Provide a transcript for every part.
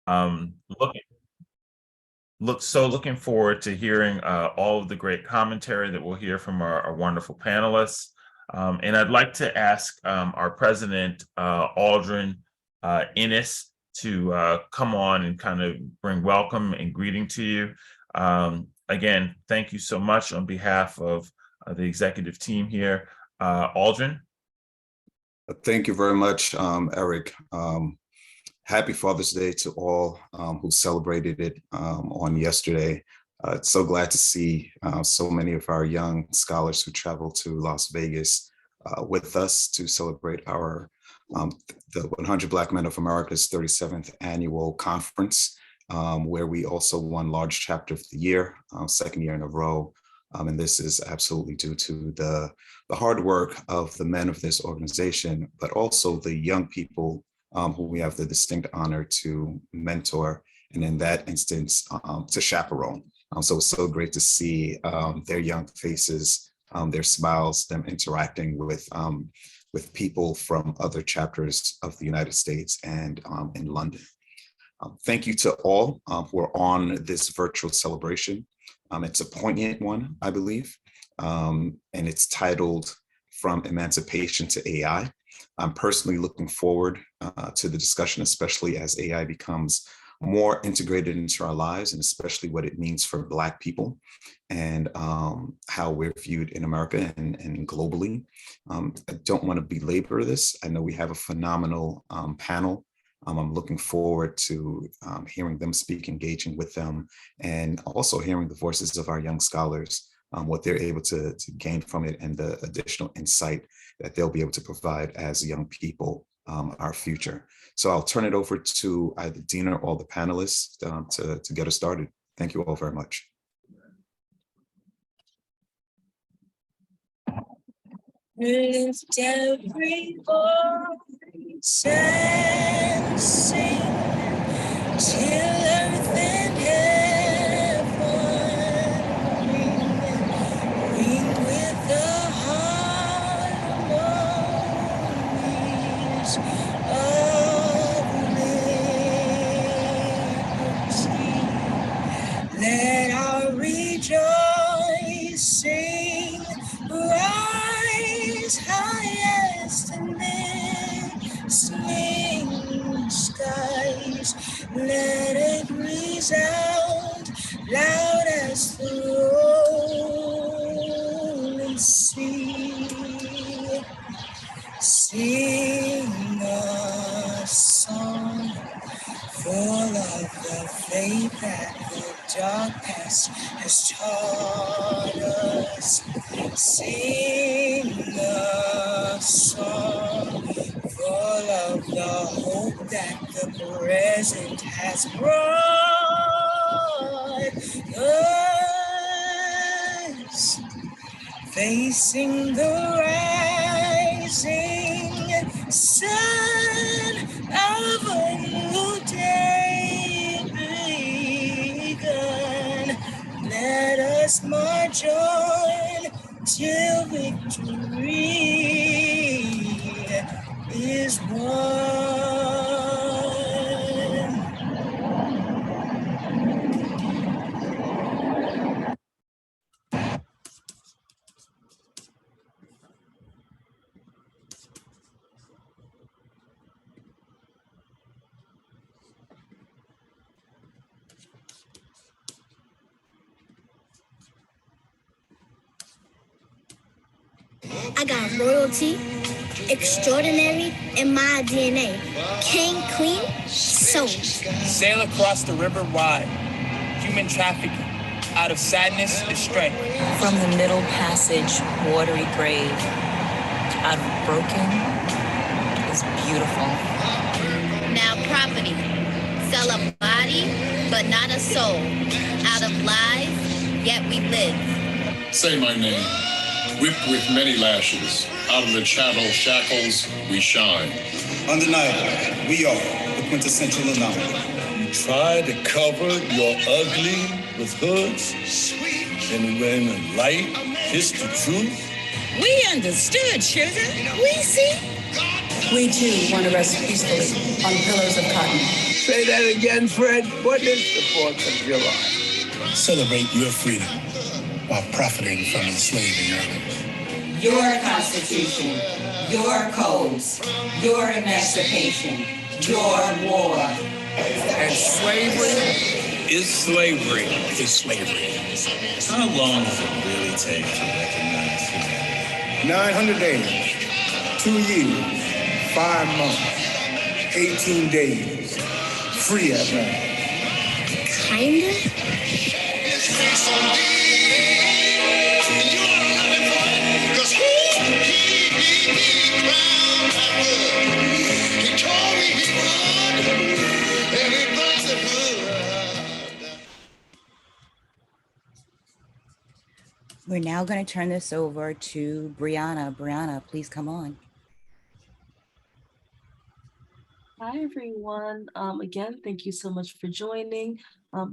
Um, looking looking forward to hearing all of the great commentary that we'll hear from our wonderful panelists. And I'd like to ask our president, Aldrin Innes, to come on and kind of bring welcome and greeting to you. Again, thank you so much on behalf of the executive team here. Aldrin. Thank you very much, Eric. Happy Father's Day to all who celebrated it on yesterday. So glad to see so many of our young scholars who traveled to Las Vegas with us to celebrate our the 100 Black Men of America's 37th annual conference, where we also won Large Chapter of the Year, second year in a row. And this is absolutely due to the hard work of the men of this organization, but also the young people who we have the distinct honor to mentor, and in that instance, to chaperone. So it's so great to see their young faces, their smiles, them interacting with people from other chapters of the United States and in London. Thank you to all who are on this virtual celebration. It's a poignant one, I believe, and it's titled From Emancipation to AI. I'm personally looking forward to the discussion, especially as AI becomes more integrated into our lives, and especially what it means for Black people and how we're viewed in America and globally. I don't want to belabor this. I know we have a phenomenal panel. I'm looking forward to hearing them speak, engaging with them, and also hearing the voices of our young scholars, what they're able to gain from it, and the additional insight that they'll be able to provide as young people, our future. So I'll turn it over to either Dina or the panelists to get us started. Thank you all very much. Lift every voice and sing till earth and heaven ring with the harmonies of liberty. Let our rejoicing rise highest in listening skies. Let it resound loud as the rolling sea. Sing a song full of the faith that the dark past has taught us. Sing a song full of the hope that the present has brought us. Facing the rising sun of a new day begun. Let us march on till victory is won. I got royalty, extraordinary in my DNA. King, queen, soul. Sail across the river wide. Human trafficking. Out of sadness is strength. From the middle passage, watery grave. Out of broken is beautiful. Now property. Sell a body, but not a soul. Out of lies, yet we live. Say my name. Whipped with many lashes, out of the chattel shackles we shine. Undeniable, we are the quintessential anomaly. You try to cover your ugly with hoods, and when the light hits the truth. We understood, children. We see. We too want to rest peacefully on pillows of cotton. Say that again, Fred. What is the 4th of July? Celebrate your freedom while profiting from enslaving others. Your Constitution, your codes, your emancipation, your war. And slavery is slavery. Is slavery. How long does it really take to recognize humanity? 900 days, 2 years, 5 months, 18 days, free at last. Kinda? We're now going to turn this over to Brianna. Brianna, please come on. Hi, everyone. Again, thank you so much for joining.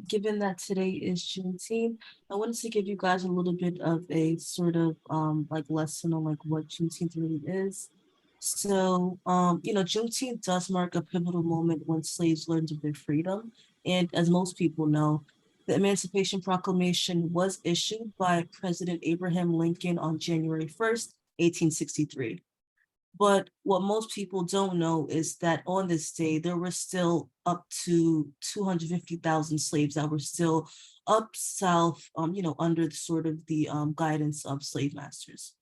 Given that today is Juneteenth, I wanted to give you guys a little bit of a sort of like lesson on like what Juneteenth really is. So, Juneteenth does mark a pivotal moment when slaves learned of their freedom. And as most people know, the Emancipation Proclamation was issued by President Abraham Lincoln on January 1st, 1863. But what most people don't know is that on this day, there were still up to 250,000 slaves that were still up south, under the sort of the guidance of slave masters.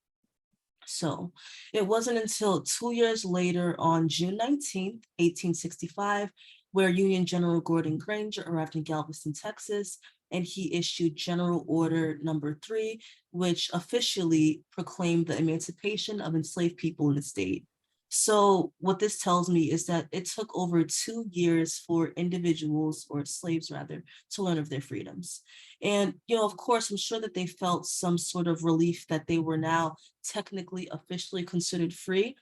So it wasn't until 2 years later on June 19th, 1865, where Union General Gordon Granger arrived in Galveston, Texas, and he issued General Order Number 3, which officially proclaimed the emancipation of enslaved people in the state. So what this tells me is that it took over 2 years for individuals, or slaves rather, to learn of their freedoms. And, of course, I'm sure that they felt some sort of relief that they were now technically officially considered free.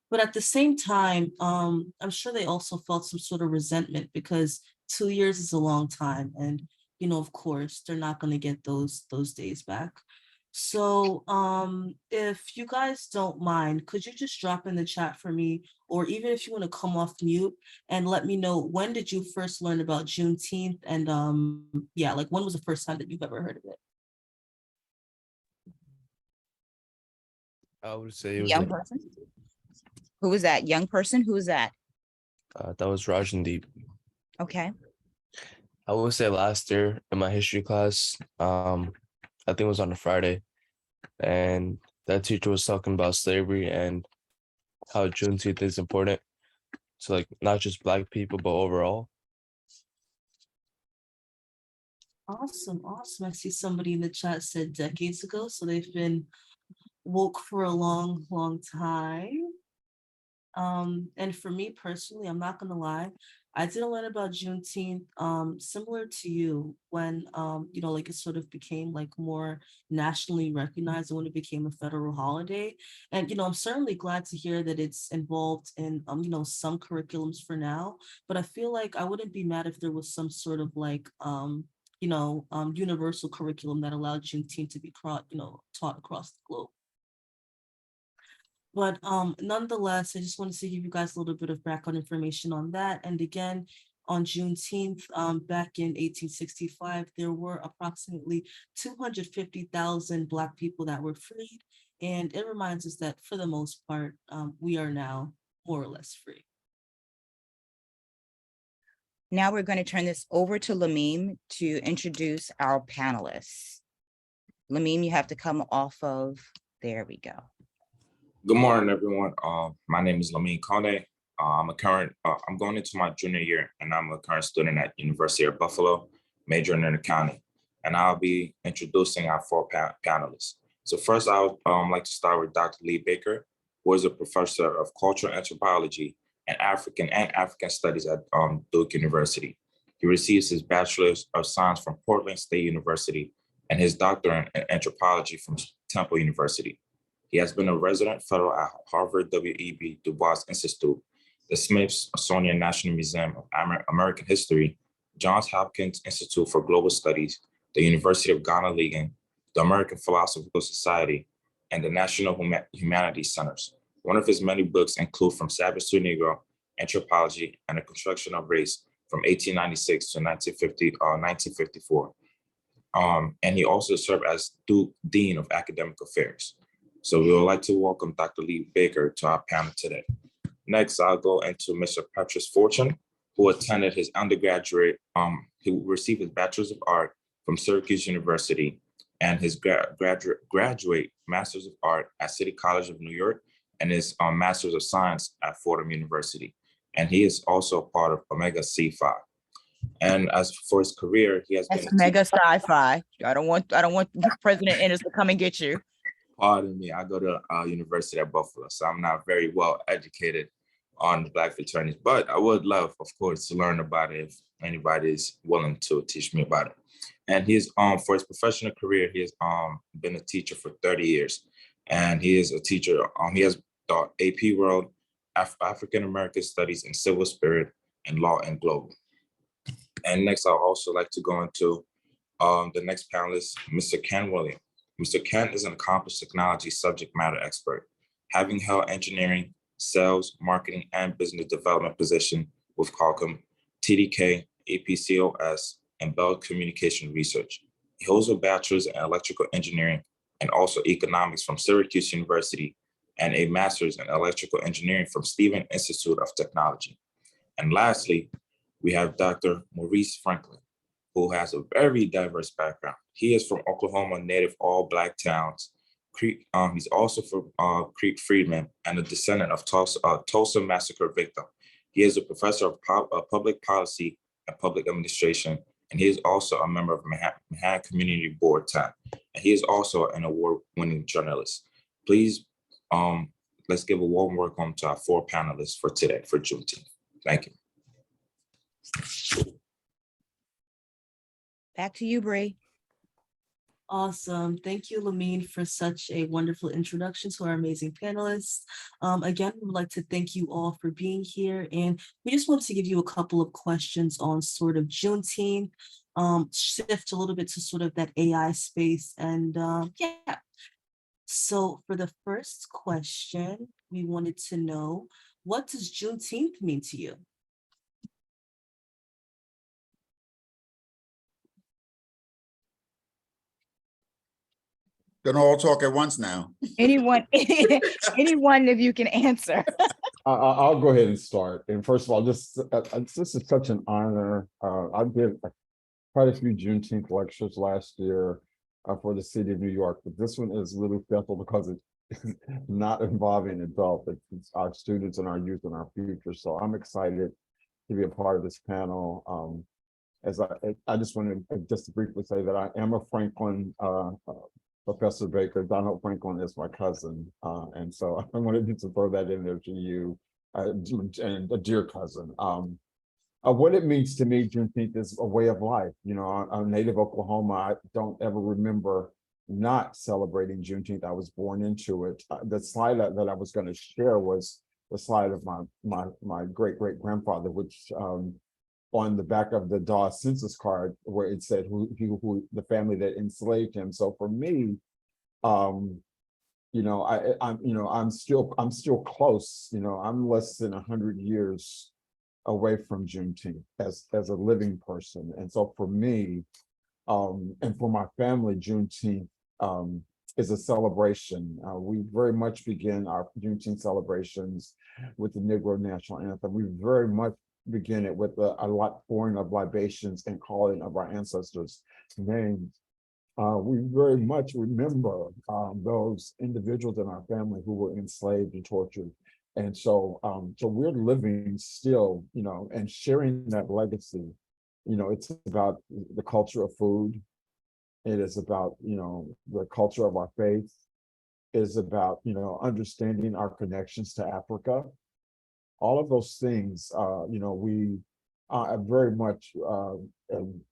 But at the same time, I'm sure they also felt some sort of resentment, because 2 years is a long time. And, of course, they're not going to get those days back. So if you guys don't mind, could you just drop in the chat for me, or even if you want to come off mute and let me know, when did you first learn about Juneteenth? And like when was the first time that you've ever heard of it? I would say it was Young person? Who was that? Young person? Who was that? that was Rajandeep. Okay. I would say last year in my history class, I think it was on a Friday, and that teacher was talking about slavery and how Juneteenth is important to like not just Black people, but overall. Awesome. I see somebody in the chat said decades ago, so they've been woke for a long, long time. And for me personally, I'm not gonna lie, I didn't learn about Juneteenth similar to you when like it sort of became like more nationally recognized, and when it became a federal holiday. And I'm certainly glad to hear that it's involved in some curriculums for now, but I feel like I wouldn't be mad if there was some sort of like universal curriculum that allowed Juneteenth to be taught across the globe. But nonetheless, I just wanted to give you guys a little bit of background information on that. And again, on Juneteenth, back in 1865, there were approximately 250,000 Black people that were freed. And it reminds us that for the most part, we are now more or less free. Now we're going to turn this over to Lamim to introduce our panelists. Lamim, you have to come off of, there we go. Good morning, everyone. My name is Lamine Kone. I'm going into my junior year, and I'm a current student at University of Buffalo, majoring in accounting. And I'll be introducing our 4 panelists. So first, I would like to start with Dr. Lee Baker, who is a professor of cultural anthropology and African studies at Duke University. He receives his Bachelor's of Science from Portland State University and his doctorate in anthropology from Temple University. He has been a resident fellow at Harvard W.E.B. Du Bois Institute, the Smithsonian National Museum of American History, Johns Hopkins Institute for Global Studies, the University of Ghana-Legon, the American Philosophical Society, and the National Humanities Centers. One of his many books include From Savage to Negro, Anthropology, and the Construction of Race from 1896 to 1954. And he also served as Dean of Academic Affairs. So we would like to welcome Dr. Lee Baker to our panel today. Next, I'll go into Mr. Petrus Fortune, who attended his undergraduate, who received his Bachelor's of Art from Syracuse University and his graduate Master's of Art at City College of New York and his Master's of Science at Fordham University. And he is also a part of Omega Psi Phi. And as for his career, he has That's been mega sci-fi. I don't want President Ennis to come and get you. Pardon me, I go to University at Buffalo, so I'm not very well educated on the Black fraternities, but I would love, of course, to learn about it if anybody is willing to teach me about it. And he's for his professional career, he has been a teacher for 30 years, and he is a teacher. He has taught AP World, African American Studies, and Civil Spirit, and Law and Global. And next, I'd also like to go into the next panelist, Mr. Ken Williams. Mr. Ken is an accomplished technology subject matter expert, having held engineering, sales, marketing, and business development position with Qualcomm, TDK, APCOS, and Bell Communication Research. He holds a bachelor's in electrical engineering and also economics from Syracuse University and a master's in electrical engineering from Stevens Institute of Technology. And lastly, we have Dr. Maurice Franklin, who has a very diverse background. He is from Oklahoma, native all Black towns. He's also from Creek Freedman and a descendant of Tulsa Massacre victim. He is a professor of public policy and public administration, and he is also a member of Manhattan Community Board 10. And he is also an award-winning journalist. Please, let's give a warm welcome to our 4 panelists for today, for Juneteenth. Thank you. Back to you, Bree. Awesome. Thank you, Lamine, for such a wonderful introduction to our amazing panelists. Again, we would like to thank you all for being here. And we just wanted to give you a couple of questions on sort of Juneteenth, shift a little bit to sort of that AI space. And yeah. So for the first question, we wanted to know, what does Juneteenth mean to you? Don't all talk at once now. Anyone, anyone, if you can answer. I'll go ahead and start. And first of all, this is such an honor. I did quite a few Juneteenth lectures last year for the city of New York, but this one is really special because it's not involving adults. It's our students and our youth and our future. So I'm excited to be a part of this panel. As I just wanted to briefly say that I am a Franklin Professor Baker. Donald Franklin is my cousin. And so I wanted to throw that in there to you, and a dear cousin. What it means to me, Juneteenth is a way of life. You know, I'm native Oklahoma. I don't ever remember not celebrating Juneteenth. I was born into it. The slide that I was going to share was the slide of my great-great-grandfather, which on the back of the Dawes census card, where it said who the family that enslaved him. So for me, you know, I'm still close. You know, I'm less than 100 years away from Juneteenth as a living person. And so for me, and for my family, Juneteenth is a celebration. We very much begin our Juneteenth celebrations with the Negro National Anthem. We very much begin it with a pouring of libations and calling of our ancestors' names. We very much remember those individuals in our family who were enslaved and tortured. And so, so we're living still, you know, and sharing that legacy. You know, it's about the culture of food. It is about, you know, the culture of our faith. It is about, you know, understanding our connections to Africa. All of those things, you know, we very much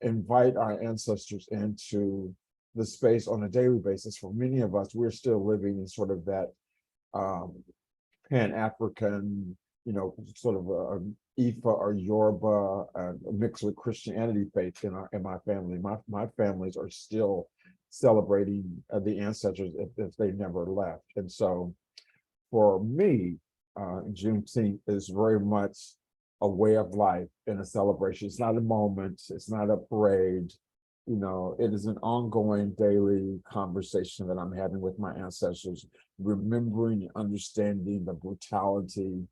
invite our ancestors into the space on a daily basis. For many of us, we're still living in sort of that Pan-African, you know, sort of a Ifa or Yoruba mixed with Christianity faith in my family. My families are still celebrating the ancestors if they never left. And so for me, Juneteenth is very much a way of life and a celebration. It's not a moment, it's not a parade. You know, it is an ongoing daily conversation that I'm having with my ancestors, remembering and understanding the brutality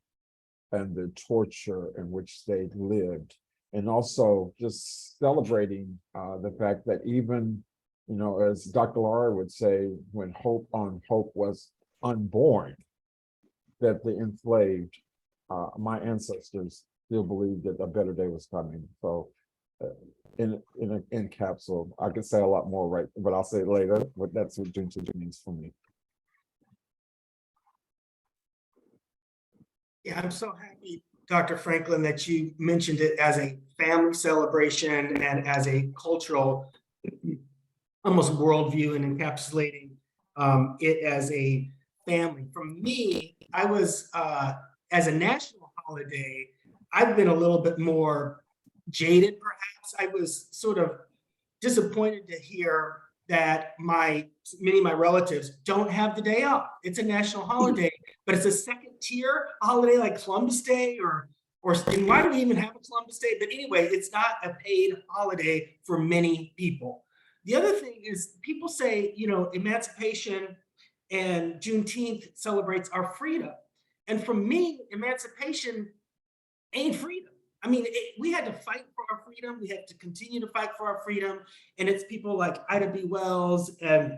and the torture in which they lived, and also just celebrating the fact that even, you know, as Dr. Laura would say, when hope on hope was unborn, that the enslaved, my ancestors still believed that a better day was coming. So in capsule, I could say a lot more, right? But I'll say it later, but that's what Juneteenth means for me. Yeah, I'm so happy, Dr. Franklin, that you mentioned it as a family celebration and as a cultural, almost worldview, and encapsulating it as a family. For me, I was, as a national holiday, I've been a little bit more jaded, perhaps. I was sort of disappointed to hear that many of my relatives don't have the day off. It's a national holiday, but it's a second tier holiday like Columbus Day or and why do we even have a Columbus Day? But anyway, it's not a paid holiday for many people. The other thing is people say, you know, Emancipation and Juneteenth celebrates our freedom. And for me, Emancipation ain't freedom. I mean, we had to fight for our freedom. We have to continue to fight for our freedom. And it's people like Ida B. Wells and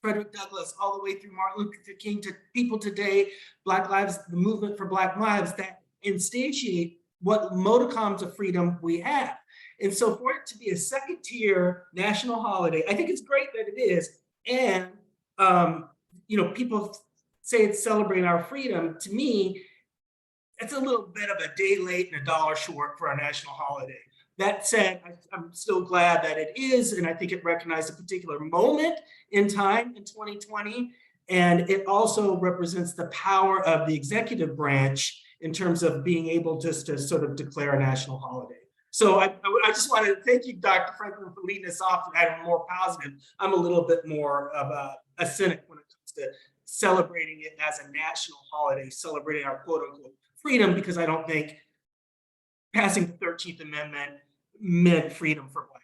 Frederick Douglass, all the way through Martin Luther King to people today, Black Lives, the movement for Black Lives, that instantiate what modicums of freedom we have. And so for it to be a second tier national holiday, I think it's great that it is. And, you know, people say it's celebrating our freedom. To me, it's a little bit of a day late and a dollar short for our national holiday. That said, I'm still glad that it is, and I think it recognized a particular moment in time in 2020, and it also represents the power of the executive branch in terms of being able just to sort of declare a national holiday. So I just want to thank you, Dr. Franklin, for leading us off and adding more positive. I'm a little bit more of a cynic when it comes to celebrating it as a national holiday, celebrating our quote unquote freedom, because I don't think passing the 13th Amendment meant freedom for Black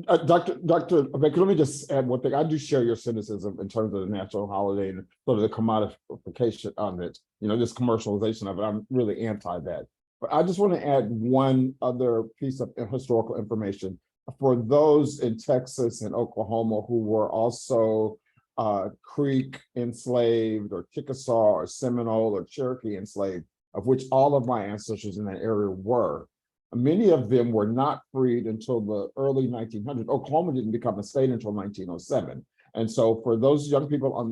people. Dr. Baker, let me just add one thing. I do share your cynicism in terms of the national holiday and sort of the commodification of it, you know, this commercialization of it. I'm really anti that. But I just want to add one other piece of historical information. For those in Texas and Oklahoma who were also Creek enslaved or Chickasaw or Seminole or Cherokee enslaved, of which all of my ancestors in that area were, many of them were not freed until the early 1900s. Oklahoma didn't become a state until 1907. And so for those young people on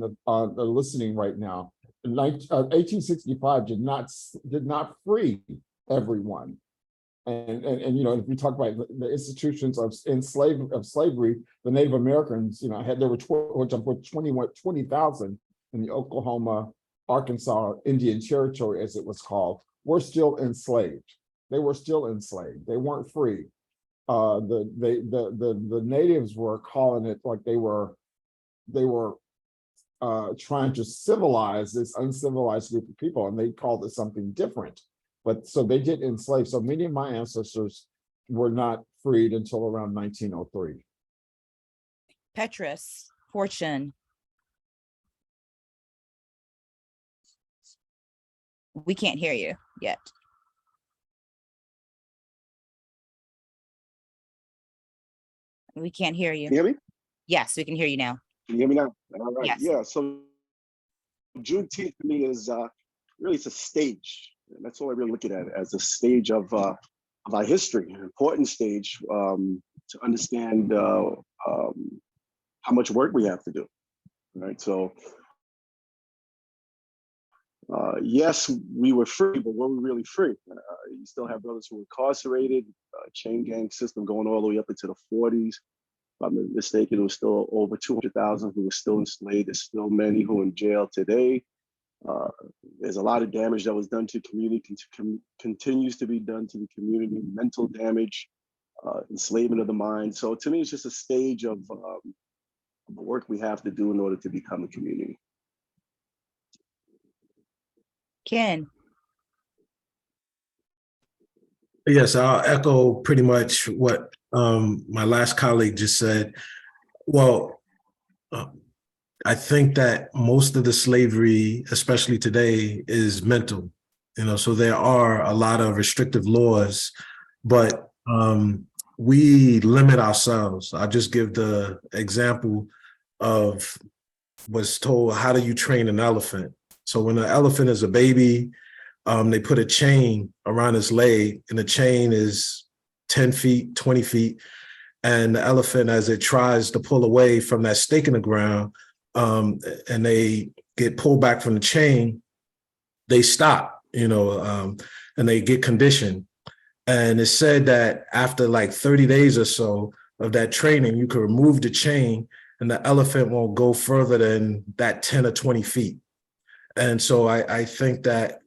the listening right now, 1865 did not free everyone. And you know, if we talk about the institutions of slavery, the Native Americans, you know, there were 20,000 in the Oklahoma, Arkansas Indian Territory, as it was called, were still enslaved. They were still enslaved. They weren't free. The natives were calling it like they were trying to civilize this uncivilized group of people, and they called it something different. But so they did enslave. So many of my ancestors were not freed until around 1903. Petrus, Fortune. We can't hear you yet. We can't hear you. Can you hear me? Yes, we can hear you now. Can you hear me now? All right. Yes. Yeah. So Juneteenth to me is really, it's a stage. And that's all I really look at it as a stage of our history, an important stage to understand how much work we have to do. Right. So yes, we were free, but were we really free? You still have brothers who were incarcerated, chain gang system going all the way up into the 40s. If I'm not mistaken, it was still over 200,000 who were still enslaved. There's still many who are in jail today. There's a lot of damage that was done to the community, continues to be done to the community, mental damage, enslavement of the mind. So to me, it's just a stage of the work we have to do in order to become a community. Ken. Yes, I'll echo pretty much what my last colleague just said. Well, I think that most of the slavery, especially today, is mental. So there are a lot of restrictive laws, but we limit ourselves. I'll just give the example of was told, how do you train an elephant? So when an elephant is a baby, they put a chain around its leg, and the chain is 10 feet, 20 feet. And the elephant, as it tries to pull away from that stake in the ground, and they get pulled back from the chain, they stop, and they get conditioned. And it's said that after like 30 days or so of that training, you can remove the chain and the elephant won't go further than that 10 or 20 feet. And so I think that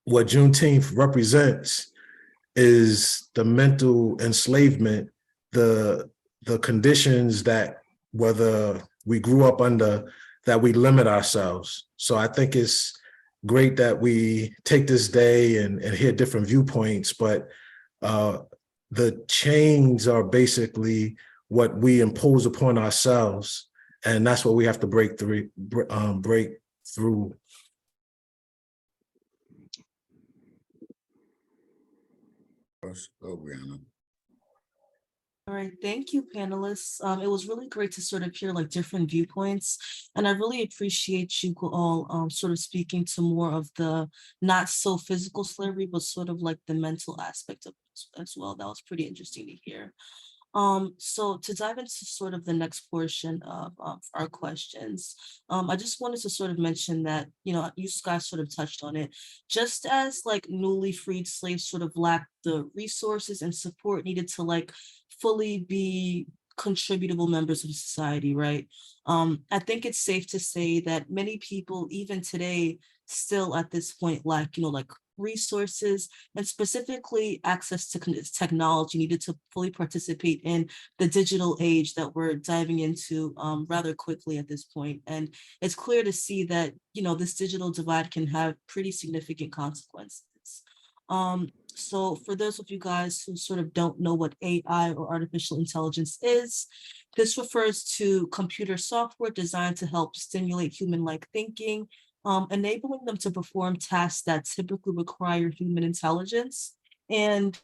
what Juneteenth represents is the mental enslavement, the conditions that whether we grew up under, that we limit ourselves. So I think it's great that we take this day and hear different viewpoints, but the chains are basically what we impose upon ourselves, and that's what we have to break through. All right, thank you, panelists. It was really great to sort of hear like different viewpoints, and I really appreciate you all sort of speaking to more of the not so physical slavery, but sort of like the mental aspect of it as well. That was pretty interesting to hear. So to dive into sort of the next portion of our questions, I just wanted to sort of mention that, you guys sort of touched on it, just as like newly freed slaves sort of lacked the resources and support needed to like fully be contributable members of society, right? I think it's safe to say that many people, even today, still at this point lack, like resources and specifically access to technology needed to fully participate in the digital age that we're diving into rather quickly at this point. And it's clear to see that, this digital divide can have pretty significant consequences. So for those of you guys who sort of don't know what AI or artificial intelligence is, this refers to computer software designed to help stimulate human-like thinking, enabling them to perform tasks that typically require human intelligence. And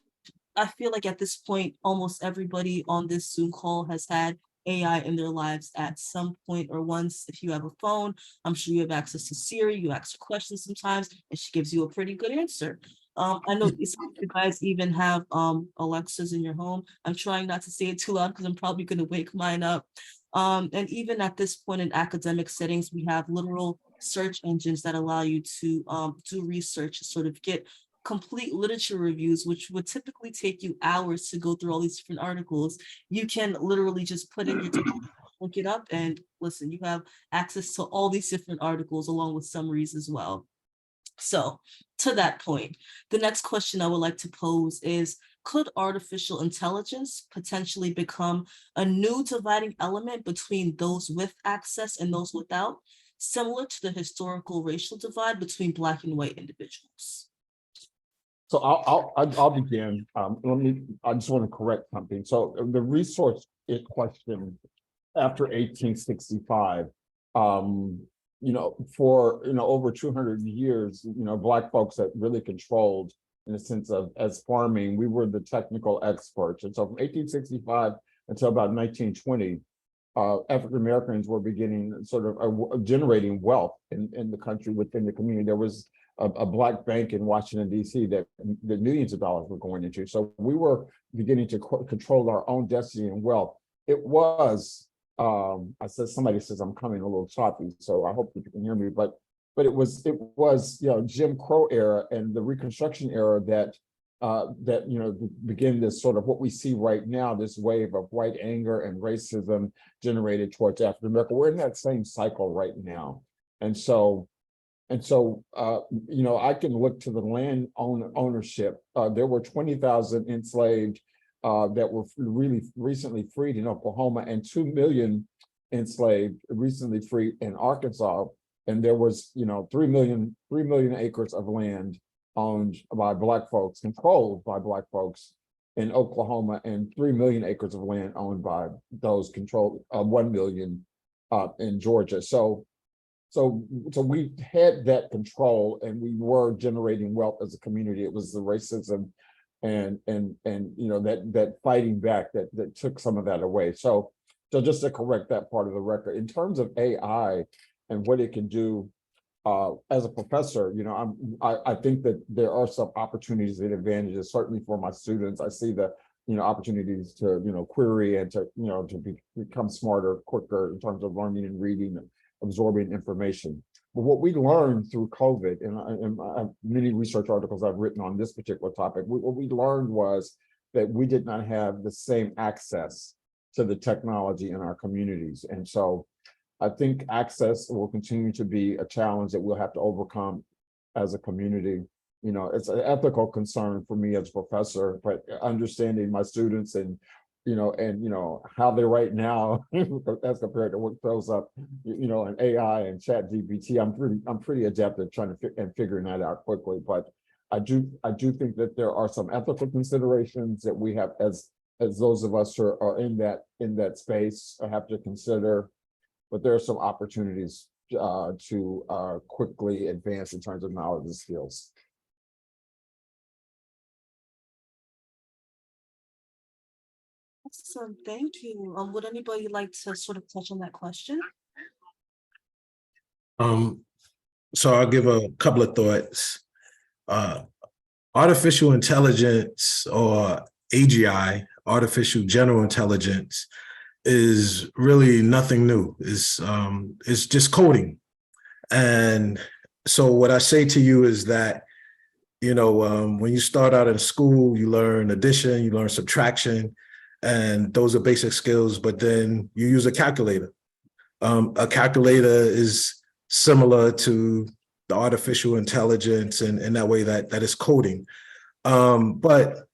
I feel like at this point, almost everybody on this Zoom call has had AI in their lives at some point or once. If you have a phone, I'm sure you have access to Siri, you ask her questions sometimes, and she gives you a pretty good answer. I know some of you guys even have Alexas in your home. I'm trying not to say it too loud because I'm probably going to wake mine up. And even at this point in academic settings, we have literal search engines that allow you to do research, sort of get complete literature reviews, which would typically take you hours to go through all these different articles. You can literally just put in your look it up, and listen, you have access to all these different articles along with summaries as well. So to that point, the next question I would like to pose is, could artificial intelligence potentially become a new dividing element between those with access and those without, similar to the historical racial divide between Black and white individuals? So I'll begin. I just want to correct something. So the resource question after 1865, for over 200 years, Black folks that really controlled, in the sense of, as farming, we were the technical experts. And so from 1865 until about 1920, African Americans were beginning sort of generating wealth in the country, within the community. There was a Black bank in Washington, D.C. that millions of dollars were going into. So we were beginning to control our own destiny and wealth. It was, somebody says I'm coming a little choppy, so I hope that you can hear me, but it was Jim Crow era and the Reconstruction era that begin this sort of what we see right now, this wave of white anger and racism generated towards African America. We're in that same cycle right now. And so I can look to the land ownership. There were 20,000 enslaved that were really recently freed in Oklahoma, and 2 million enslaved recently freed in Arkansas. And there was, 3 million acres of land owned by Black folks, controlled by Black folks in Oklahoma, and 3 million acres of land owned by those controlled, 1 million in Georgia. So we had that control, and we were generating wealth as a community. It was the racism and that fighting back that took some of that away. So just to correct that part of the record, in terms of AI and what it can do, as a professor, I think that there are some opportunities and advantages, certainly for my students. I see the opportunities to query and to become smarter quicker in terms of learning and reading and absorbing information. But what we learned through COVID, and many research articles I've written on this particular topic, what we learned was that we did not have the same access to the technology in our communities. And so I think access will continue to be a challenge that we'll have to overcome as a community. It's an ethical concern for me as a professor, but understanding my students and how they write now as compared to what throws up, an AI and Chat GPT. I'm pretty adept at trying to figuring that out quickly. But I do think that there are some ethical considerations that we have as those of us who are in that space have to consider. But there are some opportunities to quickly advance in terms of knowledge and skills. Awesome, thank you. Would anybody like to sort of touch on that question? So I'll give a couple of thoughts. Artificial intelligence, or AGI, artificial general intelligence, is really nothing new. It's just coding. And so what I say to you is that, when you start out in school, you learn addition, you learn subtraction, and those are basic skills, but then you use a calculator. A calculator is similar to the artificial intelligence in that way that is coding. But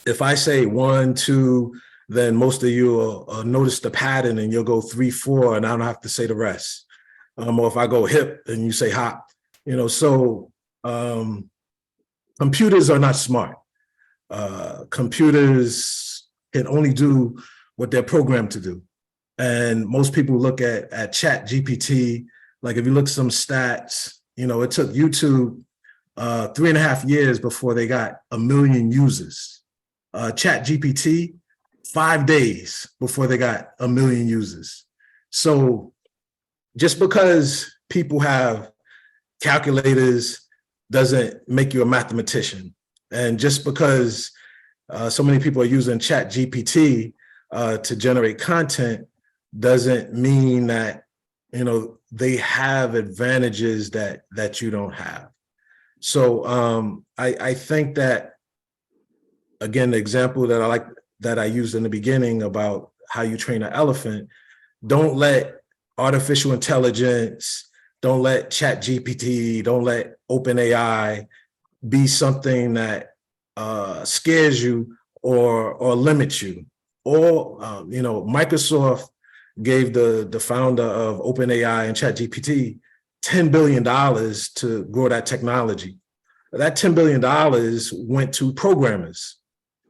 if I say 1, 2, then most of you will notice the pattern and you'll go 3, 4, and I don't have to say the rest. Or if I go hip and you say hop, computers are not smart. Computers can only do what they're programmed to do. And most people look at Chat GPT, like if you look at some stats, it took YouTube 3.5 years before they got 1 million users. Chat GPT, 5 days before they got 1 million users. So just because people have calculators doesn't make you a mathematician. And just because so many people are using Chat GPT to generate content doesn't mean that, they have advantages that you don't have. So I think that, again, the example that I used in the beginning about how you train an elephant, don't let artificial intelligence, don't let Chat GPT, don't let OpenAI be something that scares you or limits you. Or, Microsoft gave the founder of OpenAI and Chat GPT $10 billion to grow that technology. That $10 billion went to programmers.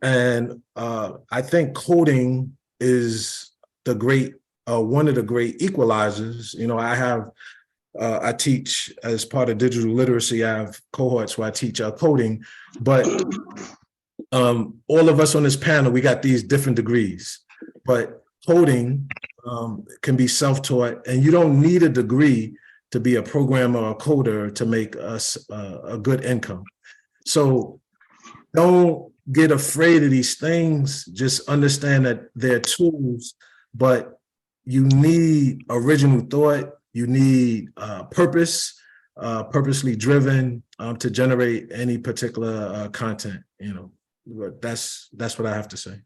And I think coding is one of the great equalizers. I teach as part of digital literacy. I have cohorts where I teach coding, but all of us on this panel, we got these different degrees, but coding can be self-taught, and you don't need a degree to be a programmer or a coder to make us a good income. So don't get afraid of these things. Just understand that they're tools, but you need original thought. You need purpose, purposely driven to generate any particular content. That's what I have to say.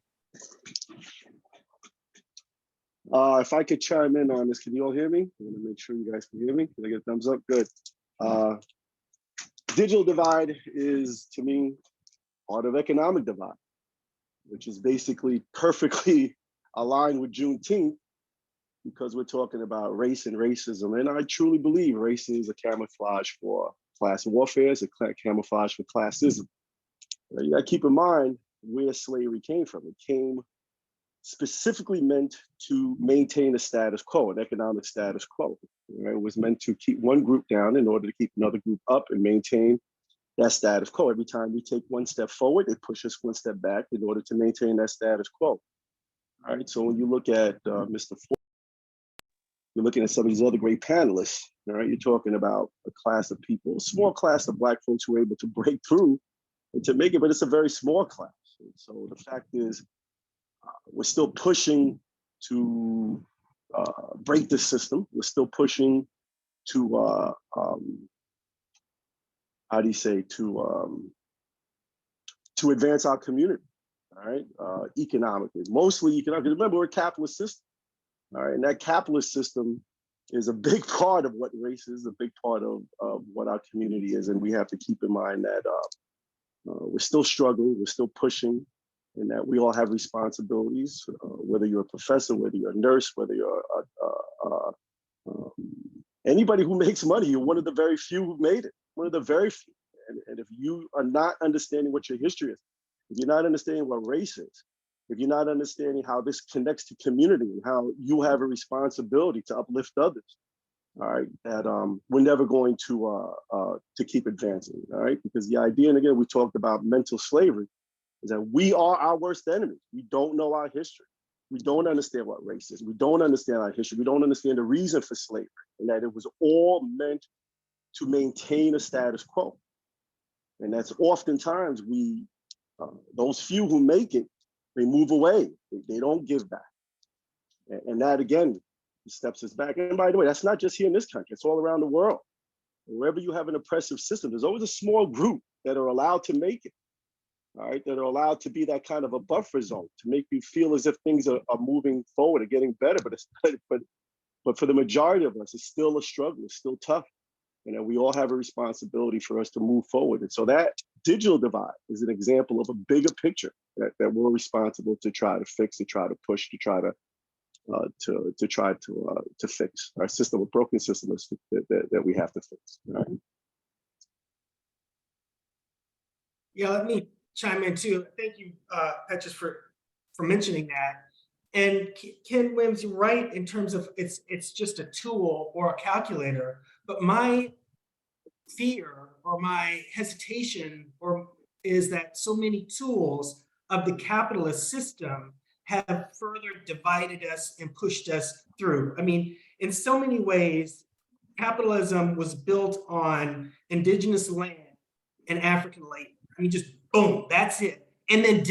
If I could chime in on this, can you all hear me? I want to make sure you guys can hear me. Can I get a thumbs up? Good. Digital divide is, to me, part of economic divide, which is basically perfectly aligned with Juneteenth, because we're talking about race and racism. And I truly believe race is a camouflage for class warfare, it's a camouflage for classism. You gotta keep in mind where slavery came from. It came specifically meant to maintain a status quo, an economic status quo. Right? It was meant to keep one group down in order to keep another group up and maintain that status quo. Every time we take one step forward, they push us one step back in order to maintain that status quo. All right, so when you look at Mr. Ford, you're looking at some of these other great panelists, all right? You're talking about a class of people, a small class of Black folks who were able to break through and to make it, but it's a very small class. And so the fact is, we're still pushing to break the system. We're still pushing to, how do you say, to advance our community, all right? Economically, mostly economically. Remember, we're a capitalist system, all right? And that capitalist system is a big part of what race is, a big part of what our community is. And we have to keep in mind that we're still struggling, we're still pushing, and that we all have responsibilities, whether you're a professor, whether you're a nurse, whether you're anybody who makes money. You're one of the very few who made it, one of the very few. And if you are not understanding what your history is, if you're not understanding what race is, if you're not understanding how this connects to community and how you have a responsibility to uplift others, all right, that we're never going to keep advancing, all right? Because the idea, and again, we talked about mental slavery, is that we are our worst enemies. We don't know our history. We don't understand what race is. We don't understand our history. We don't understand the reason for slavery, and that it was all meant to maintain a status quo. And that's oftentimes those few who make it, they move away. They don't give back. And that, again, steps us back. And by the way, that's not just here in this country. It's all around the world. Wherever you have an oppressive system, there's always a small group that are allowed to make it. All right, that are allowed to be that kind of a buffer zone to make you feel as if things are moving forward or getting better. But for the majority of us, it's still a struggle. It's still tough. And we all have a responsibility for us to move forward. And so that digital divide is an example of a bigger picture that we're responsible to try to fix, to try to push, to try to fix our system, a broken system that we have to fix. Right? Yeah, let me chime in too. Thank you, Petrus, for mentioning that. And Ken Williams, you're right in terms of it's just a tool or a calculator, but my fear or my hesitation is that so many tools of the capitalist system have further divided us and pushed us through. I mean, in so many ways, capitalism was built on indigenous land and African labor. I mean, just boom, that's it. And then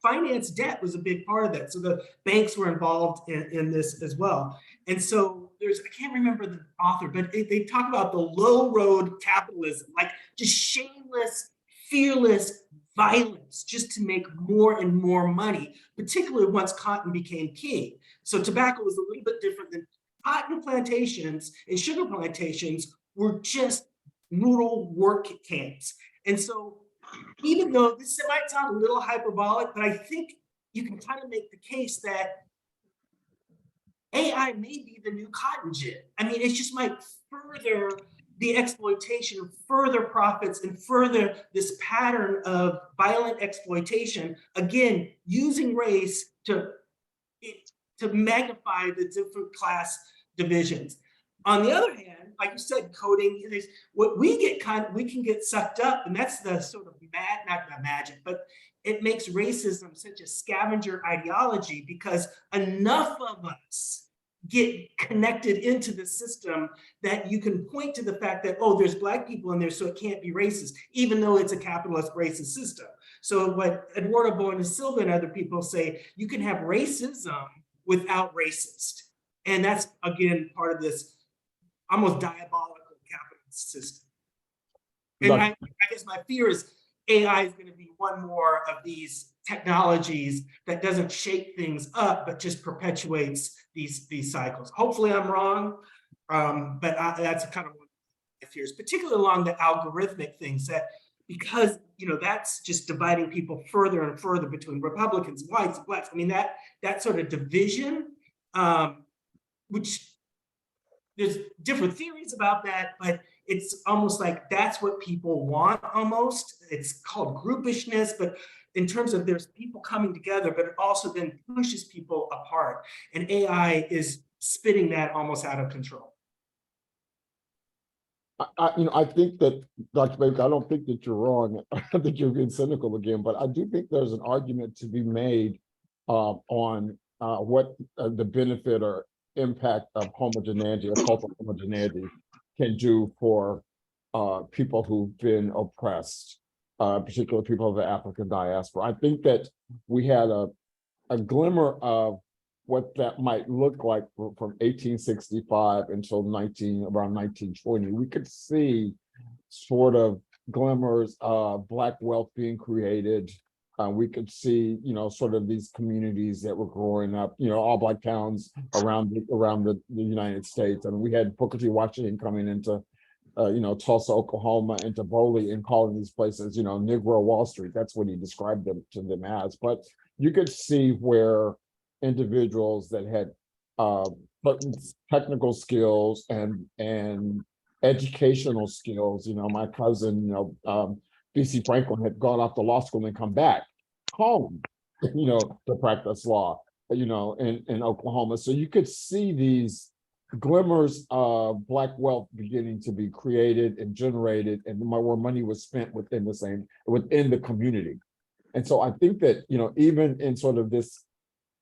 finance debt was a big part of that. So the banks were involved in this as well. And so I can't remember the author, but they talk about the low road capitalism, like just shameless, fearless violence just to make more and more money, particularly once cotton became king. So tobacco was a little bit different than cotton plantations and sugar plantations were just rural work camps. And so even though this might sound a little hyperbolic, but I think you can kind of make the case that AI may be the new cotton gin. I mean, it just might further the exploitation, further profits, and further this pattern of violent exploitation, again, using race to magnify the different class divisions. On the other hand, like you said, coding, what we can get sucked up, and that's the sort of not the magic, but it makes racism such a scavenger ideology because enough of us get connected into the system that you can point to the fact that, oh, there's Black people in there, so it can't be racist, even though it's a capitalist racist system. So what Eduardo Bonasilva and other people say, you can have racism without racist. And that's, again, part of this almost diabolical capitalist system. And I guess my fear is AI is going to be one more of these technologies that doesn't shake things up, but just perpetuates these cycles. Hopefully I'm wrong, but that's kind of one of my fears, particularly along the algorithmic things that, because that's just dividing people further and further between Republicans, whites, Blacks. I mean, that sort of division, which there's different theories about that, but it's almost like that's what people want almost. It's called groupishness, but in terms of there's people coming together, but it also then pushes people apart. And AI is spitting that almost out of control. I think that, Dr. Baker, I don't think that you're wrong. I think you're being cynical again, but I do think there's an argument to be made on what the benefit or impact of homogeneity or cultural homogeneity can do for people who've been oppressed, particularly people of the African diaspora. I think that we had a glimmer of what that might look like from 1865 until around 1920. We could see sort of glimmers of Black wealth being created. We could see, sort of these communities that were growing up, all Black towns around the United States. And we had Booker T. Washington coming into, Tulsa, Oklahoma, into Boley and calling these places, Negro Wall Street. That's what he described them to them as. But you could see where individuals that had technical skills and educational skills. My cousin, B.C. Franklin had gone off to law school and come back home, to practice law, in Oklahoma. So you could see these glimmers of Black wealth beginning to be created and generated, and where money was spent within the community. And so I think that, even in sort of this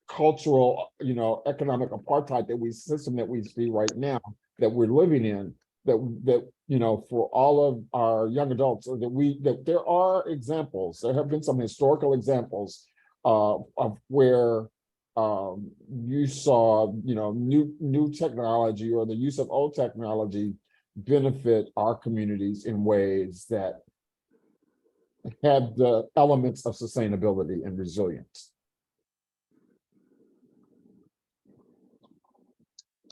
cultural, economic apartheid system that we see right now, that we're living in, that for all of our young adults, that there are examples, there have been some historical examples of where you saw, new technology or the use of old technology benefit our communities in ways that had the elements of sustainability and resilience.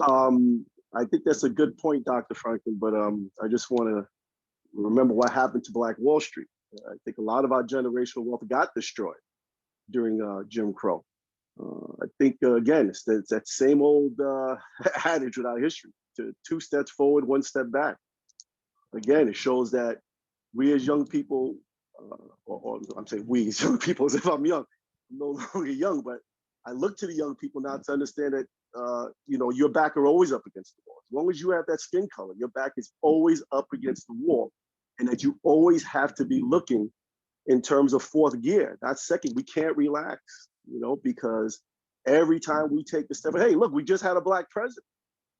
I think that's a good point, Dr. Franklin, but I just want to remember what happened to Black Wall Street. I think a lot of our generational wealth got destroyed during Jim Crow. I think, again, it's that same old adage without history, two steps forward, one step back. Again, it shows that we as young people, or I'm saying we as young people as if I'm young, I'm no longer young, but I look to the young people now to understand that your back are always up against the wall. As long as you have that skin color, your back is always up against the wall, and that you always have to be looking in terms of fourth gear, not second. We can't relax, because every time we take the step, hey, look, we just had a Black president.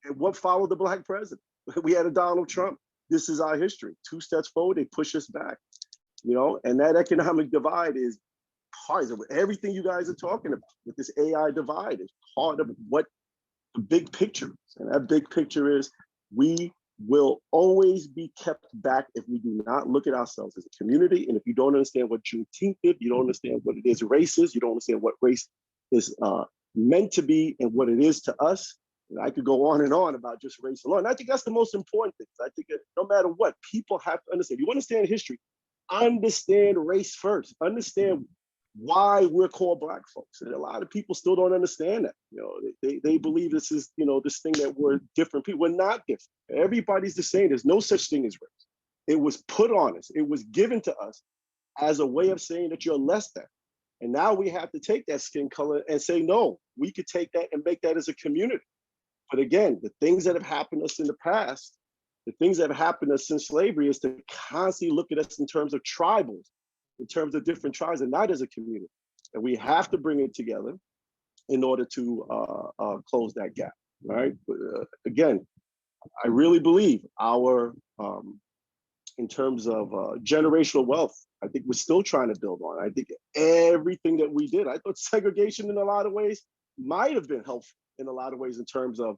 And what followed the Black president? We had a Donald Trump. This is our history. Two steps forward, they push us back, and that economic divide is part of everything you guys are talking about with this AI divide. Is part of what the big picture is. And that big picture is we will always be kept back if we do not look at ourselves as a community. And if you don't understand what Juneteenth is, you don't understand what it is race is, you don't understand what race is meant to be and what it is to us. And I could go on and on about just race alone. And I think that's the most important thing. I think that no matter what, people have to understand. If you understand history, understand race first. Understand why we're called Black folks. And a lot of people still don't understand that. They believe this is, this thing that we're different people. We're not different. Everybody's the same. There's no such thing as race. It was put on us. It was given to us as a way of saying that you're less than. And now we have to take that skin color and say, no, we could take that and make that as a community. But again, the things that have happened to us in the past, the things that have happened to us since slavery is to constantly look at us in terms of tribals, in terms of different tribes, and not as a community. And we have to bring it together in order to close that gap, right? But, again, I really believe our, in terms of generational wealth, I think we're still trying to build on. I think everything that we did, I thought segregation in a lot of ways might have been helpful in a lot of ways in terms of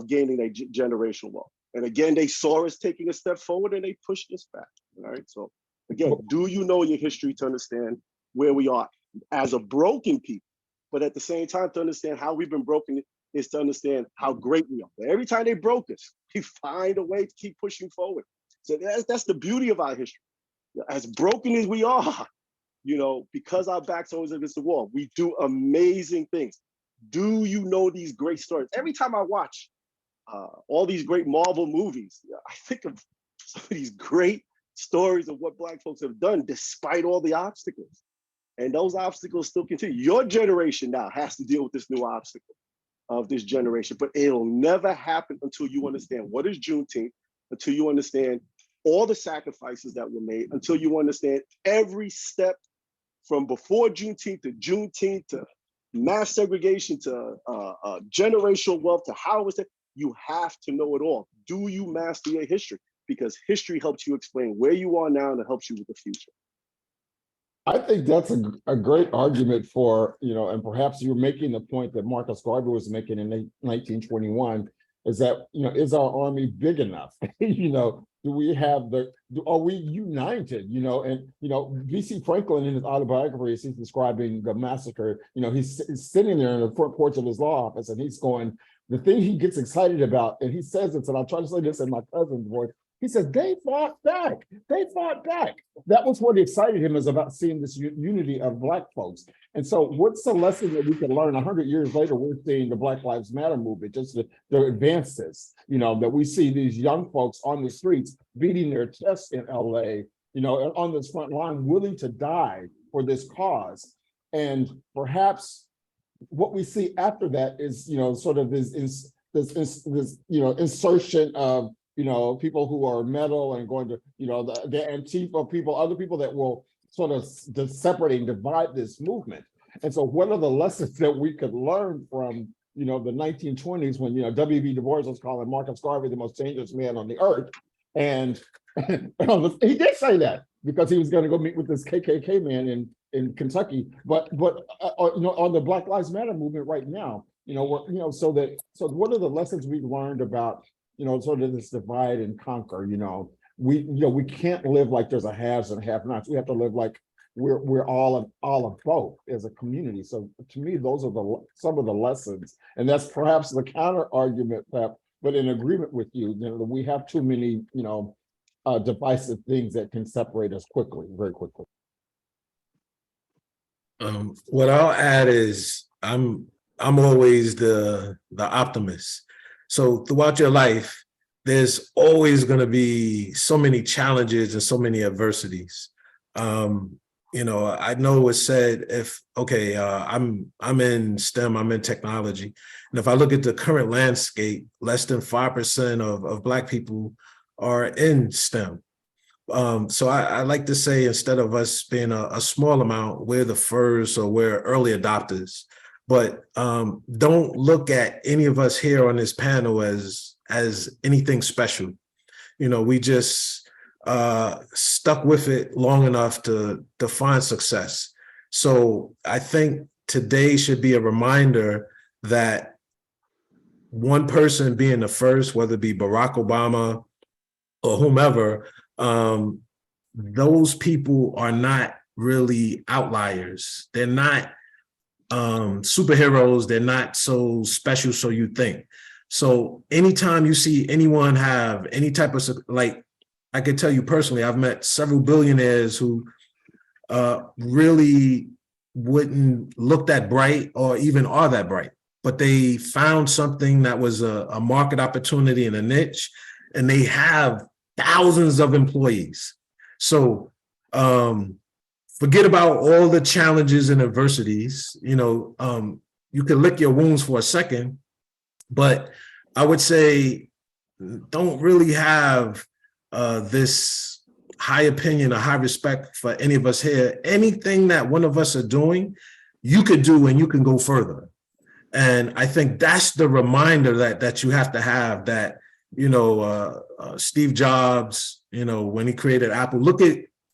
gaining a generational wealth. And again, they saw us taking a step forward and they pushed us back, all right? So again, do you know your history to understand where we are as a broken people? But at the same time, to understand how we've been broken is to understand how great we are. But every time they broke us, we find a way to keep pushing forward. So that's the beauty of our history. As broken as we are, because our back's always against the wall, we do amazing things. Do you know these great stories? Every time I watch all these great Marvel movies, I think of some of these great stories of what Black folks have done despite all the obstacles. And those obstacles still continue. Your generation now has to deal with this new obstacle of this generation, but it'll never happen until you understand what is Juneteenth, until you understand all the sacrifices that were made, until you understand every step from before Juneteenth to mass segregation to generational wealth to how it was. You have to know it all. Do you master your history? Because history helps you explain where you are now and it helps you with the future. I think that's a great argument for, and perhaps you're making the point that Marcus Garvey was making in 1921, is that, is our army big enough? Do we have are we united? And V.C. Franklin in his autobiography, as he's describing the massacre, he's sitting there in the front porch of his law office and he's going, the thing he gets excited about, and he says it, and I'll try to say this in my cousin's voice, he says, they fought back. They fought back. That was what excited him, is about seeing this unity of Black folks. And so what's the lesson that we can learn 100 years later? We're seeing the Black Lives Matter movement, just the advances, that we see these young folks on the streets beating their chests in LA, on this front line, willing to die for this cause. And perhaps what we see after that is, sort of this insertion of, people who are metal and going to, the Antifa people, other people that will sort of separate and divide this movement. And so what are the lessons that we could learn from, the 1920s when, W.B. Du Bois was calling Marcus Garvey the most dangerous man on the earth. And he did say that because he was going to go meet with this KKK man in Kentucky. But on the Black Lives Matter movement right now, so what are the lessons we've learned about, sort of this divide and conquer? We can't live like there's a haves and have-nots. We have to live like we're all of both as a community. So to me, those are some of the lessons, and that's perhaps the counter argument, but in agreement with you, we have too many, divisive things that can separate us very quickly. What I'll add is I'm always the optimist. So throughout your life, there's always going to be so many challenges and so many adversities. I know it's said I'm in STEM, I'm in technology. And if I look at the current landscape, less than 5% of Black people are in STEM. So I like to say, instead of us being a small amount, we're the first or we're early adopters. But don't look at any of us here on this panel as anything special. We just stuck with it long enough to find success. So I think today should be a reminder that one person being the first, whether it be Barack Obama or whomever, those people are not really outliers. They're not superheroes. They're not so special, so you think. So anytime you see anyone have any type of, I can tell you personally, I've met several billionaires who really wouldn't look that bright or even are that bright, but they found something that was a market opportunity in a niche, and they have thousands of employees. So forget about all the challenges and adversities. You can lick your wounds for a second, but I would say don't really have this high opinion or high respect for any of us here. Anything that one of us are doing, you could do and you can go further. And I think that's the reminder that you have to have, that, Steve Jobs, when he created Apple,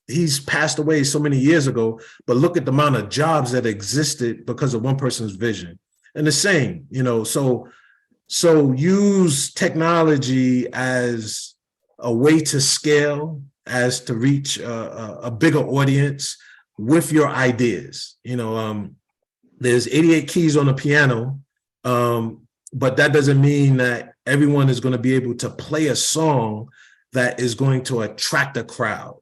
he's passed away so many years ago, but look at the amount of jobs that existed because of one person's vision. And the same, so use technology as a way to scale, as to reach a bigger audience with your ideas. There's 88 keys on the piano, but that doesn't mean that everyone is going to be able to play a song that is going to attract a crowd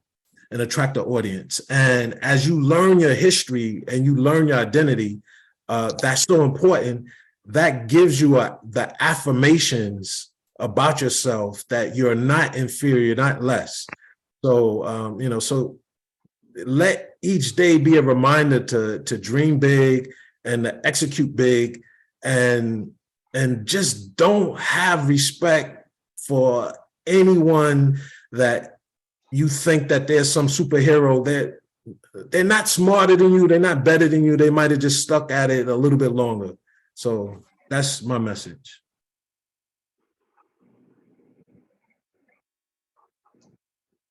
and attract the audience. And as you learn your history and you learn your identity, that's so important. That gives you the affirmations about yourself that you're not inferior, not less. So, so let each day be a reminder to dream big and to execute big, and just don't have respect for anyone that you think that there's some superhero. They're not smarter than you, they're not better than you, they might have just stuck at it a little bit longer. So that's my message.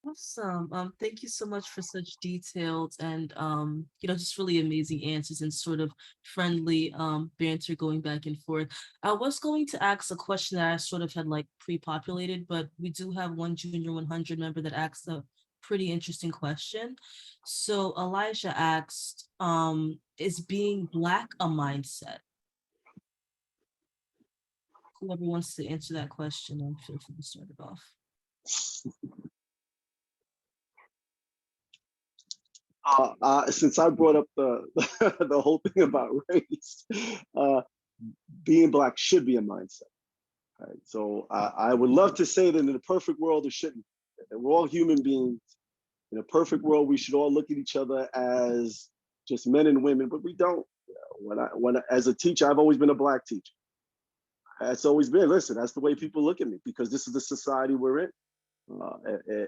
Awesome. Thank you so much for such detailed and just really amazing answers and sort of friendly banter going back and forth. I was going to ask a question that I sort of had like pre-populated, but we do have one Junior 100 member that asked a pretty interesting question. So Elijah asked, is being Black a mindset? Whoever wants to answer that question, feel free to start it off. Since I brought up the the whole thing about race, being Black should be a mindset. Right? So I would love to say that in a perfect world, it shouldn't. That we're all human beings. In a perfect world, we should all look at each other as just men and women, but we don't. As a teacher, I've always been a Black teacher. That's always been. Listen, that's the way people look at me because this is the society we're in.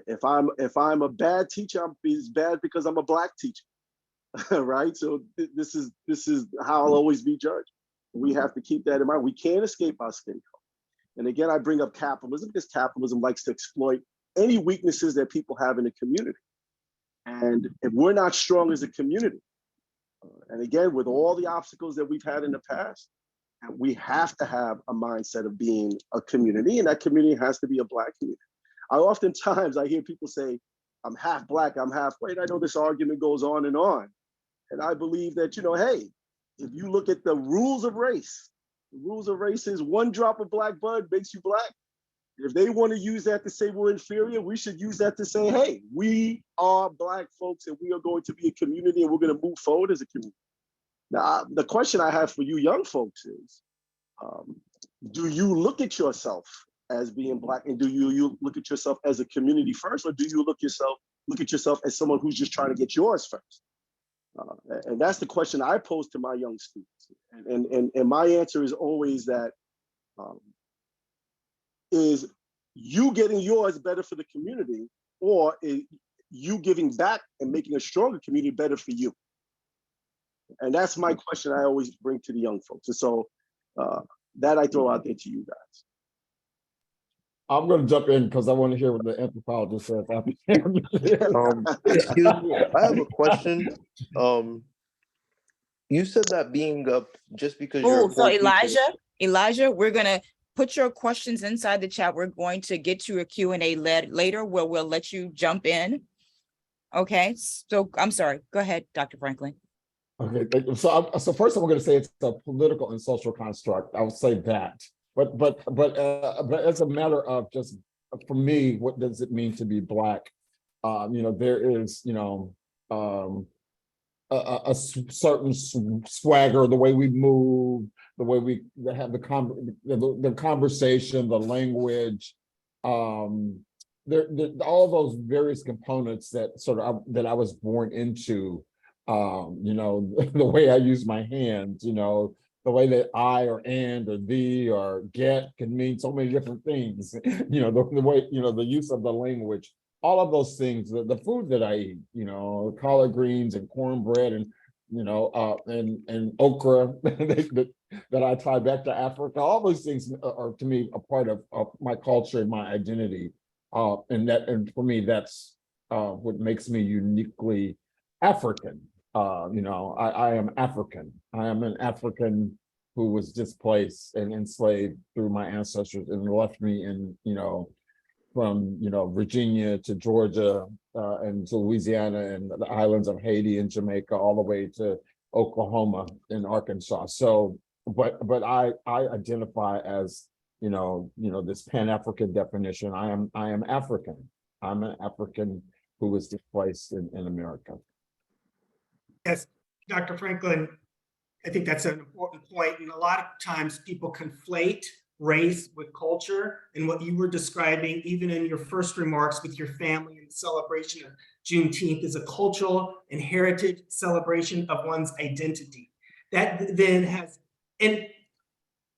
If I'm a bad teacher, it's bad because I'm a Black teacher, right? So this is how I'll always be judged. We have to keep that in mind. We can't escape our skin color. And again, I bring up capitalism because capitalism likes to exploit any weaknesses that people have in the community. And if we're not strong as a community, and again, with all the obstacles that we've had in the past, we have to have a mindset of being a community, and that community has to be a Black community. Oftentimes I hear people say, I'm half Black, I'm half white. I know this argument goes on. And I believe that, hey, if you look at the rules of race, the rules of race is one drop of Black blood makes you Black. If they want to use that to say we're inferior, we should use that to say, hey, we are Black folks and we are going to be a community and we're going to move forward as a community. Now, the question I have for you young folks is, do you look at yourself as being Black, and do you look at yourself as a community first, or do you look at yourself as someone who's just trying to get yours first? And that's the question I pose to my young students. And my answer is always that, is you getting yours better for the community, or is you giving back and making a stronger community better for you? And that's my question I always bring to the young folks. And so that I throw out there to you guys. I'm going to jump in because I want to hear what the anthropologist says. Excuse me, I have a question. You said that being just because you're. Oh, so Elijah, we're gonna put your questions inside the chat. We're going to get to a Q&A later where we'll let you jump in. Okay, so I'm sorry. Go ahead, Dr. Franklin. Okay, thank you. So first I'm going to say it's a political and social construct. I would say that. But as a matter of just, for me, what does it mean to be Black? There is, a certain swagger, the way we move, the way we have the conversation, the language, all those various components that that I was born into. The way I use my hands, the way that I or and or thee or get can mean so many different things. The way, the use of the language, all of those things, the food that I eat, collard greens and cornbread and, and okra that I tie back to Africa, all those things are to me a part of my culture and my identity. And for me, that's what makes me uniquely African. I am African. I am an African who was displaced and enslaved through my ancestors and left me in, from, Virginia to Georgia and to Louisiana and the islands of Haiti and Jamaica, all the way to Oklahoma and Arkansas. So, but I identify as, this Pan-African definition. I am African. I'm an African who was displaced in America. Yes, Dr. Franklin, I think that's an important point. And a lot of times people conflate race with culture, and what you were describing, even in your first remarks with your family and the celebration of Juneteenth, is a cultural and heritage celebration of one's identity. That then has, and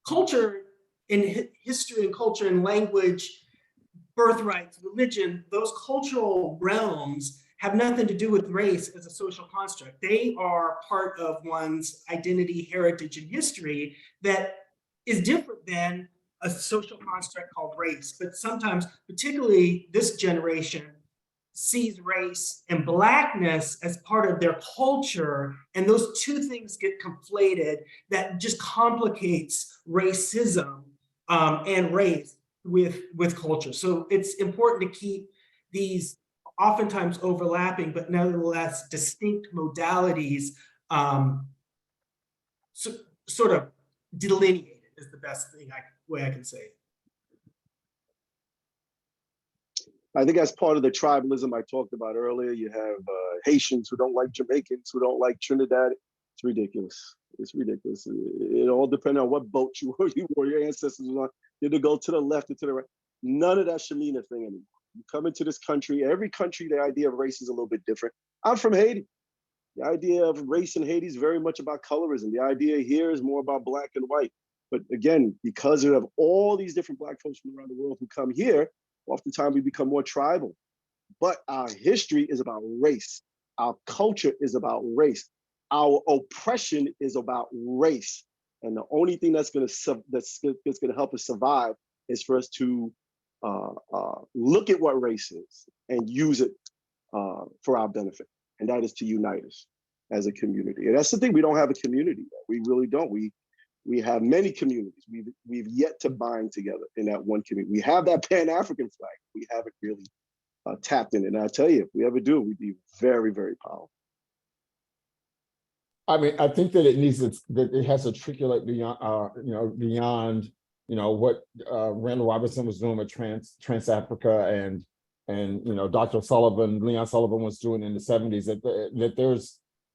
culture and history and culture and language, birthrights, religion, those cultural realms have nothing to do with race as a social construct. They are part of one's identity, heritage, and history that is different than a social construct called race. But sometimes, particularly this generation, sees race and Blackness as part of their culture, and those two things get conflated. That just complicates racism and race with culture. So it's important to keep these oftentimes overlapping, but nevertheless distinct modalities sort of delineated is the best way I can say it. I think as part of the tribalism I talked about earlier, you have Haitians who don't like Jamaicans, who don't like Trinidad. It's ridiculous. It's ridiculous. It all depends on what boat you were, your ancestors were on. You had to go to the left or to the right. None of that should mean a thing anymore. You come into this country, every country, the idea of race is a little bit different. I'm from Haiti. The idea of race in Haiti is very much about colorism. The idea here is more about black and white. But again, because you have all these different black folks from around the world who come here, oftentimes we become more tribal. But our history is about race. Our culture is about race. Our oppression is about race. And the only thing that's gonna help us survive is for us to look at what race is and use it for our benefit. And that is to unite us as a community. And that's the thing, we don't have a community yet. We really don't. We have many communities. We've yet to bind together in that one community. We have that Pan-African flag. We haven't really tapped in it. And I tell you, if we ever do, we'd be very, very powerful. I mean, I think that it has to articulate beyond, what Randall Robinson was doing with Trans Africa and Dr. Leon Sullivan was doing in the 70s, that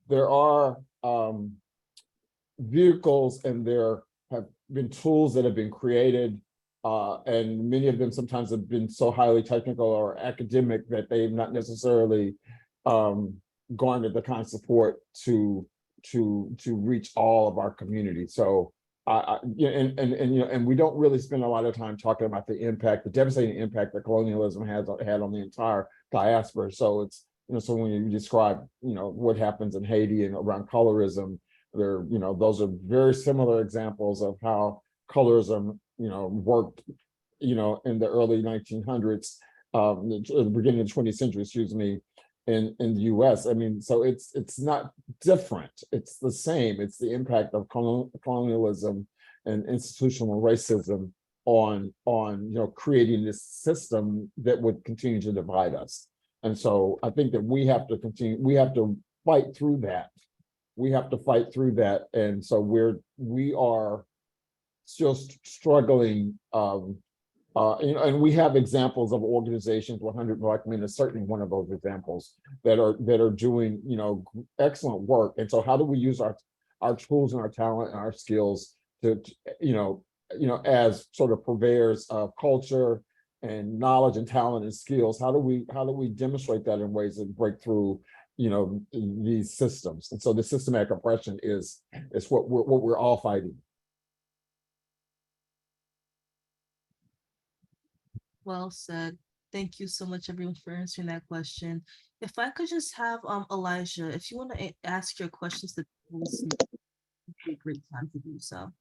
there are vehicles and there have been tools that have been created, and many of them sometimes have been so highly technical or academic that they've not necessarily garnered the kind of support to reach all of our community. So and we don't really spend a lot of time talking about the devastating impact that colonialism had on the entire diaspora. So it's, so when you describe, what happens in Haiti and around colorism, those are very similar examples of how colorism, worked, in the early 1900s, the beginning of the 20th century, excuse me, in the US. I mean, so it's not different. It's the same. It's the impact of colonialism and institutional racism on creating this system that would continue to divide us. And so I think that we have to fight through that. We have to fight through that. And so we are still struggling, and we have examples of organizations. 100 Black Men is certainly one of those examples that are doing excellent work. And so how do we use our tools and our talent and our skills to as sort of purveyors of culture and knowledge and talent and skills? How do we demonstrate that in ways that break through these systems? And so the systematic oppression is what we're all fighting. Well said. Thank you so much, everyone, for answering that question. If I could just have Elijah, if you want to ask your questions to Petrus, it'd be a great time to do so.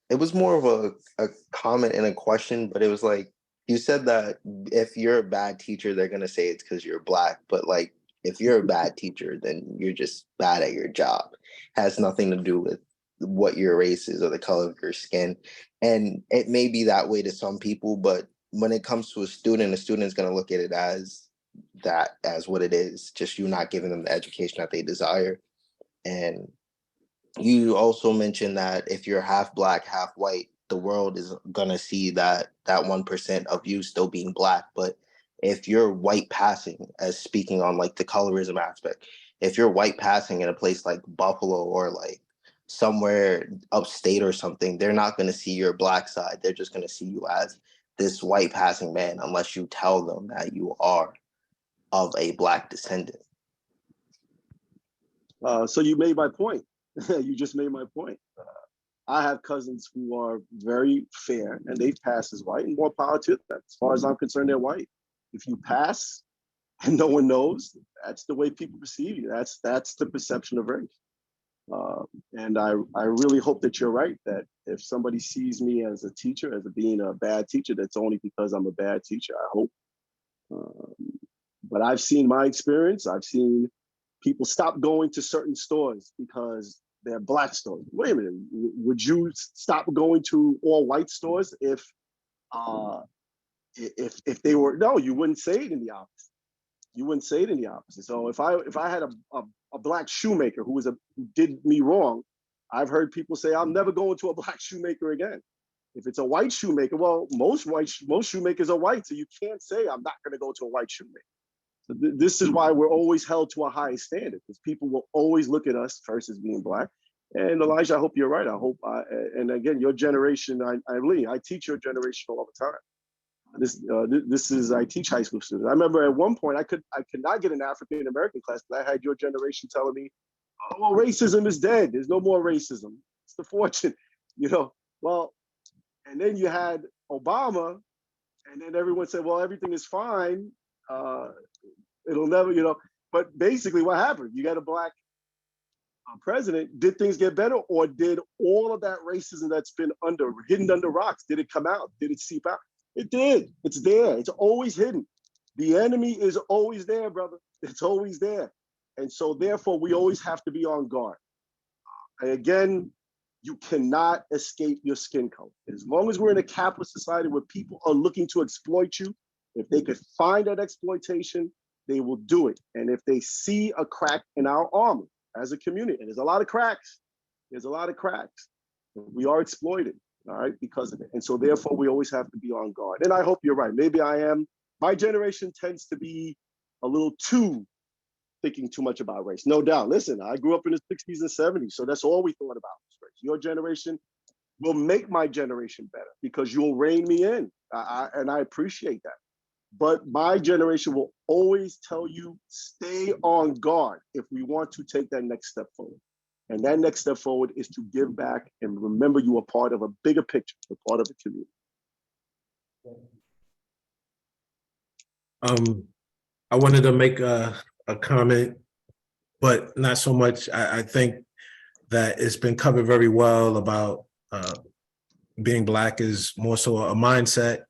It was more of a comment and a question, but it was like, you said that if you're a bad teacher, they're gonna say it's because you're Black, but like, if you're a bad teacher, then you're just bad at your job. It has nothing to do with what your race is or the color of your skin. And it may be that way to some people, but when it comes to a student is going to look at it as what it is, just you not giving them the education that they desire. And you also mentioned that if you're half Black, half white, the world is going to see that 1% of you still being Black. But if you're white passing, as speaking on like the colorism aspect, if you're white passing in a place like Buffalo or like somewhere upstate or something, they're not going to see your Black side. They're just going to see you as this white passing man, unless you tell them that you are of a Black descendant. So you made my point. You just made my point. I have cousins who are very fair and they've passed as white, and more power to them. As far as I'm concerned, they're white. If you pass and no one knows, that's the way people perceive you. That's the perception of race. And I really hope that you're right, that if somebody sees me as a teacher, as being a bad teacher, that's only because I'm a bad teacher, I hope. But I've seen my experience. I've seen people stop going to certain stores because they're Black stores. Wait a minute, would you stop going to all white stores if they were? No, you wouldn't say it in the opposite. You wouldn't say it in the opposite. So if I had a Black shoemaker who did me wrong, I've heard people say, I'm never going to a Black shoemaker again. If it's a white shoemaker, well, most shoemakers are white, so you can't say I'm not going to go to a white shoemaker. So this is why we're always held to a high standard, because people will always look at us first as being Black. And Elijah, I hope you're right. I hope, and again, your generation, I teach your generation all the time. I teach high school students. I remember at one point I could not get an African American class because I had your generation telling me, oh, well, racism is dead. There's no more racism. It's the fortune, Well, and then you had Obama, and then everyone said, well, everything is fine. It'll never, But basically, what happened? You got a Black president. Did things get better, or did all of that racism that's been hidden under rocks, did it come out? Did it seep out? It did. It's there. It's always hidden. The enemy is always there, brother. It's always there. And so therefore, we always have to be on guard. And again, you cannot escape your skin color. As long as we're in a capitalist society where people are looking to exploit you, if they could find that exploitation, they will do it. And if they see a crack in our armor as a community, and there's a lot of cracks, we are exploited. All right, because of it. And so therefore we always have to be on guard. And I hope you're right. Maybe I am. My generation tends to be a little thinking too much about race. No doubt. Listen, I grew up in the 60s and 70s, so that's all we thought about was race. Your generation will make my generation better because you'll rein me in. And I appreciate that. But my generation will always tell you, stay on guard if we want to take that next step forward. And that next step forward is to give back and remember you are part of a bigger picture, a part of a community. I wanted to make a comment, but not so much. I think that it's been covered very well about being Black is more so a mindset.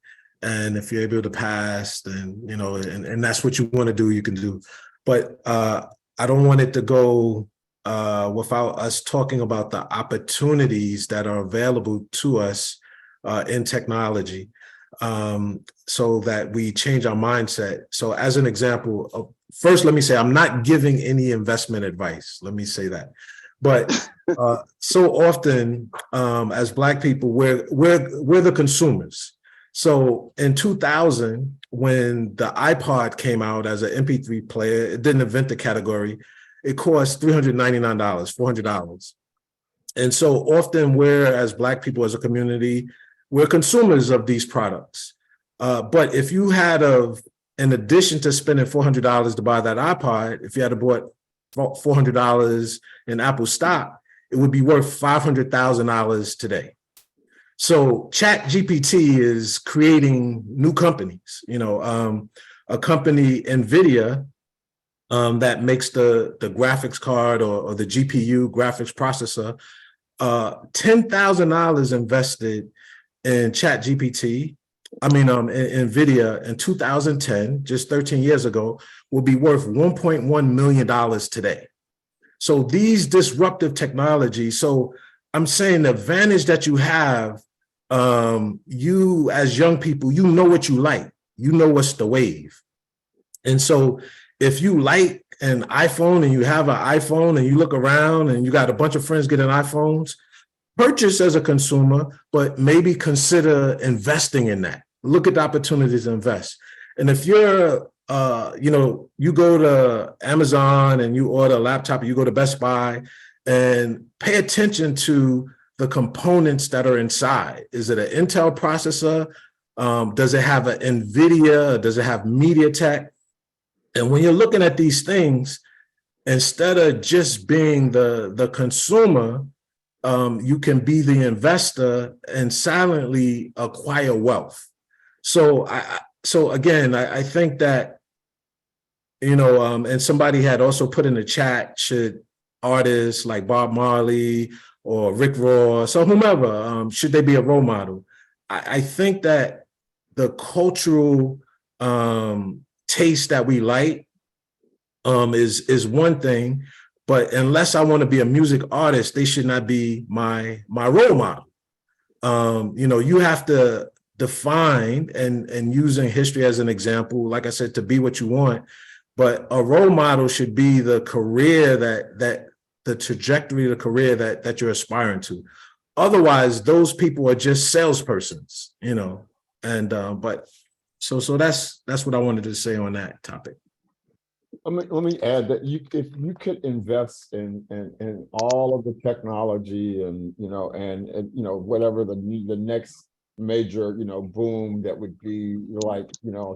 And if you're able to pass, then, and that's what you want to do, you can do. But I don't want it to go without us talking about the opportunities that are available to us in technology, so that we change our mindset. So as an example, first, let me say, I'm not giving any investment advice. Let me say that. But so often as Black people, we're the consumers. So in 2000, when the iPod came out as an MP3 player, it didn't invent the category. It cost $399, $400. And so often we're, as Black people as a community, we're consumers of these products. But if you had in addition to spending $400 to buy that iPod, if you had bought $400 in Apple stock, it would be worth $500,000 today. So ChatGPT is creating new companies, a company, NVIDIA, that makes the graphics card or the GPU graphics processor, $10,000 invested in ChatGPT. In NVIDIA in 2010, just 13 years ago, will be worth $1.1 million today. So these disruptive technologies, so I'm saying the advantage that you have, you as young people, you know what you like, you know what's the wave. And so if you like an iPhone and you have an iPhone and you look around and you got a bunch of friends getting iPhones, purchase as a consumer, but maybe consider investing in that. Look at the opportunities to invest. And if you're, you go to Amazon and you order a laptop, or you go to Best Buy and pay attention to the components that are inside. Is it an Intel processor? Does it have an NVIDIA? Does it have MediaTek? And when you're looking at these things, instead of just being the consumer, you can be the investor and silently acquire wealth. So I think that, and somebody had also put in the chat, should artists like Bob Marley or Rick Ross or whomever, should they be a role model? I think that the cultural taste that we like is one thing, but unless I want to be a music artist, they should not be my role model. You have to define, and using history as an example, like I said, to be what you want, but a role model should be the career that the trajectory of the career that you're aspiring to. Otherwise, those people are just salespersons, but so that's what I wanted to say on that topic. Let me add that if you could invest in all of the technology and whatever the next major boom that would be like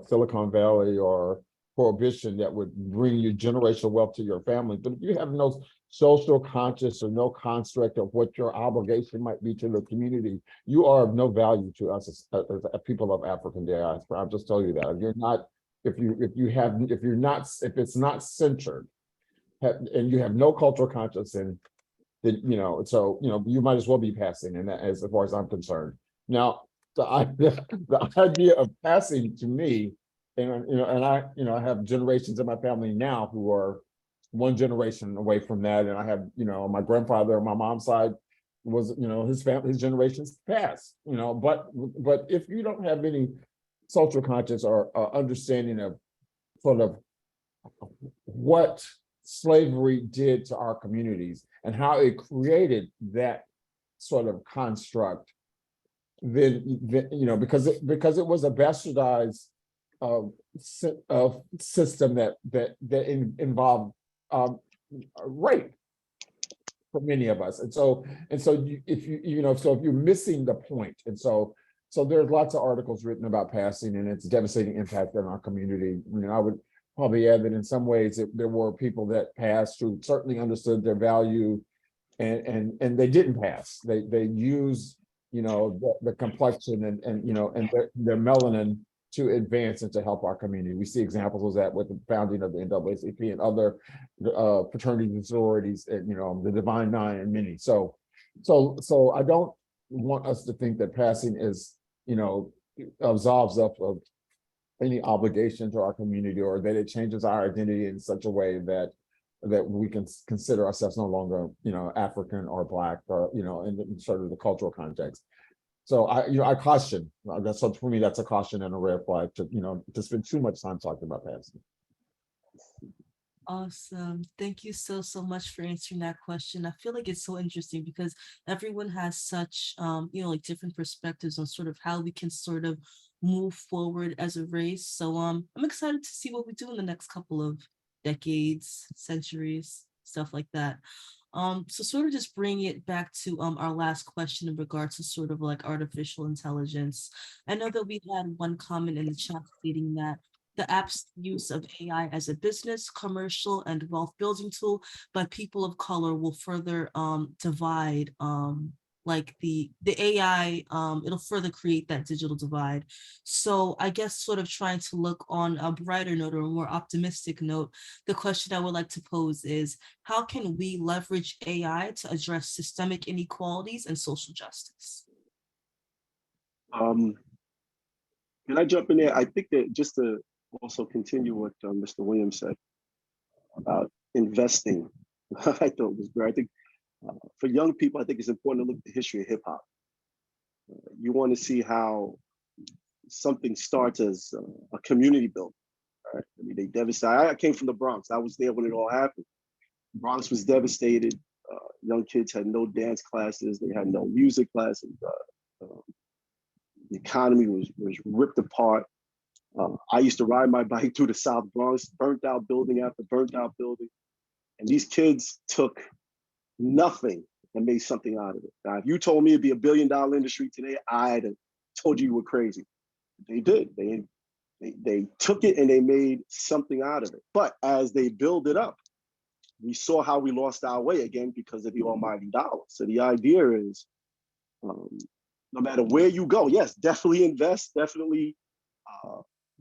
Silicon Valley or Prohibition that would bring you generational wealth to your family, but if you have no social conscious or no construct of what your obligation might be to the community, you are of no value to us as people of African diaspora. I'll just tell you that. You're not. If it's not centered, and you have no cultural conscience, and then you might as well be passing. And that, as far as I'm concerned, now the idea of passing to me, and I have generations in my family now who are one generation away from that, and I have my grandfather on my mom's side was his generations passed, but if you don't have any social conscience or understanding of sort of what slavery did to our communities and how it created that sort of construct, then because it was a bastardized system that involved rape for many of us, and so if you're missing the point, and so there's lots of articles written about passing and its devastating impact on our community. I would probably add that in some ways there were people that passed who certainly understood their value, and they didn't pass. They used the complexion and their melanin to advance and to help our community. We see examples of that with the founding of the NAACP and other fraternities and sororities, and the Divine Nine and many. So I don't want us to think that passing is absolves us of any obligation to our community, or that it changes our identity in such a way that we can consider ourselves no longer African or Black, or in sort of the cultural context. So I caution. So for me, that's a caution and a red flag to spend too much time talking about passing. Awesome. Thank you so much for answering that question. I feel like it's so interesting because everyone has such like different perspectives on sort of how we can sort of move forward as a race. So I'm excited to see what we do in the next couple of decades, centuries, stuff like that. So sort of just bring it back to our last question in regards to sort of like artificial intelligence. I know that we had one comment in the chat stating that the app's use of AI as a business, commercial, and wealth building tool by people of color will further divide like the AI, it'll further create that digital divide. So I guess sort of trying to look on a brighter note or a more optimistic note, the question I would like to pose is, how can we leverage AI to address systemic inequalities and social justice? Can I jump in there? I think that just to also continue what Mr. Williams said about investing, I thought was great. I think for young people, I think it's important to look at the history of hip hop. You want to see how something starts as a community building. Right? I mean, they devastated. I came from the Bronx. I was there when it all happened. Bronx was devastated. Young kids had no dance classes. They had no music classes. The economy was ripped apart. I used to ride my bike through the South Bronx, burnt out building after burnt out building. And these kids took nothing and made something out of it. Now, if you told me it'd be $1 billion industry today, I'd have told you were crazy. They did. They took it and they made something out of it. But as they build it up, we saw how we lost our way again because of the almighty dollar. So the idea is, no matter where you go, yes, definitely invest, definitely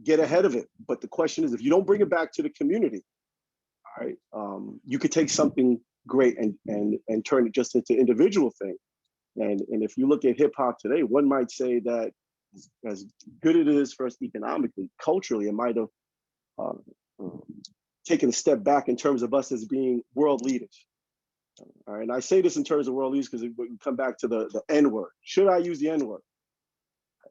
get ahead of it. But the question is, if you don't bring it back to the community, all right, you could take something great and turn it just into individual thing. And if you look at hip hop today, one might say that as good it is first economically, culturally, it might have taken a step back in terms of us as being world leaders. All right, and I say this in terms of world leaders because we come back to the N word. Should I use the N word?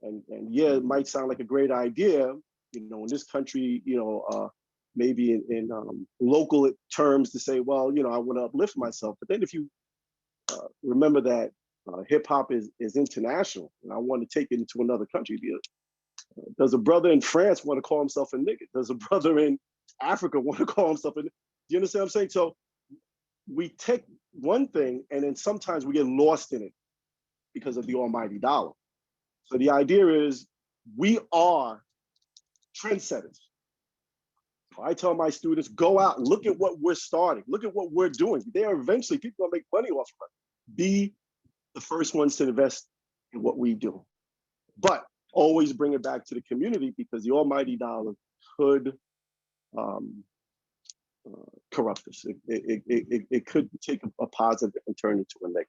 And yeah, it might sound like a great idea, you know, in this country, you know, maybe in local terms to say, well, you know, I want to uplift myself. But then if you remember that hip hop is international, and I want to take it into another country. Does a brother in France want to call himself a nigga? Does a brother in Africa want to call himself a nigga? Do you understand what I'm saying? So we take one thing and then sometimes we get lost in it because of the almighty dollar. So the idea is we are trendsetters. I tell my students, go out, look at what we're starting, look at what we're doing. They are eventually, people will make money off of it. Be the first ones to invest in what we do. But always bring it back to the community because the almighty dollar could corrupt us. It could take a positive and turn into a negative.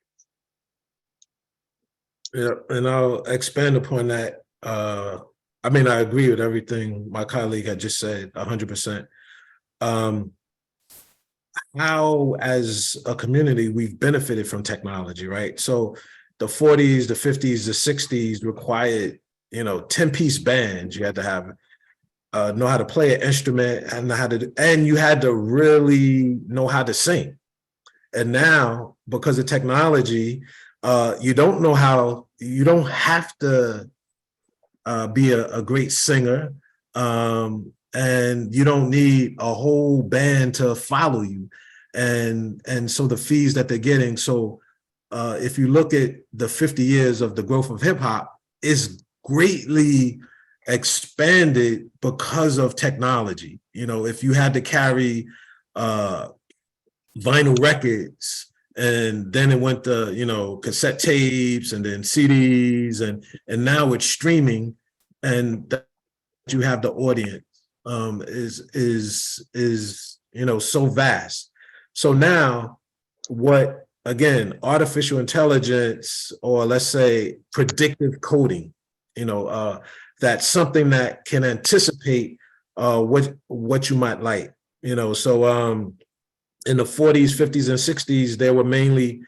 Yeah, and I'll expand upon that. I mean, I agree with everything my colleague had just said, 100%. How, as a community, we've benefited from technology, right? So the 40s, the 50s, the 60s required, you know, 10-piece bands. You had to have know how to play an instrument and you had to really know how to sing. And now, because of technology, you don't have to be a great singer, and you don't need a whole band to follow you. And so the fees that they're getting. So if you look at the 50 years of the growth of hip hop, is greatly expanded because of technology. You know, if you had to carry vinyl records, and then it went to, you know, cassette tapes and then CDs, and now it's streaming, and that you have the audience is you know, so vast. So now what, again, artificial intelligence, or let's say predictive coding, you know, that's something that can anticipate what you might like, you know. So in the 40s, 50s, and 60s, there were mainly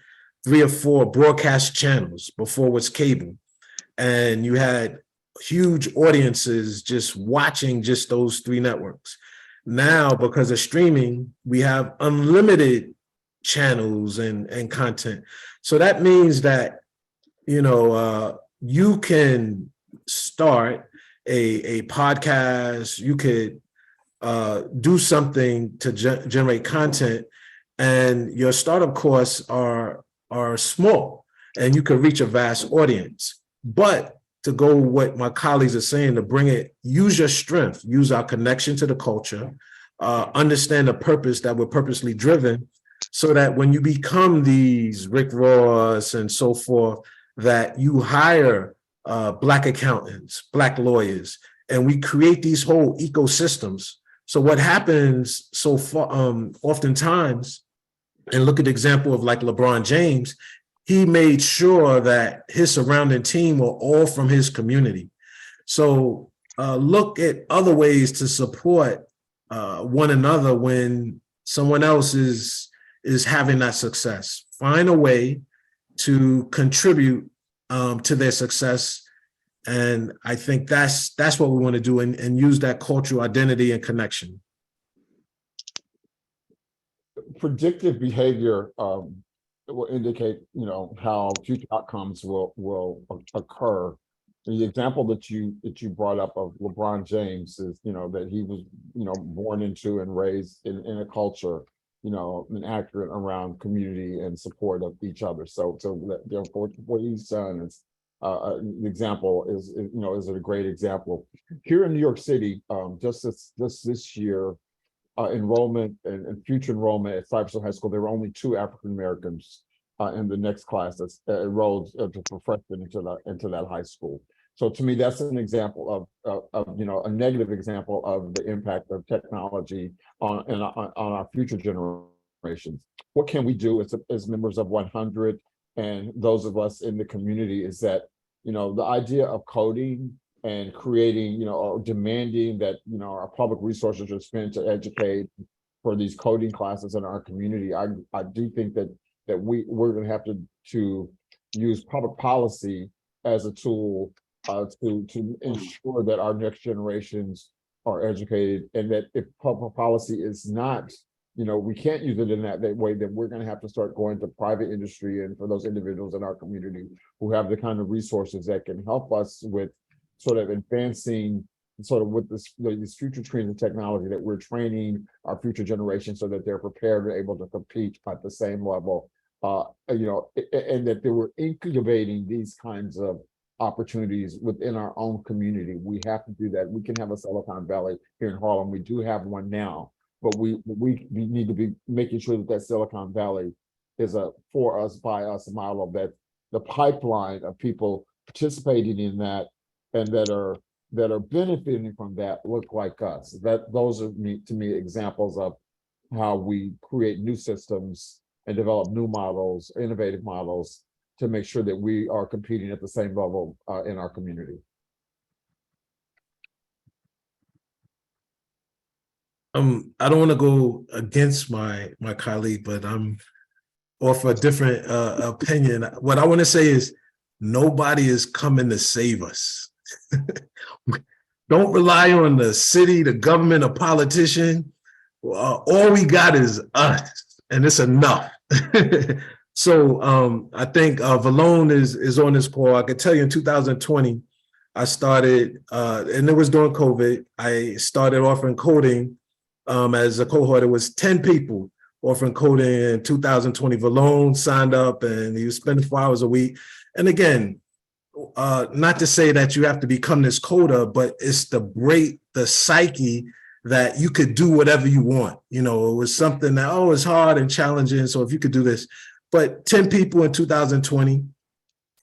3 or 4 broadcast channels before it was cable. And you had huge audiences just watching just those 3 networks. Now, because of streaming, we have unlimited channels and content. So that means that, you know, you can start a podcast, you could do something to generate content, and your startup costs are small, and you can reach a vast audience. But to go what my colleagues are saying, to bring it, use your strength, use our connection to the culture, understand the purpose that we're purposely driven, so that when you become these Rick Ross and so forth, that you hire Black accountants, Black lawyers, and we create these whole ecosystems. So what happens so far, oftentimes, and look at the example of like LeBron James, he made sure that his surrounding team were all from his community. So look at other ways to support one another when someone else is having that success. Find a way to contribute to their success. And I think that's what we want to do, and use that cultural identity and connection. Predictive behavior will indicate, you know, how future outcomes will occur. The example that you brought up of LeBron James is, you know, that he was, you know, born into and raised in a culture and accurate around community and support of each other. So therefore, what he's done is an example is a great example. Here in New York City, just this year, enrollment and future enrollment at Cypress High School, there were only 2 African Americans in the next class that's enrolled for freshmen into that high school. So to me, that's an example of a negative example of the impact of technology on our future generations. What can we do as members of 100 and those of us in the community is that, the idea of coding and creating, or demanding that, our public resources are spent to educate for these coding classes in our community. I do think that we're going to have to use public policy as a tool to ensure that our next generations are educated, and that if public policy is not, we can't use it in that way, then we're going to have to start going to private industry and for those individuals in our community who have the kind of resources that can help us with sort of advancing sort of with these future trends in technology, that we're training our future generations so that they're prepared and able to compete at the same level, and that they were incubating these kinds of opportunities within our own community. We have to do that. We can have a Silicon Valley here in Harlem. We do have one now, but we need to be making sure that Silicon Valley is a for us, by us model, that the pipeline of people participating in that and that are benefiting from that look like us. Those are to me examples of how we create new systems and develop new models, innovative models, to make sure that we are competing at the same level in our community. I don't want to go against my colleague, but I'm off a different opinion. What I want to say is nobody is coming to save us. Don't rely on the city, the government, a politician. All we got is us, and it's enough. So I think Valone is on this call. I can tell you in 2020, I started, and it was during COVID, I started offering coding as a cohort. It was 10 people offering coding in 2020. Valone signed up and he was spending 4 hours a week. And again, not to say that you have to become this coder, but it's to break the psyche that you could do whatever you want. It was something that, it's hard and challenging. So if you could do this, but 10 people in 2020,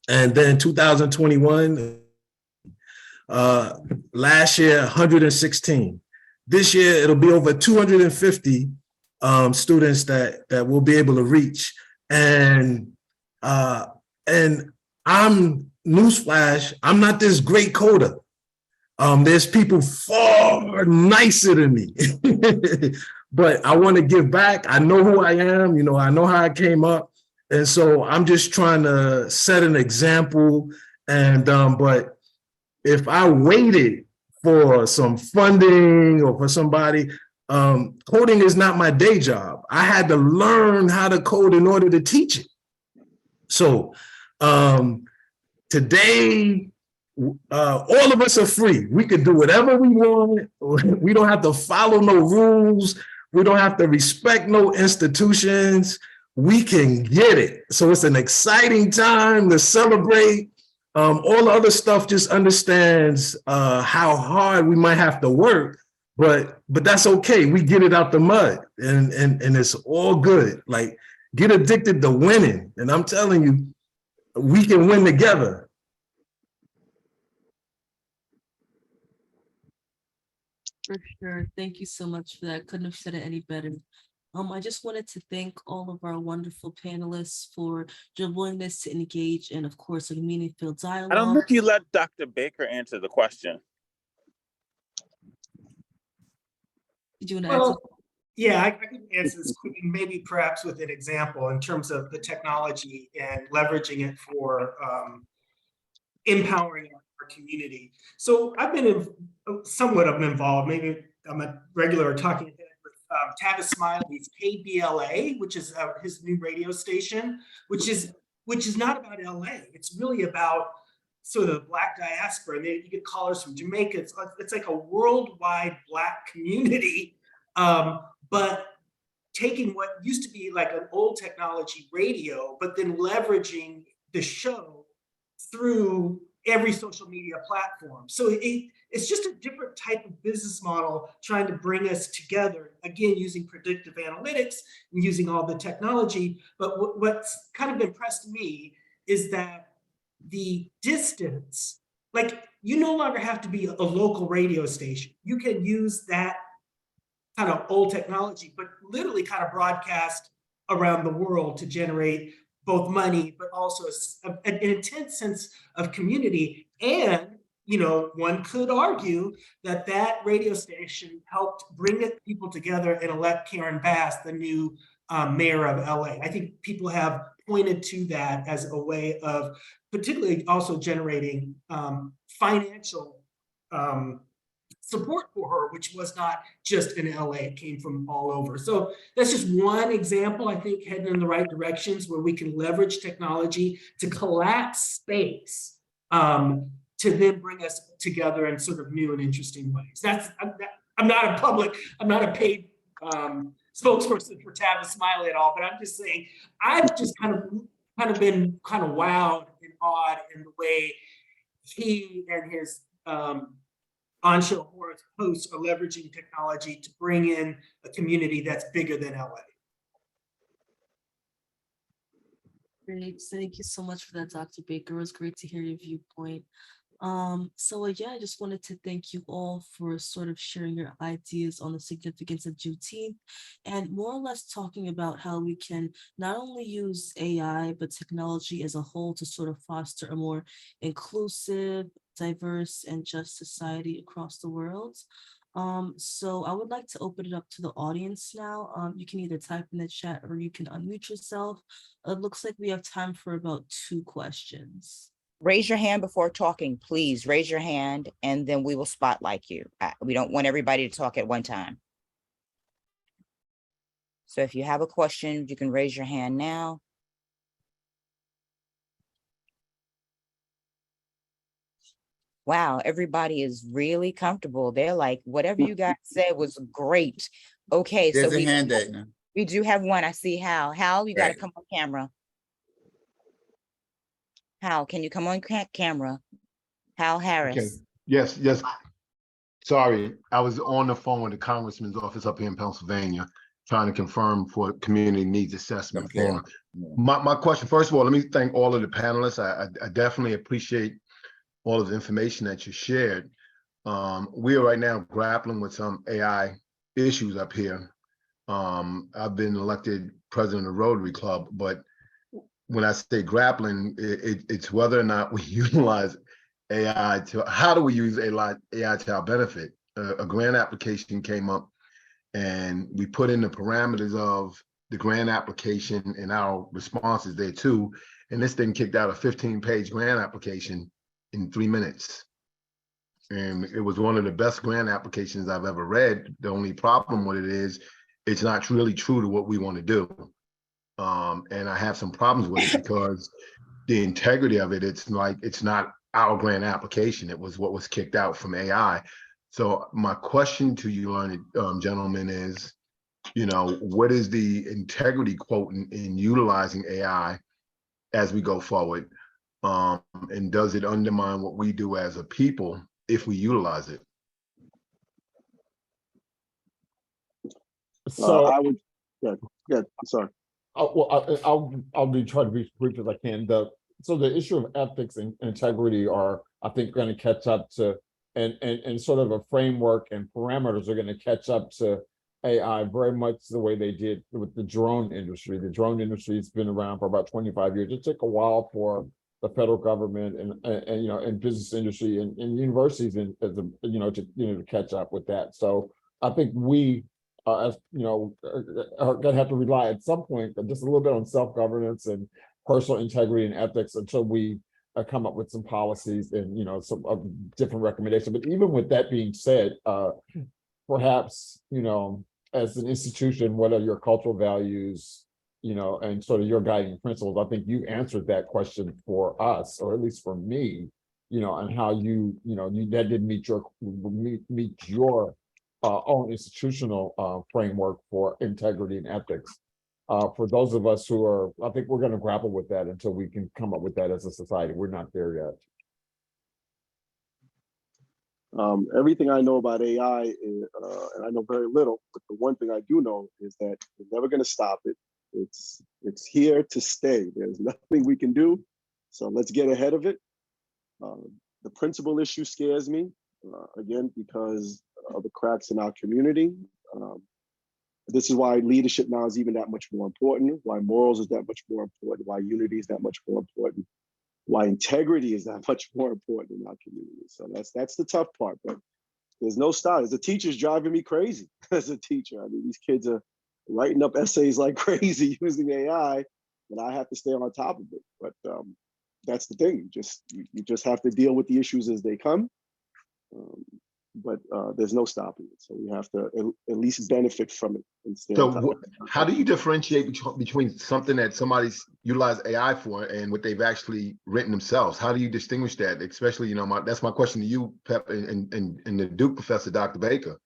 and then 2021, last year, 116. This year, it'll be over 250 students that we'll be able to reach. And I'm, newsflash, I'm not this great coder. There's people far nicer than me, but I want to give back. I know who I am. I know how I came up. And so I'm just trying to set an example. And, but if I waited for some funding or for somebody, coding is not my day job. I had to learn how to code in order to teach it. So today, all of us are free. We can do whatever we want. We don't have to follow no rules. We don't have to respect no institutions. We can get it. So it's an exciting time to celebrate. All the other stuff just understands how hard we might have to work, but that's okay. We get it out the mud, and it's all good. Like, get addicted to winning, and I'm telling you, we can win together. For sure. Thank you so much for that. Couldn't have said it any better. I just wanted to thank all of our wonderful panelists for your willingness to engage and, of course, a meaningful dialogue. I don't think you let Dr. Baker answer the question. Did you want to answer? Yeah, I can answer this quickly, maybe perhaps with an example in terms of the technology and leveraging it for empowering our community. So I've been somewhat involved, maybe I'm a regular talking head with Tavis Smiley's KBLA, which is his new radio station, which is not about LA. It's really about sort of the Black diaspora. And you get callers from Jamaica. It's like a worldwide Black community. But taking what used to be like an old technology radio, but then leveraging the show through every social media platform. So it's just a different type of business model trying to bring us together, again, using predictive analytics and using all the technology. But what's kind of impressed me is that the distance, like you no longer have to be a local radio station. You can use that kind of old technology, but literally kind of broadcast around the world to generate both money, but also an intense sense of community. And, one could argue that that radio station helped bring people together and elect Karen Bass, the new mayor of LA. I think people have pointed to that as a way of particularly also generating financial support for her, which was not just in LA, it came from all over. So that's just one example, I think, heading in the right directions where we can leverage technology to collapse space to then bring us together in sort of new and interesting ways. I'm not a paid spokesperson for Tavis Smiley at all, but I'm just saying, I've just kind of been kind of wowed and awed in the way he and his on-show hosts are leveraging technology to bring in a community that's bigger than LA. Great. Thank you so much for that, Dr. Baker. It was great to hear your viewpoint. Yeah, I just wanted to thank you all for sort of sharing your ideas on the significance of Juneteenth and more or less talking about how we can not only use AI, but technology as a whole to sort of foster a more inclusive, diverse, and just society across the world. So I would like to open it up to the audience now. You can either type in the chat or you can unmute yourself. It looks like we have time for about 2 questions. Raise your hand before talking, please. Raise your hand and then we will spotlight you. We don't want everybody to talk at one time. So if you have a question, you can raise your hand now. Wow, everybody is really comfortable. They're like, whatever you guys said was great. Okay, There's so a hand up now. we do have one. I see Hal. Hal, you got to come on camera. Hal, can you come on camera? Hal Harris. Okay. Yes. Sorry, I was on the phone with the congressman's office up here in Pennsylvania, trying to confirm for community needs assessment form. My question, first of all, let me thank all of the panelists. I definitely appreciate all of the information that you shared. We are right now grappling with some AI issues up here. I've been elected president of the Rotary Club, but when I say grappling, it's whether or not we utilize AI how do we use AI to our benefit? A grant application came up and we put in the parameters of the grant application and our responses there too. And this thing kicked out a 15-page grant application in 3 minutes. And it was one of the best grant applications I've ever read. The only problem with it is it's not really true to what we want to do. And I have some problems with it because the integrity of it, it's not our grant application. It was what was kicked out from AI. So my question to you, learned gentlemen, is, what is the integrity quote in utilizing AI as we go forward? And does it undermine what we do as a people if we utilize it? So I would, yeah, sorry. I'll be trying to be as brief as I can. So the issue of ethics and integrity are, I think, going to catch up to, and sort of a framework and parameters are going to catch up to AI very much the way they did with the drone industry. The drone industry has been around for about 25 years. It took a while for the federal government and business industry and universities to catch up with that. So I think we are going to have to rely at some point just a little bit on self-governance and personal integrity and ethics until we come up with some policies and some different recommendations. But even with that being said, perhaps as an institution, what are your cultural values, and sort of your guiding principles? I think you answered that question for us, or at least for me, and how that didn't meet your own institutional framework for integrity and ethics. For those of us who are, I think we're going to grapple with that until we can come up with that as a society. We're not there yet. Everything I know about AI, and I know very little, but the one thing I do know is that we're never going to stop it. It's here to stay. There's nothing we can do. So let's get ahead of it. The principal issue scares me, again, because of the cracks in our community. This is why leadership now is even that much more important, why morals is that much more important, why unity is that much more important, why integrity is that much more important in our community. So that's the tough part, but there's no stop. As a teacher's driving me crazy as a teacher. I mean, these kids are writing up essays like crazy using AI, and I have to stay on top of it. But that's the thing, you just have to deal with the issues as they come. But there's no stopping it. So we have to at least benefit from it. So how do you differentiate between something that somebody's utilized AI for and what they've actually written themselves? How do you distinguish that? Especially, that's my question to you, Pep, and the Duke professor, Dr. Baker.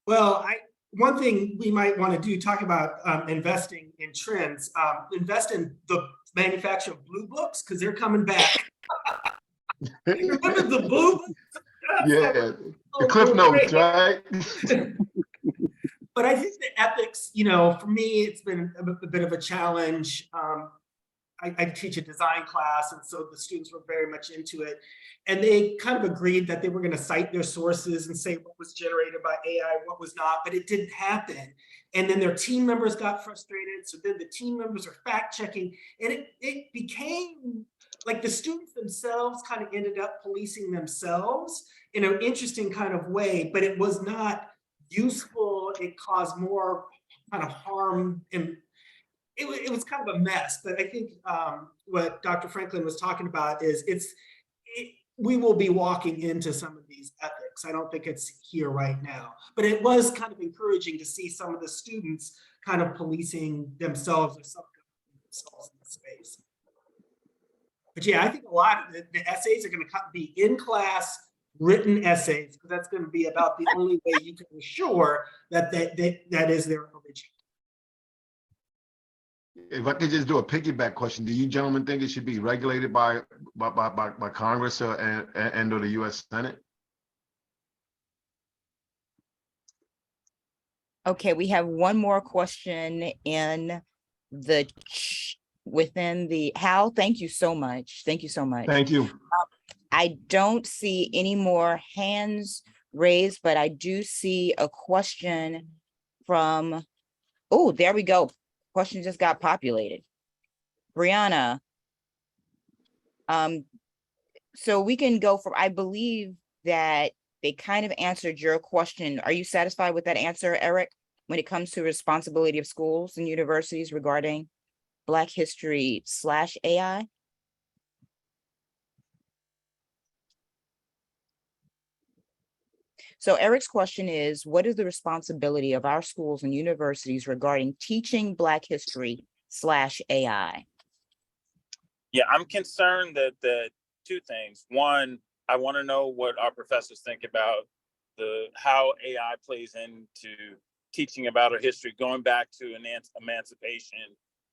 Well, one thing we might want to do, talk about investing in trends, invest in the manufacture of blue books, because they're coming back. Remember the blue books? Yeah, the Cliff Notes, right? But I think the ethics, for me, it's been a bit of a challenge. I teach a design class, and so the students were very much into it. And they kind of agreed that they were going to cite their sources and say what was generated by AI, what was not, but it didn't happen. And then their team members got frustrated. So then the team members are fact checking, and it became like the students themselves kind of ended up policing themselves in an interesting kind of way, but it was not useful. It caused more kind of harm, and it was kind of a mess. But I think what Dr. Franklin was talking about is we will be walking into some of these ethics. I don't think it's here right now, but it was kind of encouraging to see some of the students kind of policing themselves or self-governing themselves in the space. But yeah, I think a lot of the essays are going to be in class written essays, because that's going to be about the only way you can ensure that that is their original. If I could just do a piggyback question, do you gentlemen think it should be regulated by Congress and or the U.S. Senate? Okay, we have one more question within the Hal. Thank you so much. Thank you so much. Thank you. I don't see any more hands raised, but I do see a question from, oh, there we go. Question just got populated. Brianna. So we can go from, I believe that they kind of answered your question. Are you satisfied with that answer, Eric, when it comes to responsibility of schools and universities regarding Black history / AI? So Eric's question is, what is the responsibility of our schools and universities regarding teaching Black history / AI? Yeah, I'm concerned that two things. One, I want to know what our professors think about how AI plays into teaching about our history, going back to emancipation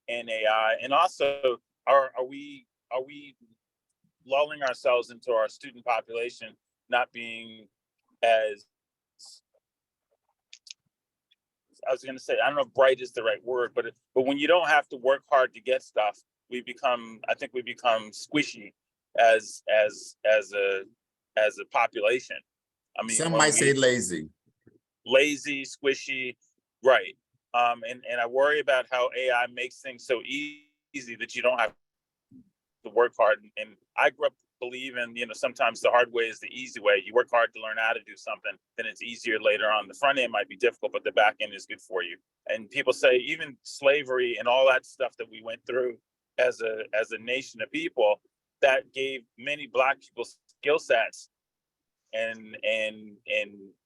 and AI. And also, are we lulling ourselves into our student population not being as, I was going to say, I don't know if bright is the right word, but when you don't have to work hard to get stuff, I think we become squishy as a population. I mean, some might say lazy, squishy, right? And I worry about how AI makes things so easy that you don't have to work hard. And I grew up believing, sometimes the hard way is the easy way. You work hard to learn how to do something, then it's easier later on. The front end might be difficult, but the back end is good for you. And people say even slavery and all that stuff that we went through as a nation of people, that gave many Black people skill sets and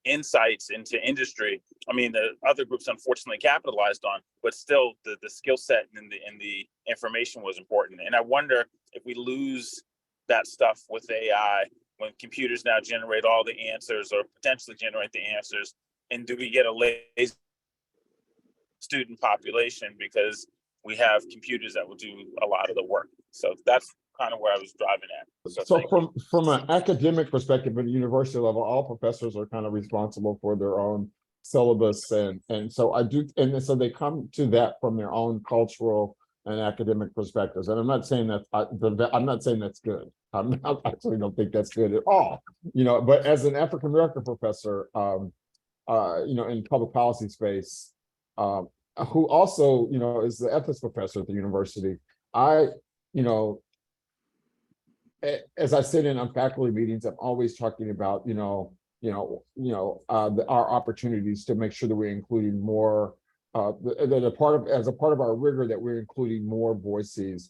insights into industry. I mean, the other groups unfortunately capitalized on, but still the skill set and the information was important. And I wonder if we lose that stuff with AI, when computers now generate all the answers or potentially generate the answers? And do we get a lazy student population because we have computers that will do a lot of the work? So that's kind of where I was driving at. So from an academic perspective at the university level, all professors are kind of responsible for their own syllabus, and so I do, and so they come to that from their own cultural and academic perspectives. And I'm not saying that I'm not saying that's good. I actually don't think that's good at all. But as an African American professor, in public policy space, who also is the ethics professor at the university, as I sit in on faculty meetings, I'm always talking about, our opportunities to make sure that we're including more, as a part of our rigor, that we're including more voices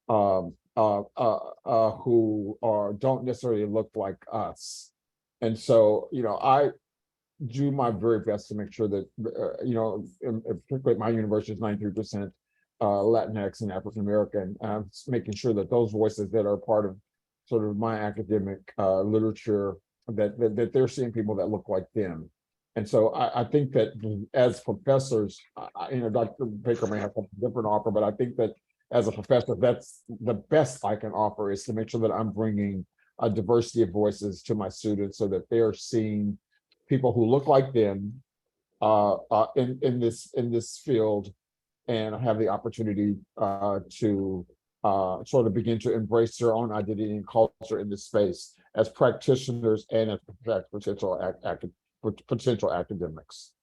who don't necessarily look like us. And so, I do my very best to make sure that, particularly at my university is 93%. Latinx and African American, making sure that those voices that are part of sort of my academic literature, that they're seeing people that look like them. And so I think that as professors, Dr. Baker may have a different offer, but I think that as a professor, that's the best I can offer, is to make sure that I'm bringing a diversity of voices to my students so that they're seeing people who look like them in this field, and have the opportunity to sort of begin to embrace their own identity and culture in this space as practitioners and as potential academics.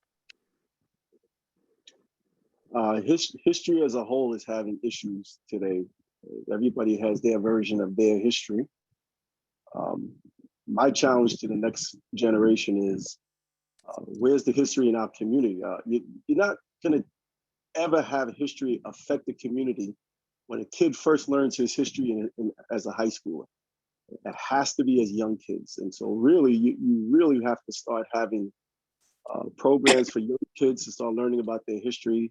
History as a whole is having issues today. Everybody has their version of their history. My challenge to the next generation is, where's the history in our community? You're not going to ever have history affect the community when a kid first learns his history as a high schooler. It has to be as young kids. And so really, you really have to start having programs for young kids to start learning about their history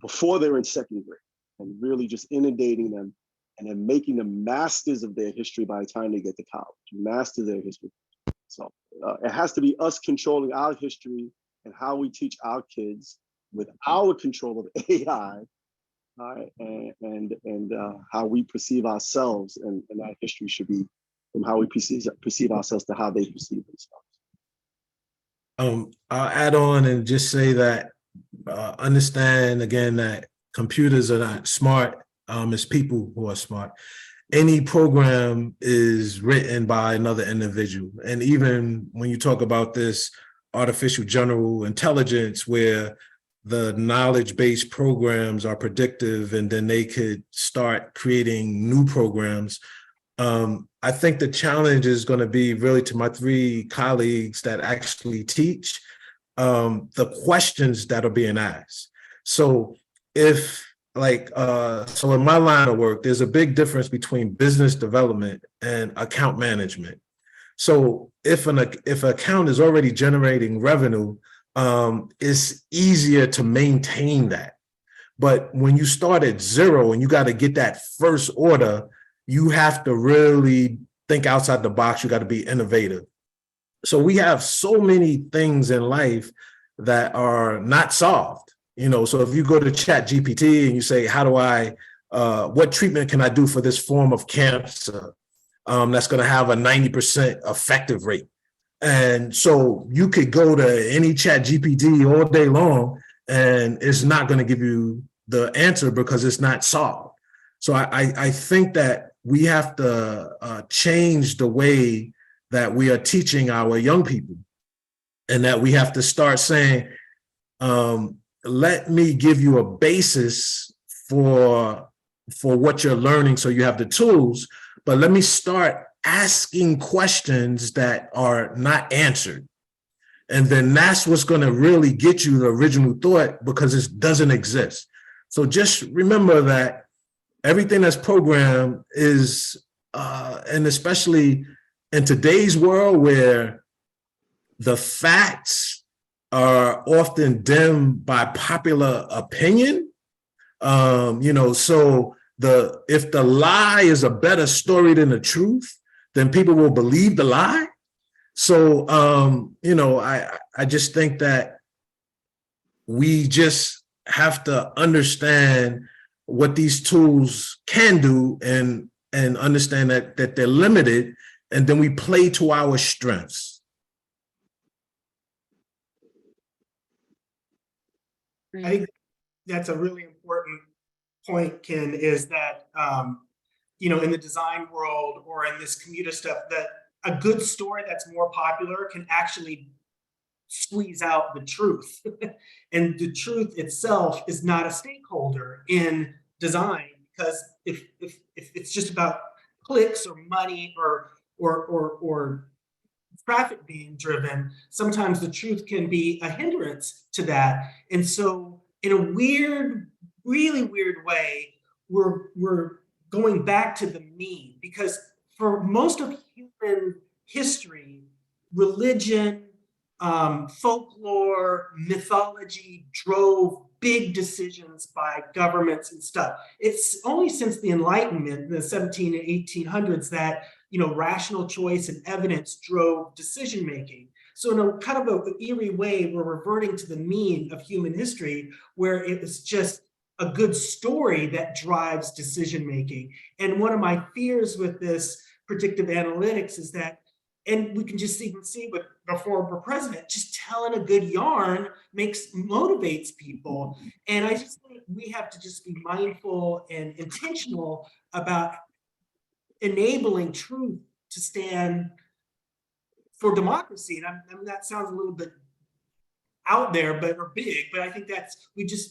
before they're in second grade, and really just inundating them and then making them masters of their history by the time they get to college, master their history. So it has to be us controlling our history and how we teach our kids with our control of AI, and how we perceive ourselves, and that history should be from how we perceive ourselves to how they perceive themselves. I'll add on and just say that understand again that computers are not smart. It's people who are smart. Any program is written by another individual, and even when you talk about this artificial general intelligence, where the knowledge-based programs are predictive and then they could start creating new programs. I think the challenge is going to be really, to my three colleagues that actually teach, the questions that are being asked. So so in my line of work, there's a big difference between business development and account management. So if an account is already generating revenue, it's easier to maintain that. But when you start at zero and you got to get that first order, you have to really think outside the box. You got to be innovative. So we have so many things in life that are not solved. So if you go to ChatGPT and you say, what treatment can I do for this form of cancer? That's going to have a 90% effective rate. And so you could go to any ChatGPT all day long, and it's not going to give you the answer because it's not solved. So I think that we have to change the way that we are teaching our young people, and that we have to start saying, let me give you a basis for what you're learning so you have the tools, but let me start asking questions that are not answered. And then that's what's going to really get you the original thought, because it doesn't exist. So just remember that everything that's programmed is, and especially in today's world where the facts are often dimmed by popular opinion, so if the lie is a better story than the truth, then people will believe the lie. So, I just think that we just have to understand what these tools can do and understand that they're limited, and then we play to our strengths. I think that's a really important point, Ken, is that, in the design world or in this commuter stuff, that a good story that's more popular can actually squeeze out the truth. And the truth itself is not a stakeholder in design, because if it's just about clicks or money or traffic being driven, sometimes the truth can be a hindrance to that. And so in a weird, really weird way, we're going back to the mean, because for most of human history, religion, folklore, mythology drove big decisions by governments and stuff. It's only since the Enlightenment, the 17 and 1800s, that rational choice and evidence drove decision making. So in a kind of an eerie way, we're reverting to the mean of human history, where it was just a good story that drives decision making. And one of my fears with this predictive analytics is that, and we can just even see with the former president, just telling a good yarn motivates people. And I just think we have to just be mindful and intentional about enabling truth to stand for democracy. And I mean, that sounds a little bit out there, or big, but I think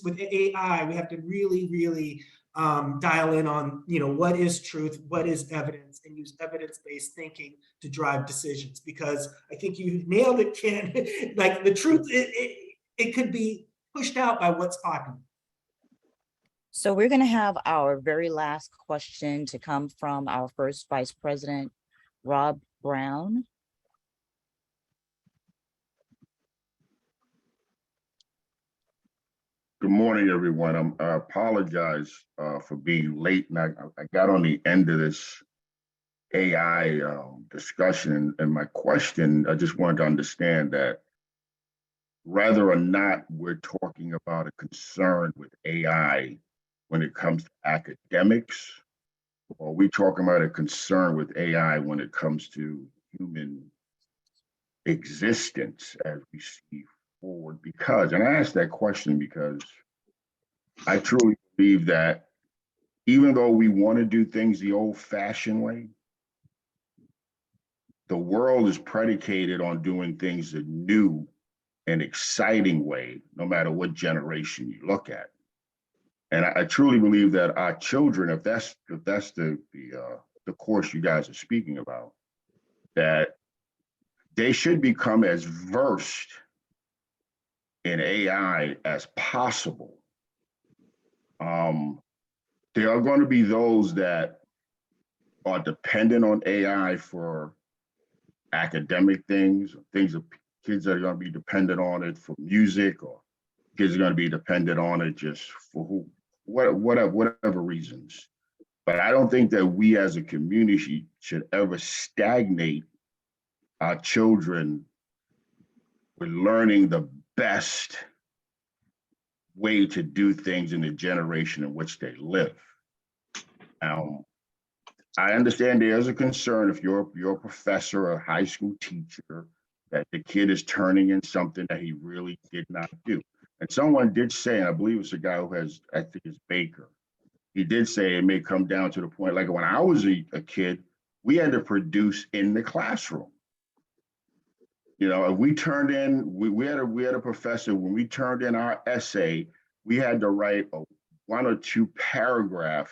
with AI, we have to really, really dial in on, what is truth, what is evidence, and use evidence-based thinking to drive decisions. Because I think you nailed it, Ken. Like the truth, it could be pushed out by what's popular. So we're going to have our very last question to come from our first Vice President, Rob Brown. Good morning, everyone. I apologize for being late, and I got on the end of this AI discussion. And my question, I just wanted to understand that whether or not we're talking about a concern with AI when it comes to academics, or are we talking about a concern with AI when it comes to human existence as we see forward? And I ask that question because I truly believe that even though we want to do things the old-fashioned way, the world is predicated on doing things the new and exciting way, no matter what generation you look at. And I truly believe that our children, if that's the course you guys are speaking about, that they should become as versed in AI as possible. There are going to be those that are dependent on AI for academic things that kids are going to be dependent on it for music, or kids are going to be dependent on it just for whatever reasons. But I don't think that we as a community should ever stagnate our children with learning the best way to do things in the generation in which they live. I understand there's a concern if you're a professor or a high school teacher that the kid is turning in something that he really did not do. And someone did say, and I believe it's a guy who I think it's Baker, he did say it may come down to the point, like when I was a kid, we had to produce in the classroom. If we turned in, we had a professor, when we turned in our essay, we had to write a 1 or 2 paragraph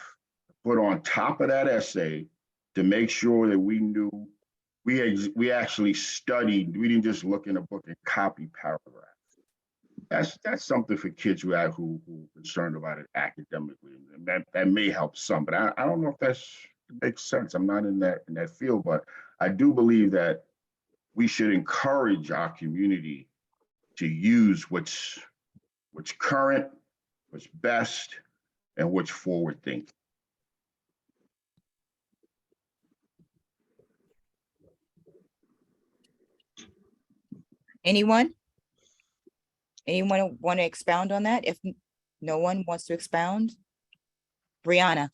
put on top of that essay to make sure that we knew we actually studied. We didn't just look in a book and copy paragraphs. That's something for kids who are concerned about it academically, and that may help some. But I don't know if that makes sense. I'm not in that field, but I do believe that we should encourage our community to use what's current, what's best, and what's forward thinking. Anyone? Anyone want to expound on that? If no one wants to expound, Brianna.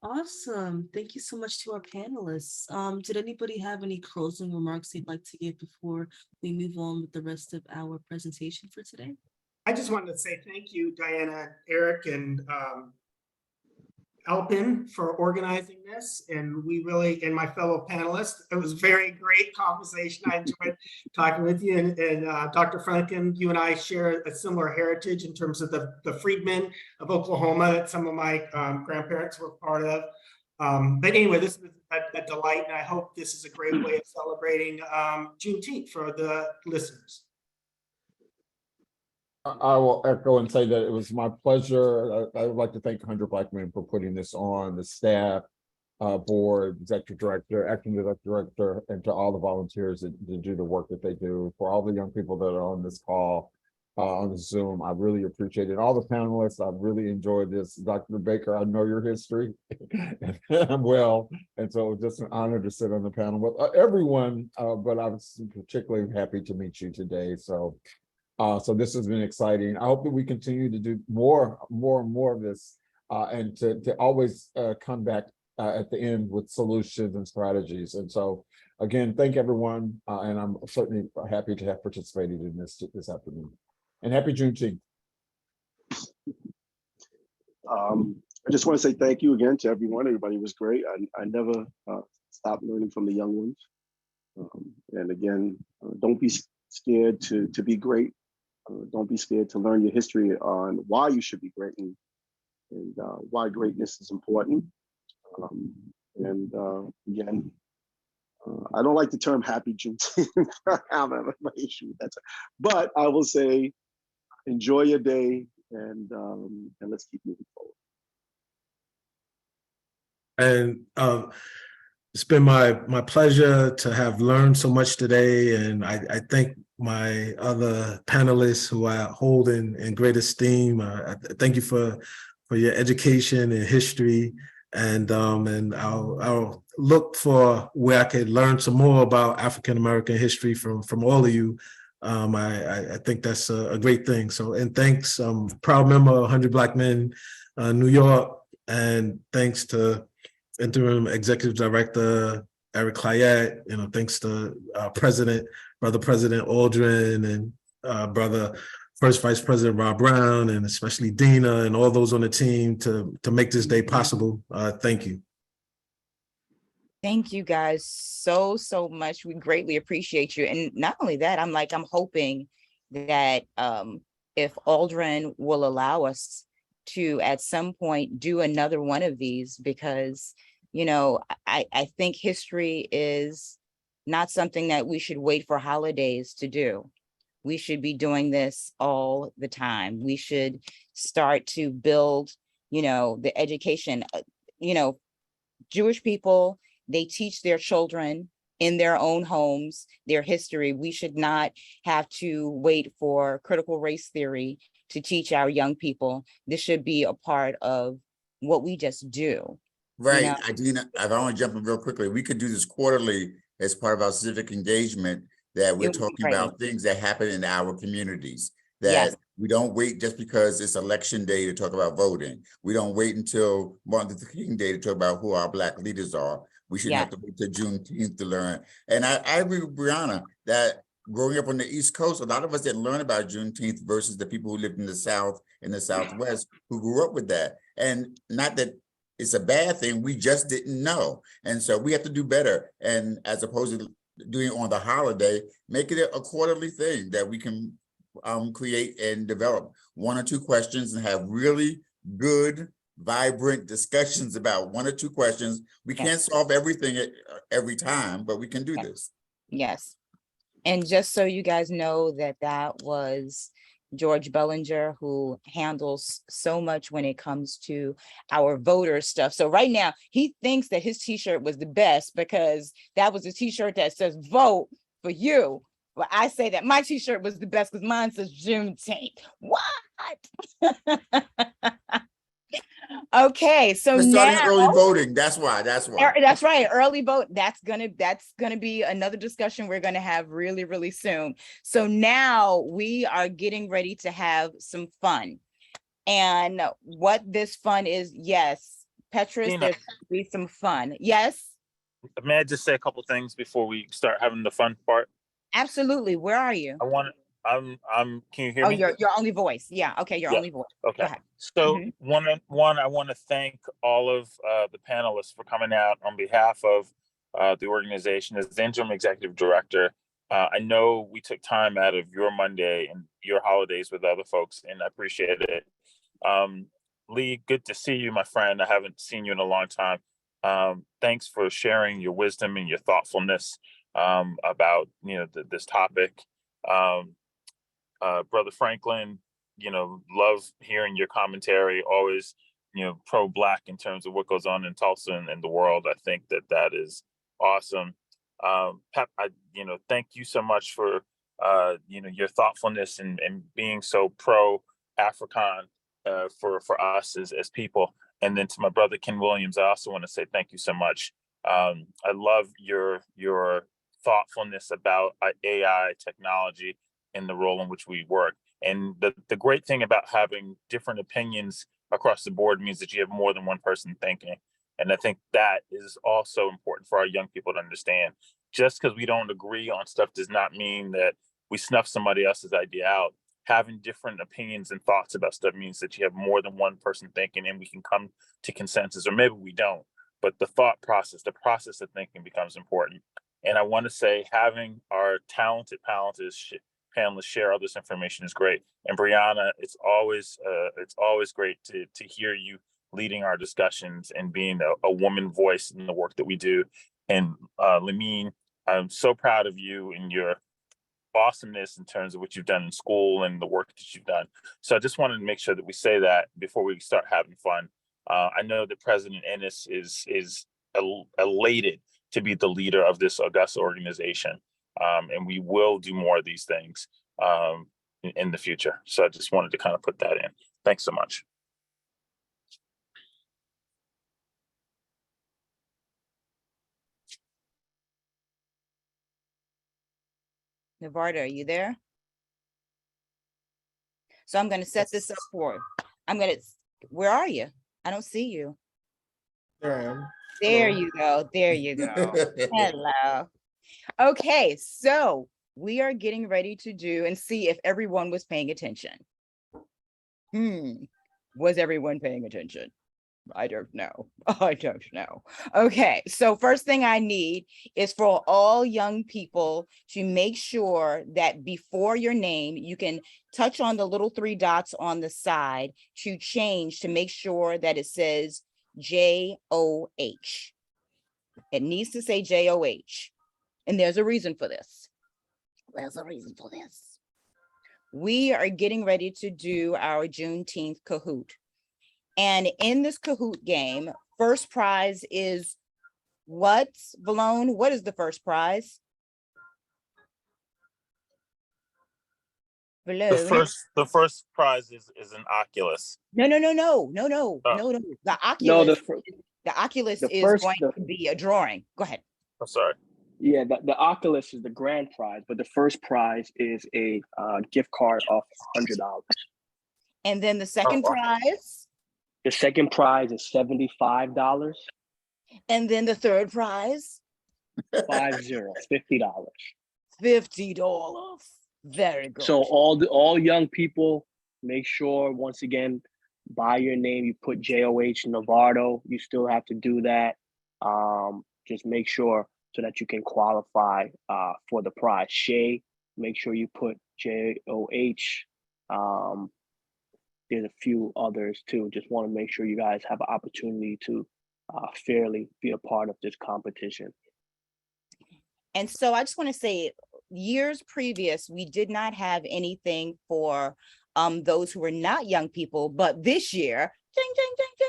Awesome. Thank you so much to our panelists. Did anybody have any closing remarks they'd like to give before we move on with the rest of our presentation for today? I just wanted to say thank you, Diana, Eric, and Alpin for organizing this. And we really, and my fellow panelists, it was very great conversation. I enjoyed talking with you. And Dr. Franklin, you and I share a similar heritage in terms of the freedmen of Oklahoma that some of my grandparents were part of. But anyway, this was a delight, and I hope this is a great way of celebrating Juneteenth for the listeners. I will echo and say that it was my pleasure. I would like to thank 100 Black Men for putting this on, the staff, board, executive director, acting executive director, and to all the volunteers that do the work that they do. For all the young people that are on this call, on the Zoom, I really appreciate it. All the panelists, I really enjoyed this. Dr. Baker, I know your history well, and so it was just an honor to sit on the panel with everyone, but I was particularly happy to meet you today. So this has been exciting. I hope that we continue to do more of this, and to always come back at the end with solutions and strategies. And so, again, thank everyone, and I'm certainly happy to have participated in this afternoon. And happy Juneteenth. I just want to say thank you again to everyone. Everybody was great. I never stop learning from the young ones. And again, don't be scared to be great. Don't be scared to learn your history on why you should be great and why greatness is important. Again, I don't like the term happy Juneteenth. I have an issue with that. But I will say, enjoy your day, and let's keep moving forward. And it's been my pleasure to have learned so much today, and I thank my other panelists who I hold in great esteem. I thank you for your education and history, and I'll look for where I could learn some more about African American history from all of you. I think that's a great thing. So, and thanks, proud member of 100 Black Men, New York, and thanks to Interim Executive Director Eric Clayette, thanks to Brother President Aldrin, and Brother First Vice President Rob Brown, and especially Dina and all those on the team to make this day possible. Thank you. Thank you guys so much. We greatly appreciate you. And not only that, I'm hoping that if Aldrin will allow us to at some point do another one of these, because I think history is not something that we should wait for holidays to do. We should be doing this all the time. We should start to build, the education. Jewish people, they teach their children in their own homes their history. We should not have to wait for critical race theory to teach our young people. This should be a part of what we just do. Right. I want to jump in real quickly. We could do this quarterly as part of our civic engagement, that we're talking about things that happen in our communities, that we don't wait just because it's election day to talk about voting. We don't wait until Martin Luther King Day to talk about who our Black leaders are. We shouldn't have to wait till Juneteenth to learn. And I agree with Brianna that growing up on the East Coast, a lot of us didn't learn about Juneteenth versus the people who lived in the South and the Southwest who grew up with that. And not that it's a bad thing, we just didn't know. And so we have to do better. And as opposed to doing it on the holiday, make it a quarterly thing that we can create and develop 1 or 2 questions and have really good, vibrant discussions about 1 or 2 questions. We can't solve everything every time, but we can do this. Yes. And just so you guys know that was George Bellinger, who handles so much when it comes to our voter stuff. So right now he thinks that his t-shirt was the best because that was a t-shirt that says vote for you. Well, I say that my t-shirt was the best because mine says Juneteenth. What? Okay, so We're now starting early voting. That's why. That's why. that's right, early vote. That's gonna be another discussion we're gonna have really, really soon. So now we are getting ready to have some fun. And what this fun is, yes, Petrus, Tina. there's gonna be some fun. Yes, May I just say a couple things before we start having the fun part? absolutely. Where are you? Can you hear Oh, me? your only voice. Yeah, okay, your Yeah. only voice. Okay. Go ahead. So Mhm. one, I want to thank all of the panelists for coming out on behalf of the organization as the interim executive director. I know we took time out of your Monday and your holidays with other folks, and I appreciate it. Lee, good to see you, my friend. I haven't seen you in a long time. Thanks for sharing your wisdom and your thoughtfulness about this topic. Brother Franklin, love hearing your commentary, always, pro-Black in terms of what goes on in Tulsa and the world. I think that is awesome. Pep, thank you so much for, your thoughtfulness and being so pro-African for us as people. And then to my brother, Ken Williams, I also want to say thank you so much. I love your thoughtfulness about AI technology in the role in which we work. And the great thing about having different opinions across the board means that you have more than one person thinking. And I think that is also important for our young people to understand. Just because we don't agree on stuff does not mean that we snuff somebody else's idea out. Having different opinions and thoughts about stuff means that you have more than one person thinking and we can come to consensus, or maybe we don't. But the thought process, the process of thinking becomes important. And I want to say having our talented panelists share all this information is great. And Brianna, it's always great to hear you leading our discussions and being a woman voice in the work that we do. And Lamine, I'm so proud of you and your awesomeness in terms of what you've done in school and the work that you've done. So I just wanted to make sure that we say that before we start having fun. I know that President Ennis is elated to be the leader of this august organization. And we will do more of these things in the future. So I just wanted to kind of put that in. Thanks so much. Navarda, are you there? So I'm going to set this up for, where are you? I don't see you. There I am. There Hello. you go. There you go. Hello. Okay, so we are getting ready to do and see if everyone was paying attention. Was everyone paying attention? I don't know. I don't know. Okay, so first thing I need is for all young people to make sure that before your name, you can touch on the little 3 dots on the side to change to make sure that it says J-O-H. It needs to say J-O-H. And there's a reason for this. There's a reason for this. We are getting ready to do our Juneteenth Kahoot. And in this Kahoot game, first prize is what, Valone? What is the first prize? Valone? The first prize is an Oculus. No. Oh. The Oculus, the Oculus is first, going to be a drawing. Go ahead. I'm sorry. Yeah, the Oculus is the grand prize, but the first prize is a gift card of $100. And then the second prize? The second prize is $75. And then the third prize? $50. $50. Very good. So all young people, make sure once again, by your name, you put J-O-H Novardo. You still have to do that. Just make sure so that you can qualify for the prize. Shay, make sure you put J-O-H. There's a few others too. Just want to make sure you guys have an opportunity to fairly be a part of this competition. And so I just want to say, years previous, we did not have anything for those who were not young people, but this year, ding, ding, ding, ding,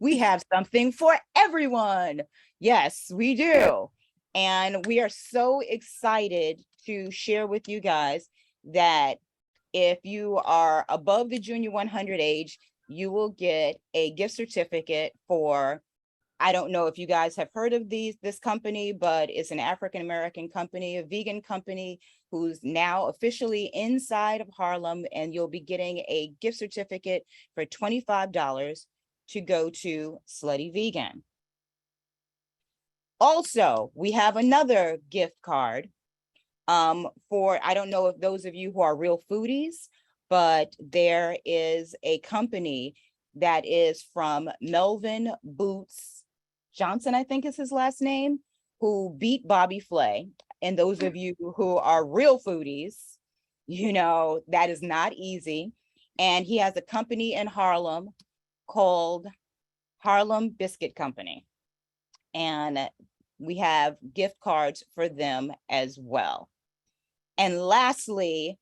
we have something for everyone. Yes, we do. And we are so excited to share with you guys that if you are above the junior 100 age, you will get a gift certificate for, I don't know if you guys have heard of this company, but it's an African-American company, a vegan company who's now officially inside of Harlem, and you'll be getting a gift certificate for $25 to go to Slutty Vegan. Also, we have another gift card for, I don't know if those of you who are real foodies, but there is a company that is from Melvin Boots Johnson, I think is his last name, who beat Bobby Flay. And those of you who are real foodies, you know, that is not easy. And he has a company in Harlem called Harlem Biscuit Company. And we have gift cards for them as well. And lastly,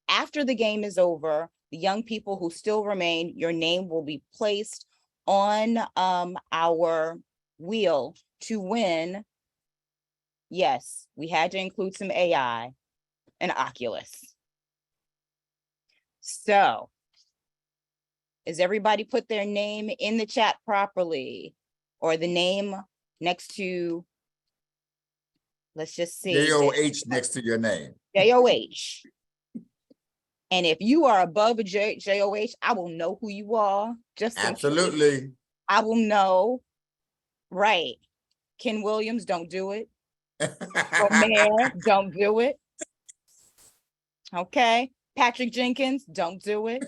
after the game is over, the young people who still remain, your name will be placed on our wheel to win. Yes, we had to include some AI, an Oculus. So, is everybody put their name in the chat properly? Or the name next to, let's just see. J-O-H next to your name. J-O-H. And if you are above a J-O-H, I will know who you are. Just absolutely. I will know. Right. Ken Williams, don't do it. Mayor, don't do it. Okay. Patrick Jenkins, don't do it.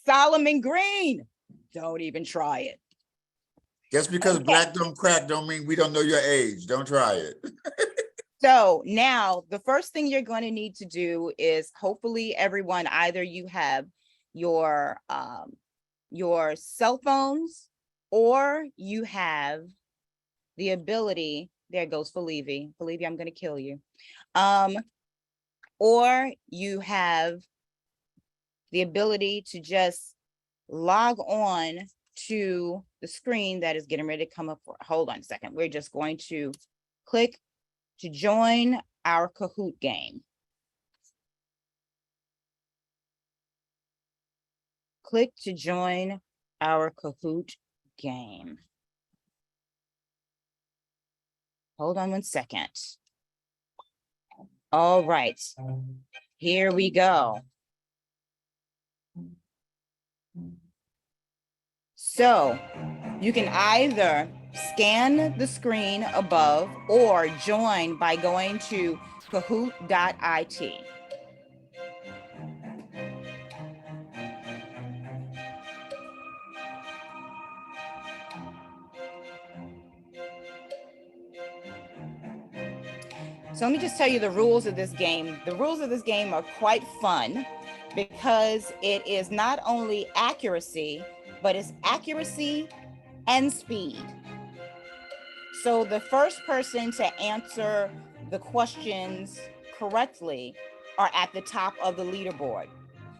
Solomon Green, don't even try it. Just because black don't crack don't mean we don't know your age. Don't try it. So now the first thing you're going to need to do is, hopefully everyone, either you have your cell phones, or you have the ability, there goes Felivi. Felivi, I'm going to kill you. Or you have the ability to just log on to the screen that is getting ready to come up. Hold on a second. We're just going to click to join our Kahoot game. Click to join our Kahoot game. Hold on 1 second. All right, here we go. So you can either scan the screen above or join by going to kahoot.it. So let me just tell you the rules of this game. The rules of this game are quite fun because it is not only accuracy, but it's accuracy and speed. So the first person to answer the questions correctly are at the top of the leaderboard.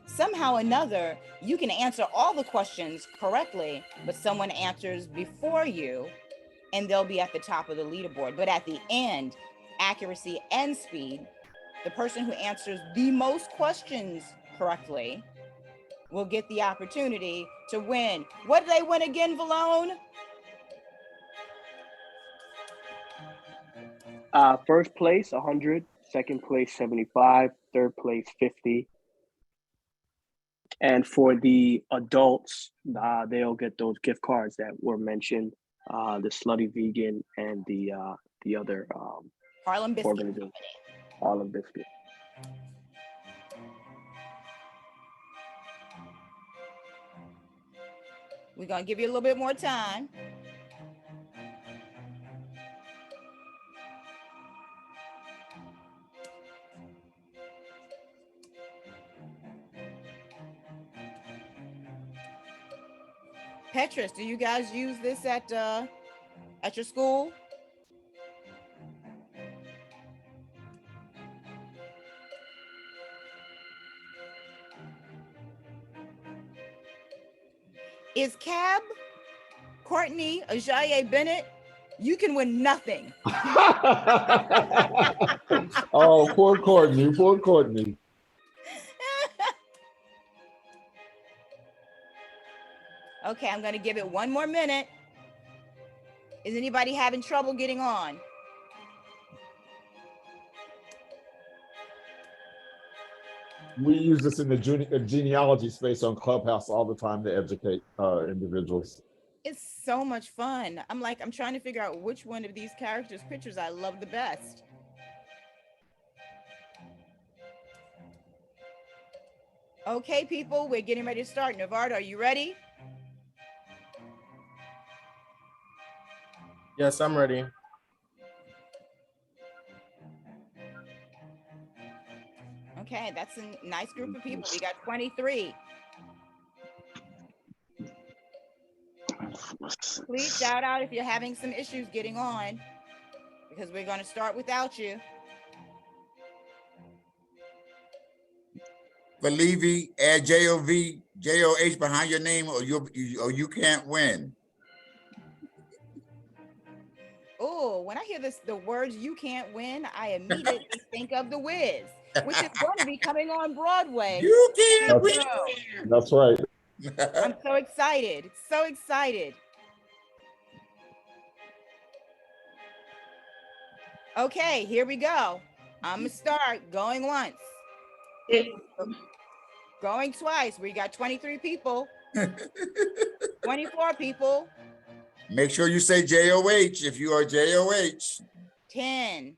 Somehow or another, you can answer all the questions correctly, but someone answers before you and they'll be at the top of the leaderboard. But at the end, accuracy and speed, the person who answers the most questions correctly will get the opportunity to win. What did they win again, Valone? First place 100, second place 75, third place 50. And for the adults, they'll get those gift cards that were mentioned, the Slutty Vegan and the other Harlem Biscuit organization, Harlem Biscuit. We're gonna give you a little bit more time. Petrus, do you guys use this at your school? Is Cab, Courtney, Ajayi Bennett? You can win nothing. Oh, poor Courtney, poor Courtney. Okay, I'm gonna give it one more minute. Is anybody having trouble getting on? We use this in the genealogy space on Clubhouse all the time to educate individuals. It's so much fun. I'm trying to figure out which one of these characters' pictures I love the best. Okay, people, we're getting ready to start. Navarro, are you ready? Yes, I'm ready. Okay, that's a nice group of people. We got 23. Please shout out if you're having some issues getting on, because we're going to start without you. For Levy, add J-O-V, J-O-H behind your name, or you can't win. Oh, when I hear the words "you can't win," I immediately think of The Wiz, which is going to be coming on Broadway. You can't win. That's right. I'm so excited. So excited. Okay, here we go. I'm gonna start going once. Going twice. We got 23 people. 24 people. Make sure you say J-O-H if you are J-O-H. 10.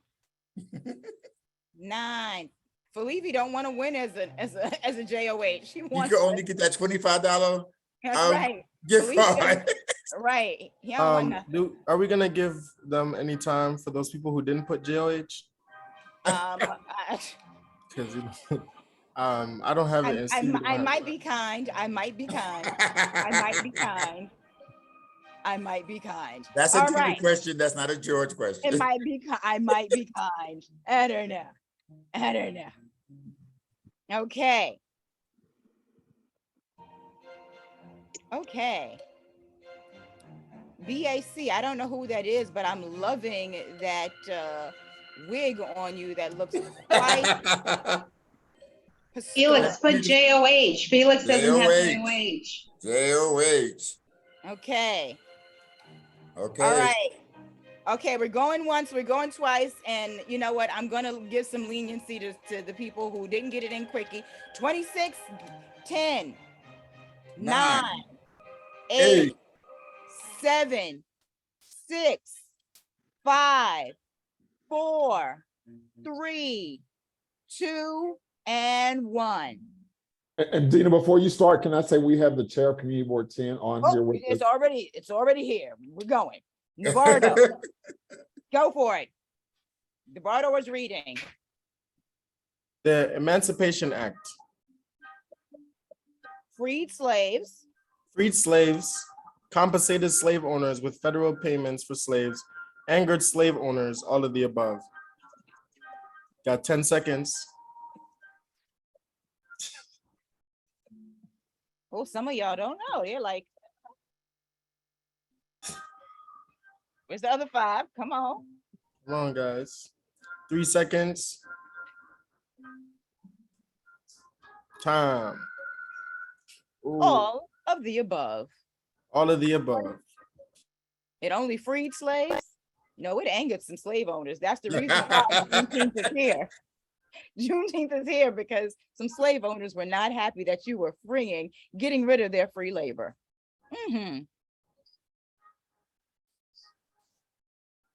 9. Felipe don't want to win as a JOH. You can only get that $25 That's right. gift card. Right. He don't want nothing. Are we gonna give them any time for those people who didn't put JOH? Because I don't have it. I might be kind. I might be kind. I might be kind. I might be kind. That's a All Tina right. question. That's not a George question. It might be. I might be kind. I don't know. I don't know. Okay. Okay. BAC. I don't know who that is, but I'm loving that wig on you that looks quite. Felix, put JOH. Felix doesn't have JOH. JOH. Okay. Okay. All right. Okay, we're going once, we're going twice, and you know what? I'm gonna give some leniency to the people who didn't get it in quickie. 26, 10, 9, 8, 7, 6, 5, 4, 3, 2, and 1. And Dina, before you start, can I say we have the chair of Community Board 10 on here with us? It's already here. We're going. Navarro, go for it. Navarro was reading. The Emancipation Act. Freed slaves. Freed slaves, compensated slave owners with federal payments for slaves, angered slave owners, all of the above. Got 10 seconds. Oh, some of y'all don't know. They're like, where's the other 5? Come on. Come on, guys. 3 seconds. Time. Ooh. All of the above. All of the above. It only freed slaves? No, it angered some slave owners. That's the reason why Juneteenth is here. Juneteenth is here because some slave owners were not happy that you were getting rid of their free labor.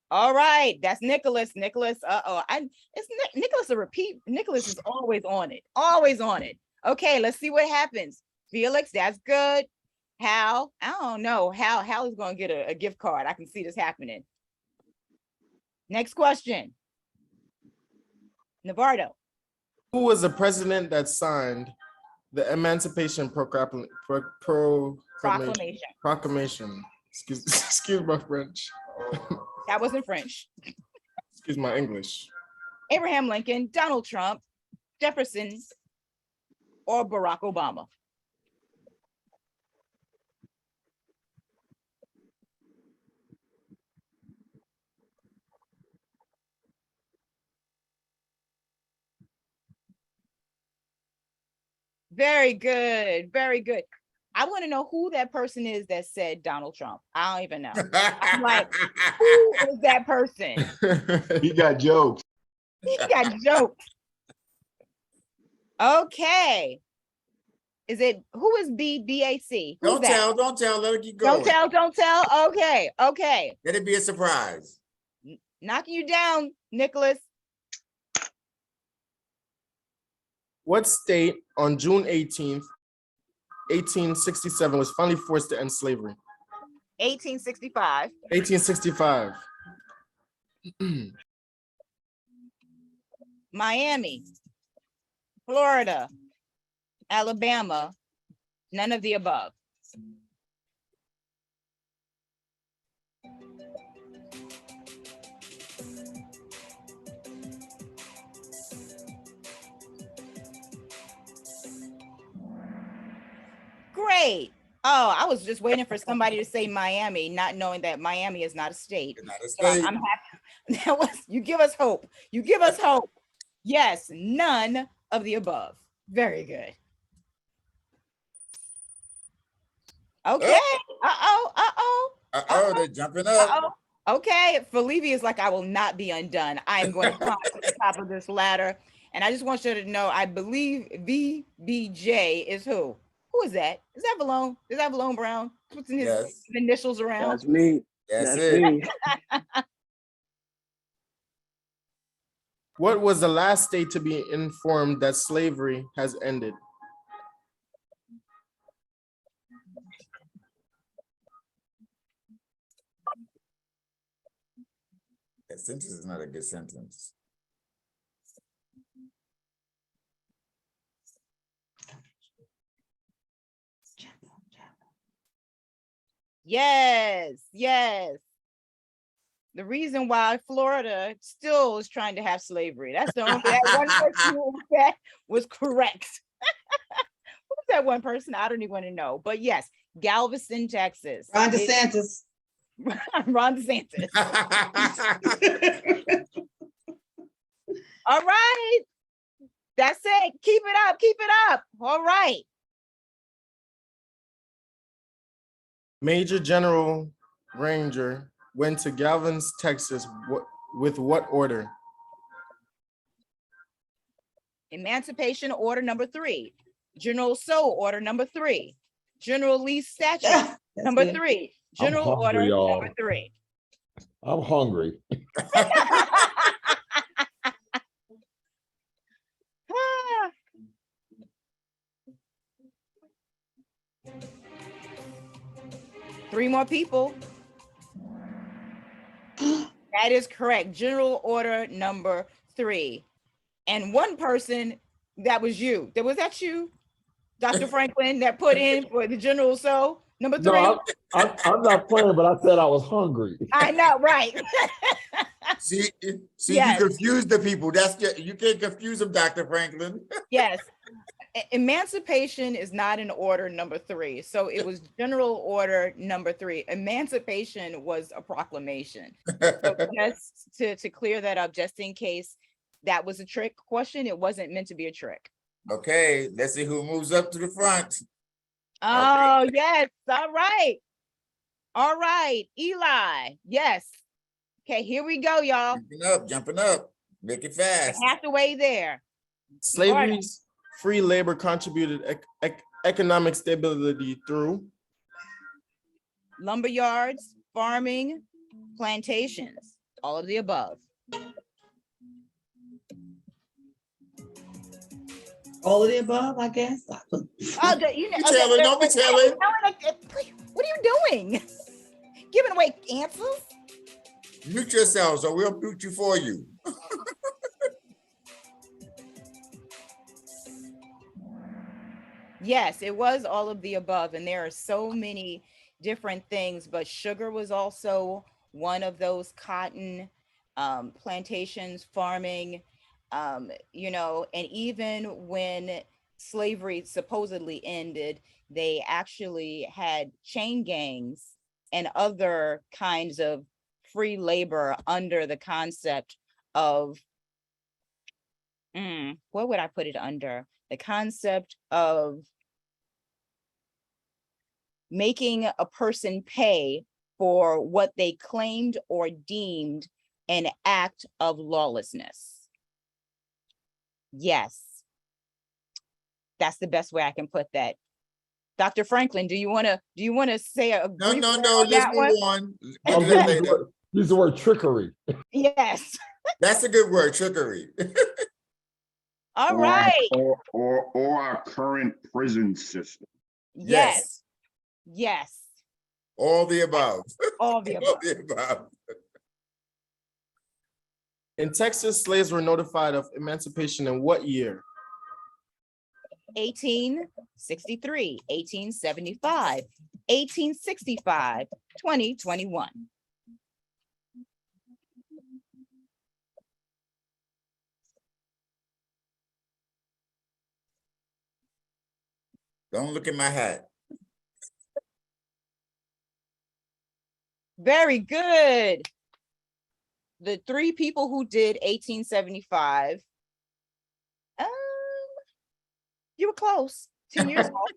All right, that's Nicholas. Nicholas, Nicholas a repeat. Nicholas is always on it. Always on it. Okay, let's see what happens. Felix, that's good. Hal, I don't know. Hal is going to get a gift card. I can see this happening. Next question. Navarro. Who was the president that signed the Emancipation Proclamation? Excuse my French. That wasn't French. Excuse my English. Abraham Lincoln, Donald Trump, Jefferson, or Barack Obama? Very good. Very good. I want to know who that person is that said Donald Trump. I don't even know. I'm like, who is that person? He got jokes. He got jokes. Okay. Is it, who is BAC? Who's Don't that? tell, don't tell, let it keep going. Don't tell. Okay, okay. Let it be a surprise. Knocking you down, Nicholas. What state on June 18th, 1867 was finally forced to end slavery? 1865. 1865. Miami, Florida, Alabama, none of the above. Great. Oh, I was just waiting for somebody to say Miami, not knowing that Miami is not a state. Not a So state. I'm happy. That was, you give us hope. You give us hope. Yes, none of the above. Very good. Okay. Uh-oh, they're jumping up. Uh-oh. Okay. Felivi is like, I will not be undone. I am going to climb to the top of this ladder. And I just want you to know, I believe VBJ is who? Who is that? Is that Valone? Is that Valone Brown? Putting his initials around? That's me. That's me. What was the last state to be informed that slavery has ended? That sentence is not a good sentence. Yes, yes. The reason why Florida still is trying to have slavery. That's the only, that one person who that was correct. Who's that one person? I don't even want to know. But yes, Galveston, Texas. Ron DeSantis. Ron DeSantis. All right. That's it. Keep it up. Keep it up. All right. Major General Granger went to Galveston, Texas, with what order? Emancipation Order number 3. General Soul Order number 3. General Lee's statute number 3. General Order number 3. I'm hungry. Three more people. That is correct. General Order number 3. And one person, that was you. Was that you, Dr. Franklin, that put in for the General Soul number 3? No, I'm not playing, but I said I was hungry. I know, right? See, Yes. You confuse the people. You can't confuse them, Dr. Franklin. Yes. Emancipation is not in order number 3. So it was General Order number 3. Emancipation was a proclamation. So just to clear that up, just in case that was a trick question, it wasn't meant to be a trick. Okay, let's see who moves up to the front. Oh, yes. All right. All right. Eli. Yes. Okay, here we go, y'all. Jumping up. Make it fast. Halfway there. Slavery's free labor contributed economic stability through lumber yards, farming, plantations, all of the above. All of the above, I guess. Oh, you know, don't be telling. What are you doing? Giving away answers? Mute yourselves or we'll mute you for you. Yes, it was all of the above. And there are so many different things, but sugar was also one of those, cotton, plantations, farming, you know, and even when slavery supposedly ended, they actually had chain gangs and other kinds of free labor under the concept of, what would I put it under? The concept of making a person pay for what they claimed or deemed an act of lawlessness. Yes, that's the best way I can put that. Dr. Franklin, do you want to say a No, brief no, word no, on let's that move one? on. Use the word trickery. Yes. That's a good word, trickery. All right. Or our current prison system. Yes. Yes. All the above. All the above. In Texas, slaves were notified of emancipation in what year? 1863, 1875, 1865, 2021. Don't look at my hat. Very good. The three people who did 1875, you were close. 10 years off.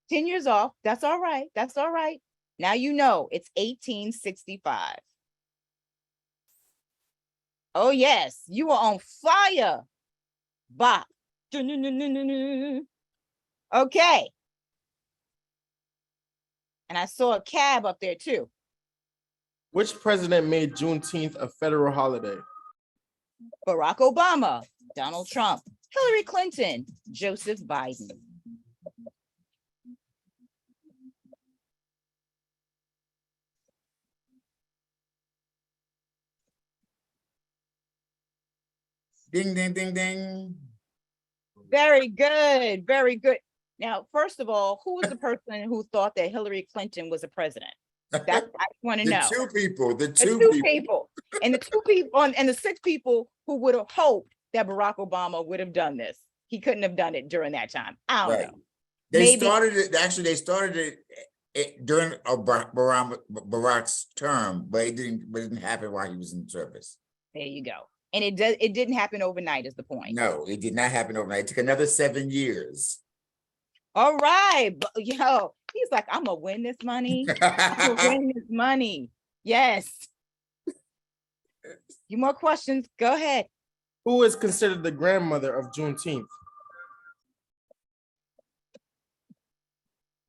10 years off. That's all right. That's all right. Now you know it's 1865. Oh, yes. You were on fire. Bop. Okay. And I saw a cab up there too. Which president made Juneteenth a federal holiday? Barack Obama, Donald Trump, Hillary Clinton, Joseph Biden. Ding, ding, ding, ding. Very good. Very good. Now, first of all, who was the person who thought that Hillary Clinton was a president? That I want to The know. two people, the The two two people. people. And the two people and the six people who would have hoped that Barack Obama would have done this. He couldn't have done it during that time. I don't know. They Maybe. started it, actually, they started it during Barack's term, but it didn't happen while he was in service. There you go. And it didn't happen overnight is the point. No, it did not happen overnight. It took another 7 years. All right. Yo, he's like, I'm gonna win this money. I'm gonna win this money. Yes. You more questions? Go ahead. Who is considered the grandmother of Juneteenth?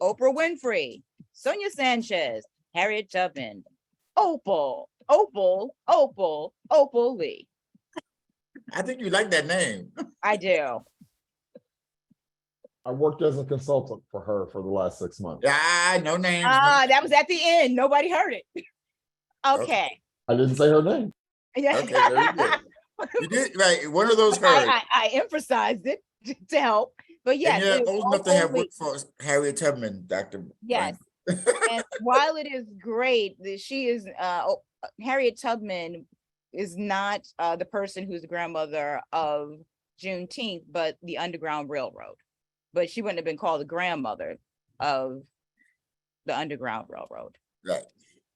Oprah Winfrey, Sonia Sanchez, Harriet Tubman, Opal Lee. I think you like that name. I do. I worked as a consultant for her for the last 6 months. Ah, no names. That was at the end. Nobody heard it. Okay. I didn't say her name. Yeah. Okay, very good. You did right. One of those heard. I emphasized it to help. But yes, and you're it was old enough to have only- worked for Harriet Tubman, Dr. Yes. And while it is great that she is Harriet Tubman is not the person who's the grandmother of Juneteenth, but the Underground Railroad. But she wouldn't have been called the grandmother of the Underground Railroad. Right.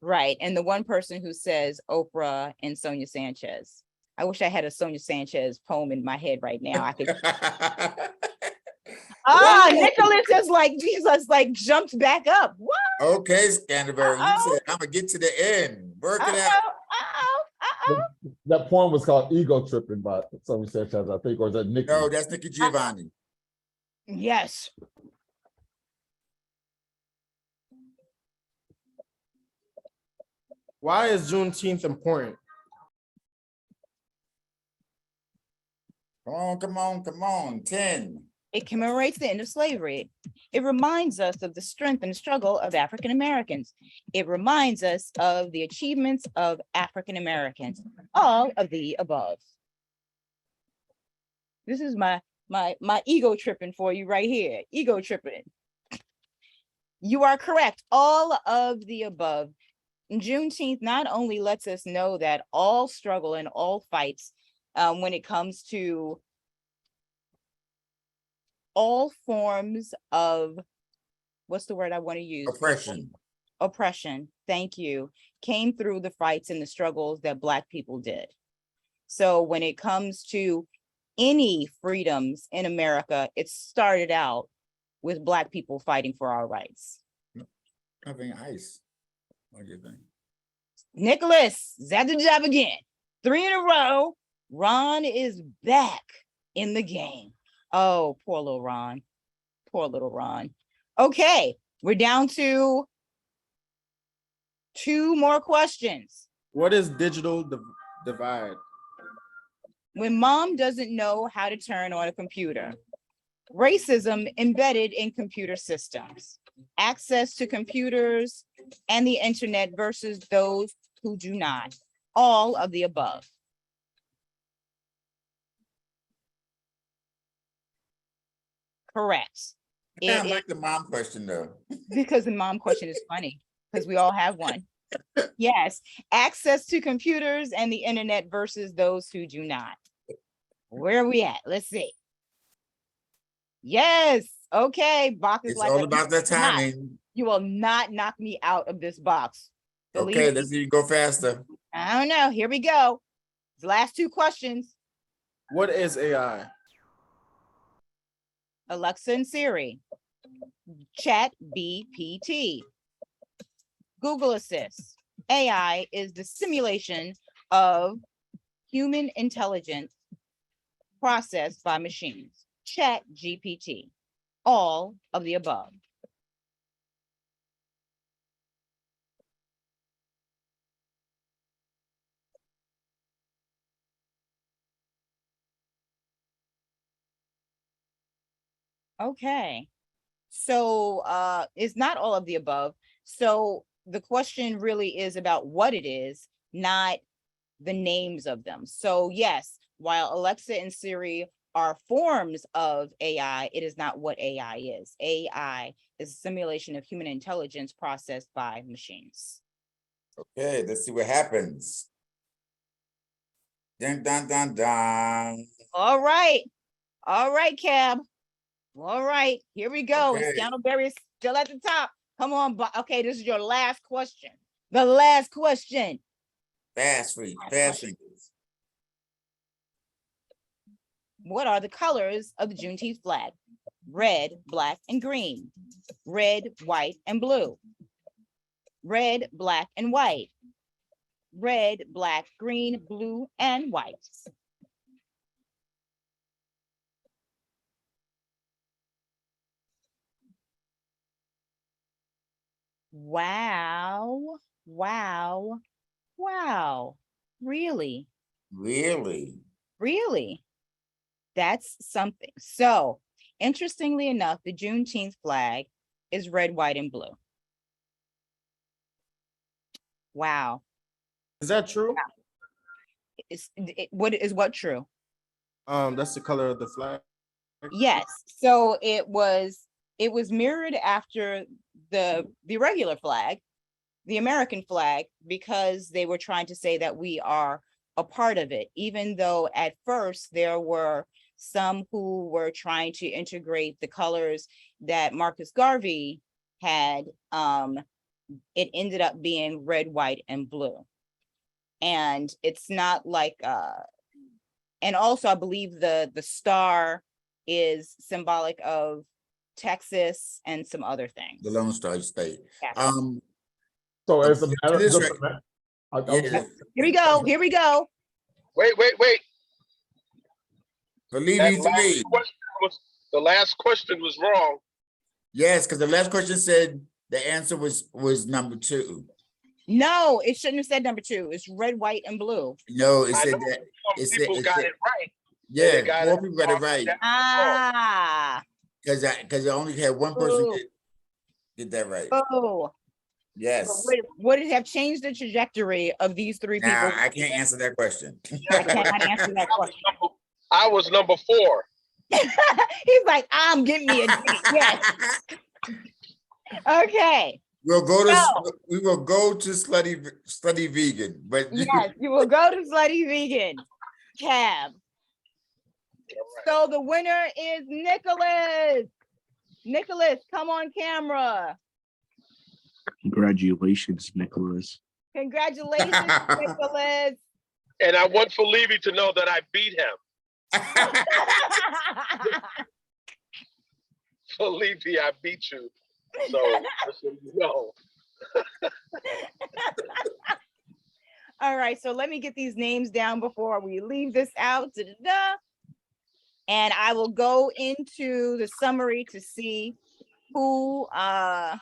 Right. And the one person who says Oprah and Sonia Sanchez. I wish I had a Sonia Sanchez poem in my head right now. I could. Nicholas is like, Jesus, like jumped back up. What? Okay, Scanterbury, you said I'm gonna get to the end. Work it out. That poem was called Ego Tripping by Sonia Sanchez, I think, or is that Nikki? No, that's Nikki Giovanni. Yes. Why is Juneteenth important? Come on. 10. It commemorates the end of slavery. It reminds us of the strength and the struggle of African Americans. It reminds us of the achievements of African Americans. All of the above. This is my ego tripping for you right here. Ego tripping. You are correct. All of the above. Juneteenth not only lets us know that all struggle and all fights, when it comes to all forms of, what's the word I want to use? Oppression, thank you, came through the fights and the struggles that Black people did. So when it comes to any freedoms in America, it started out with Black people fighting for our rights. Having ice. What do you think? Nicholas is at the job again. 3 in a row. Ron is back in the game. Oh, poor little Ron. Poor little Ron. Okay, we're down to 2 more questions. What is digital divide? When mom doesn't know how to turn on a computer. Racism embedded in computer systems. Access to computers and the internet versus those who do not. All of the above. Correct. I like the mom question though. Because the mom question is funny, because we all have one. Yes, access to computers and the internet versus those who do not. Where are we at? Let's see. Yes. Okay. Box is It's like all about the timing. You will not knock me out of this box. Believe Okay, me. let's see you go faster. I don't know. Here we go. The last 2 questions. What is AI? Alexa and Siri. Chat BPT. Google Assist. AI is the simulation of human intelligence processed by machines. Chat GPT. All of the above. Okay. So it's not all of the above. So the question really is about what it is, not the names of them. So yes, while Alexa and Siri are forms of AI, it is not what AI is. AI is a simulation of human intelligence processed by machines. Okay, let's see what happens. Dun, dun, dun, dun. All right. All right, Cab. All right, here we go. Okay. Scandalberry is still at the top. Come on. Okay, this is your last question. The last question. Fast fingers. What are the colors of the Juneteenth flag? Red, black, and green. Red, white, and blue. Red, black, and white. Red, black, green, blue, and white. Wow, wow, wow. Really? Really? Really? That's something. So, interestingly enough, the Juneteenth flag is red, white, and blue. Wow. Is that true? What true? That's the color of the flag. Yes. So it was mirrored after the regular flag, the American flag, because they were trying to say that we are a part of it, even though at first there were some who were trying to integrate the colors that Marcus Garvey had. It ended up being red, white, and blue. And it's not like, and also I believe the star is symbolic of Texas and some other things. The Lone Star State. Yeah. So as a matter this of yeah. Here we go. Here we go. Wait. Believe That me to last me. question the last question was wrong. Yes, because the last question said the answer was number 2. No, it shouldn't have said number 2. It's red, white, and blue. No, it I said know that. some people got it right. Yeah, 4 people got it right. Ah. Because I only had one person get that right. Oh. Yes. Would it have changed the trajectory of these 3 people? Now I can't answer that question. I cannot answer that question. I was number 4. He's like, I'm getting me a D. Yes. Okay. We will go to slutty vegan, but yes, you will go to slutty vegan. Cab. So the winner is Nicholas. Nicholas, come on camera. Congratulations, Nicholas. Congratulations, Nicholas. And I want for Levy to know that I beat him. So Levy, I beat you. So you know. All right, so let me get these names down before we leave this out. Da-da-da. And I will go into the summary to see who are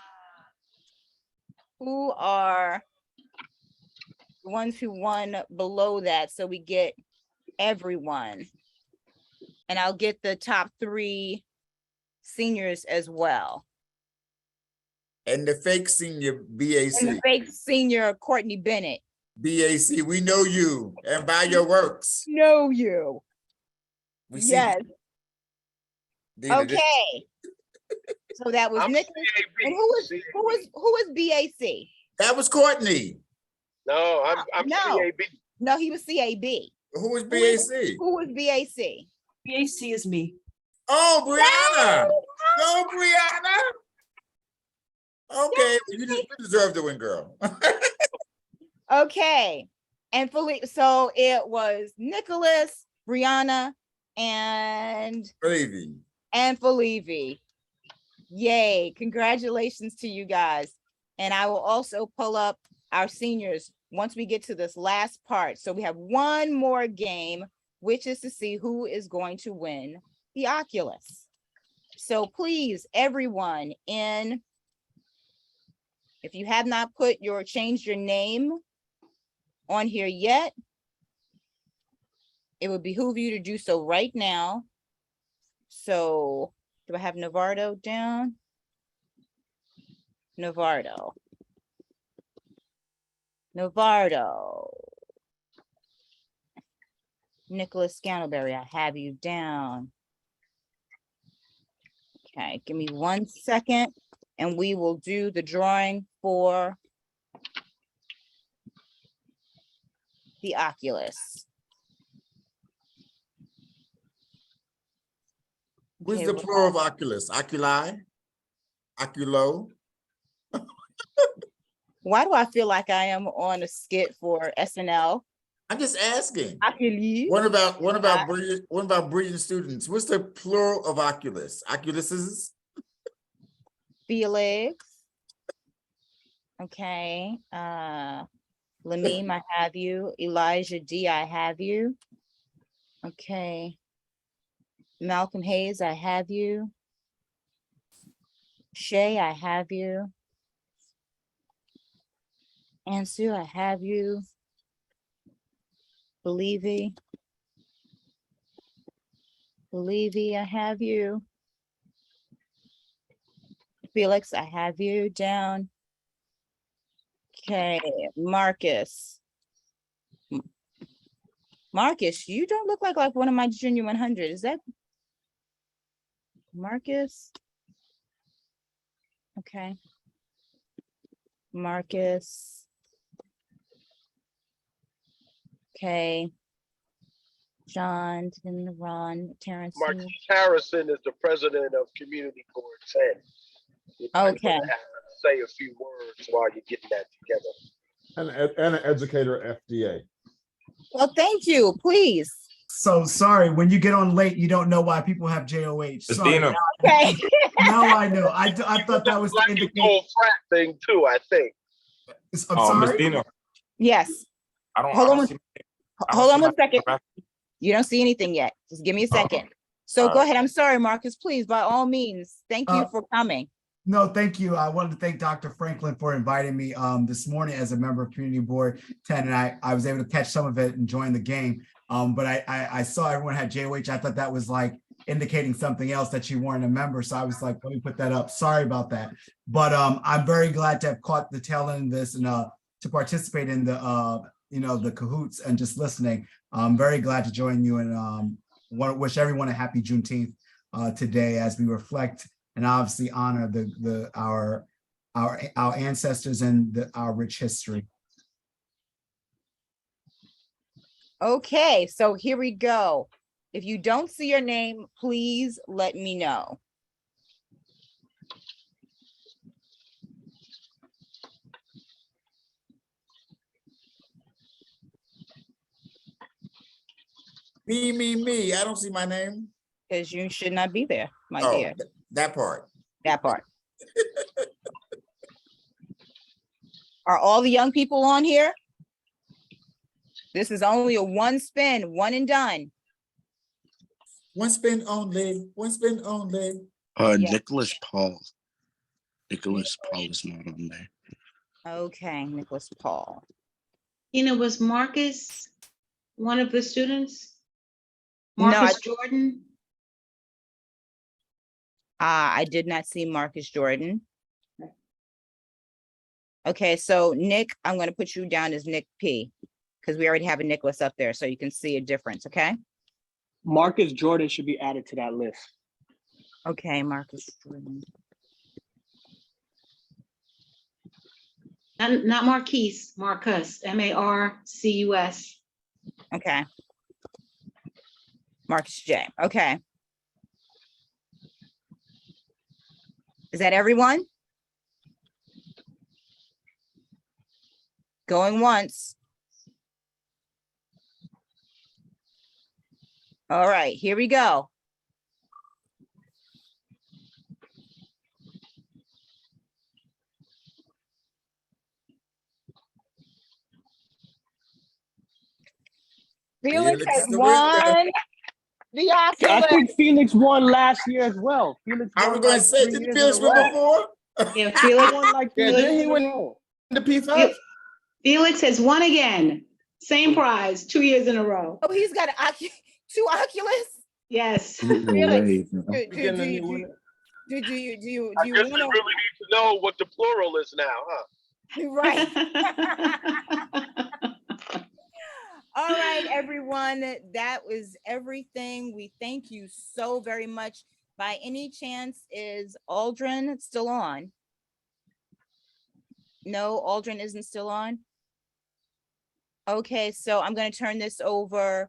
the ones who won below that, so we get everyone. And I'll get the top 3 seniors as well. And the fake senior BAC. And the fake senior Courtney Bennett. BAC, we know you and by your works. Know you. We see Yes. Dina, Okay. So that was Nick. And who was BAC? That was Courtney. No, I'm No. CAB. No, he was CAB. Who was BAC? Who was BAC? BAC is me. Oh, Brianna. Go, Brianna. Okay, you deserve to win, girl. Okay. And so it was Nicholas, Brianna, and Felivi. Yay. Congratulations to you guys. And I will also pull up our seniors once we get to this last part. So we have one more game, which is to see who is going to win the Oculus. So please, everyone, if you have not changed your name on here yet, it would behoove you to do so right now. So do I have Navardo down? Navardo. Nicholas Scantleberry, I have you down. Okay, give me 1 second and we will do the drawing for the Oculus. What's the plural of Oculus? Oculi? Oculo? Why do I feel like I am on a skit for SNL? I'm just asking. Oculi. What about brilliant students? What's the plural of Oculus? Oculuses? Felix. Okay. Lamim, I have you. Elijah D, I have you. Okay. Malcolm Hayes, I have you. Shay, I have you. Ansu, I have you. Believey, I have you. Felix, I have you down. Okay, Marcus. Marcus, you don't look like one of my junior 100. Is that Marcus? Okay. Marcus. Okay. John, Ron, Terrence. Marquise Harrison is the president of Community Board 10. You might Okay. wanna have to say a few words while you're getting that together. And an educator FDA. Well, thank you, please. So sorry, when you get on late, you don't know why people have JOH. Sorry. Dina. Okay. Now I know. I thought that was to Like the indicate. whole frat thing too, I think. I'm Miss sorry. Dina, Yes. I Hold don't on. see- Hold on see one second. my- You don't see anything yet. Just give me a second. So All go right. ahead. I'm sorry, Marcus, please, by all means. Thank you for coming. No, thank you. I wanted to thank Dr. Franklin for inviting me this morning as a member of Community Board 10, and I was able to catch some of it and join the game. But I saw everyone had JOH. I thought that was like indicating something else, that you weren't a member. So I was like, let me put that up. Sorry about that. But I'm very glad to have caught the tail end of this and to participate in the the cahoots and just listening. I'm very glad to join you and want to wish everyone a happy Juneteenth today as we reflect and obviously honor our ancestors and our rich history. Okay, so here we go. If you don't see your name, please let me know. Me. I don't see my name. Because you should not be there, my Oh, dear. that part. That part. Are all the young people on here? This is only a one spin, one and done. One spin only, one spin only. Yeah. Nicholas Paul. Nicholas Paul is not on there. Okay, Nicholas Paul. Was Marcus one of the students? No, Marcus Jordan? I did not see Marcus Jordan. Okay, so Nick, I'm going to put you down as Nick P, because we already have a Nicholas up there, so you can see a difference, okay? Marcus Jordan should be added to that list. Okay, Marcus Jordan. Not Marquise, Marcus, Marcus. Okay. Marcus J, okay. Is that everyone? Going once. All right, here we go. Felix has won the Oculus. I think Felix won last year as well. Felix I won was gonna like say, 3 did years Felix in a win row. before? Yeah, Felix won like 3 Yeah, years didn't he in a win row. the P5? Felix has won again. Same prize, 2 years in a row. Oh, he's got two Oculus? Yes. Felix, do Again, and he you won it. I guess we really need to know what the plural is now, huh? Right. All right, everyone. That was everything. We thank you so very much. By any chance, is Aldrin still on? No, Aldrin isn't still on. Okay, so I'm going to turn this over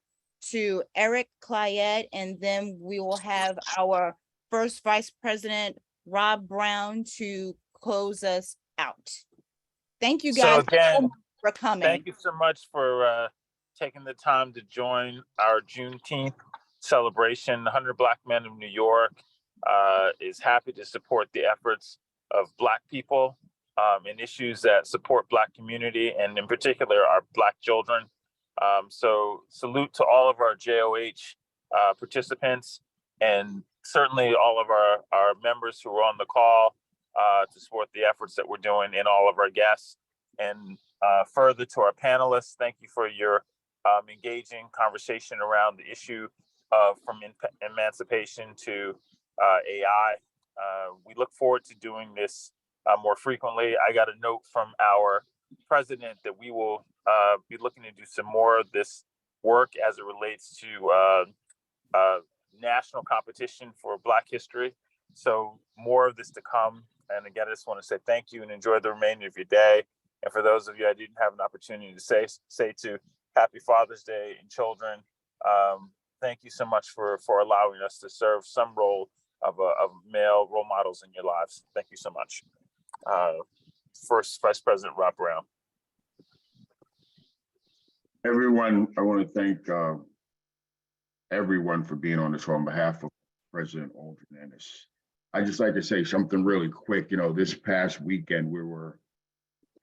to Eric Clyette, and then we will have our first Vice President, Rob Brown, to close us out. Thank you guys So again, for coming. thank you so much for taking the time to join our Juneteenth celebration. 100 Black Men of New York is happy to support the efforts of Black people in issues that support Black community, and in particular our Black children. So salute to all of our JOH participants, and certainly all of our members who are on the call to support the efforts that we're doing, and all of our guests. And further to our panelists, thank you for your engaging conversation around the issue from emancipation to AI. We look forward to doing this more frequently. I got a note from our president that we will be looking to do some more of this work as it relates to national competition for Black history. So more of this to come. And again, I just want to say thank you and enjoy the remainder of your day. And for those of you I didn't have an opportunity to say to, Happy Father's Day and children. Thank you so much for allowing us to serve some role of male role models in your lives. Thank you so much. First Vice President Rob Brown. Everyone, I want to thank everyone for being on this call on behalf of President Aldrin Ennis. I'd just like to say something really quick. This past weekend, we were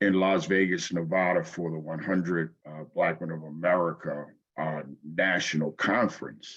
in Las Vegas, Nevada for the 100 Black Men of America National Conference.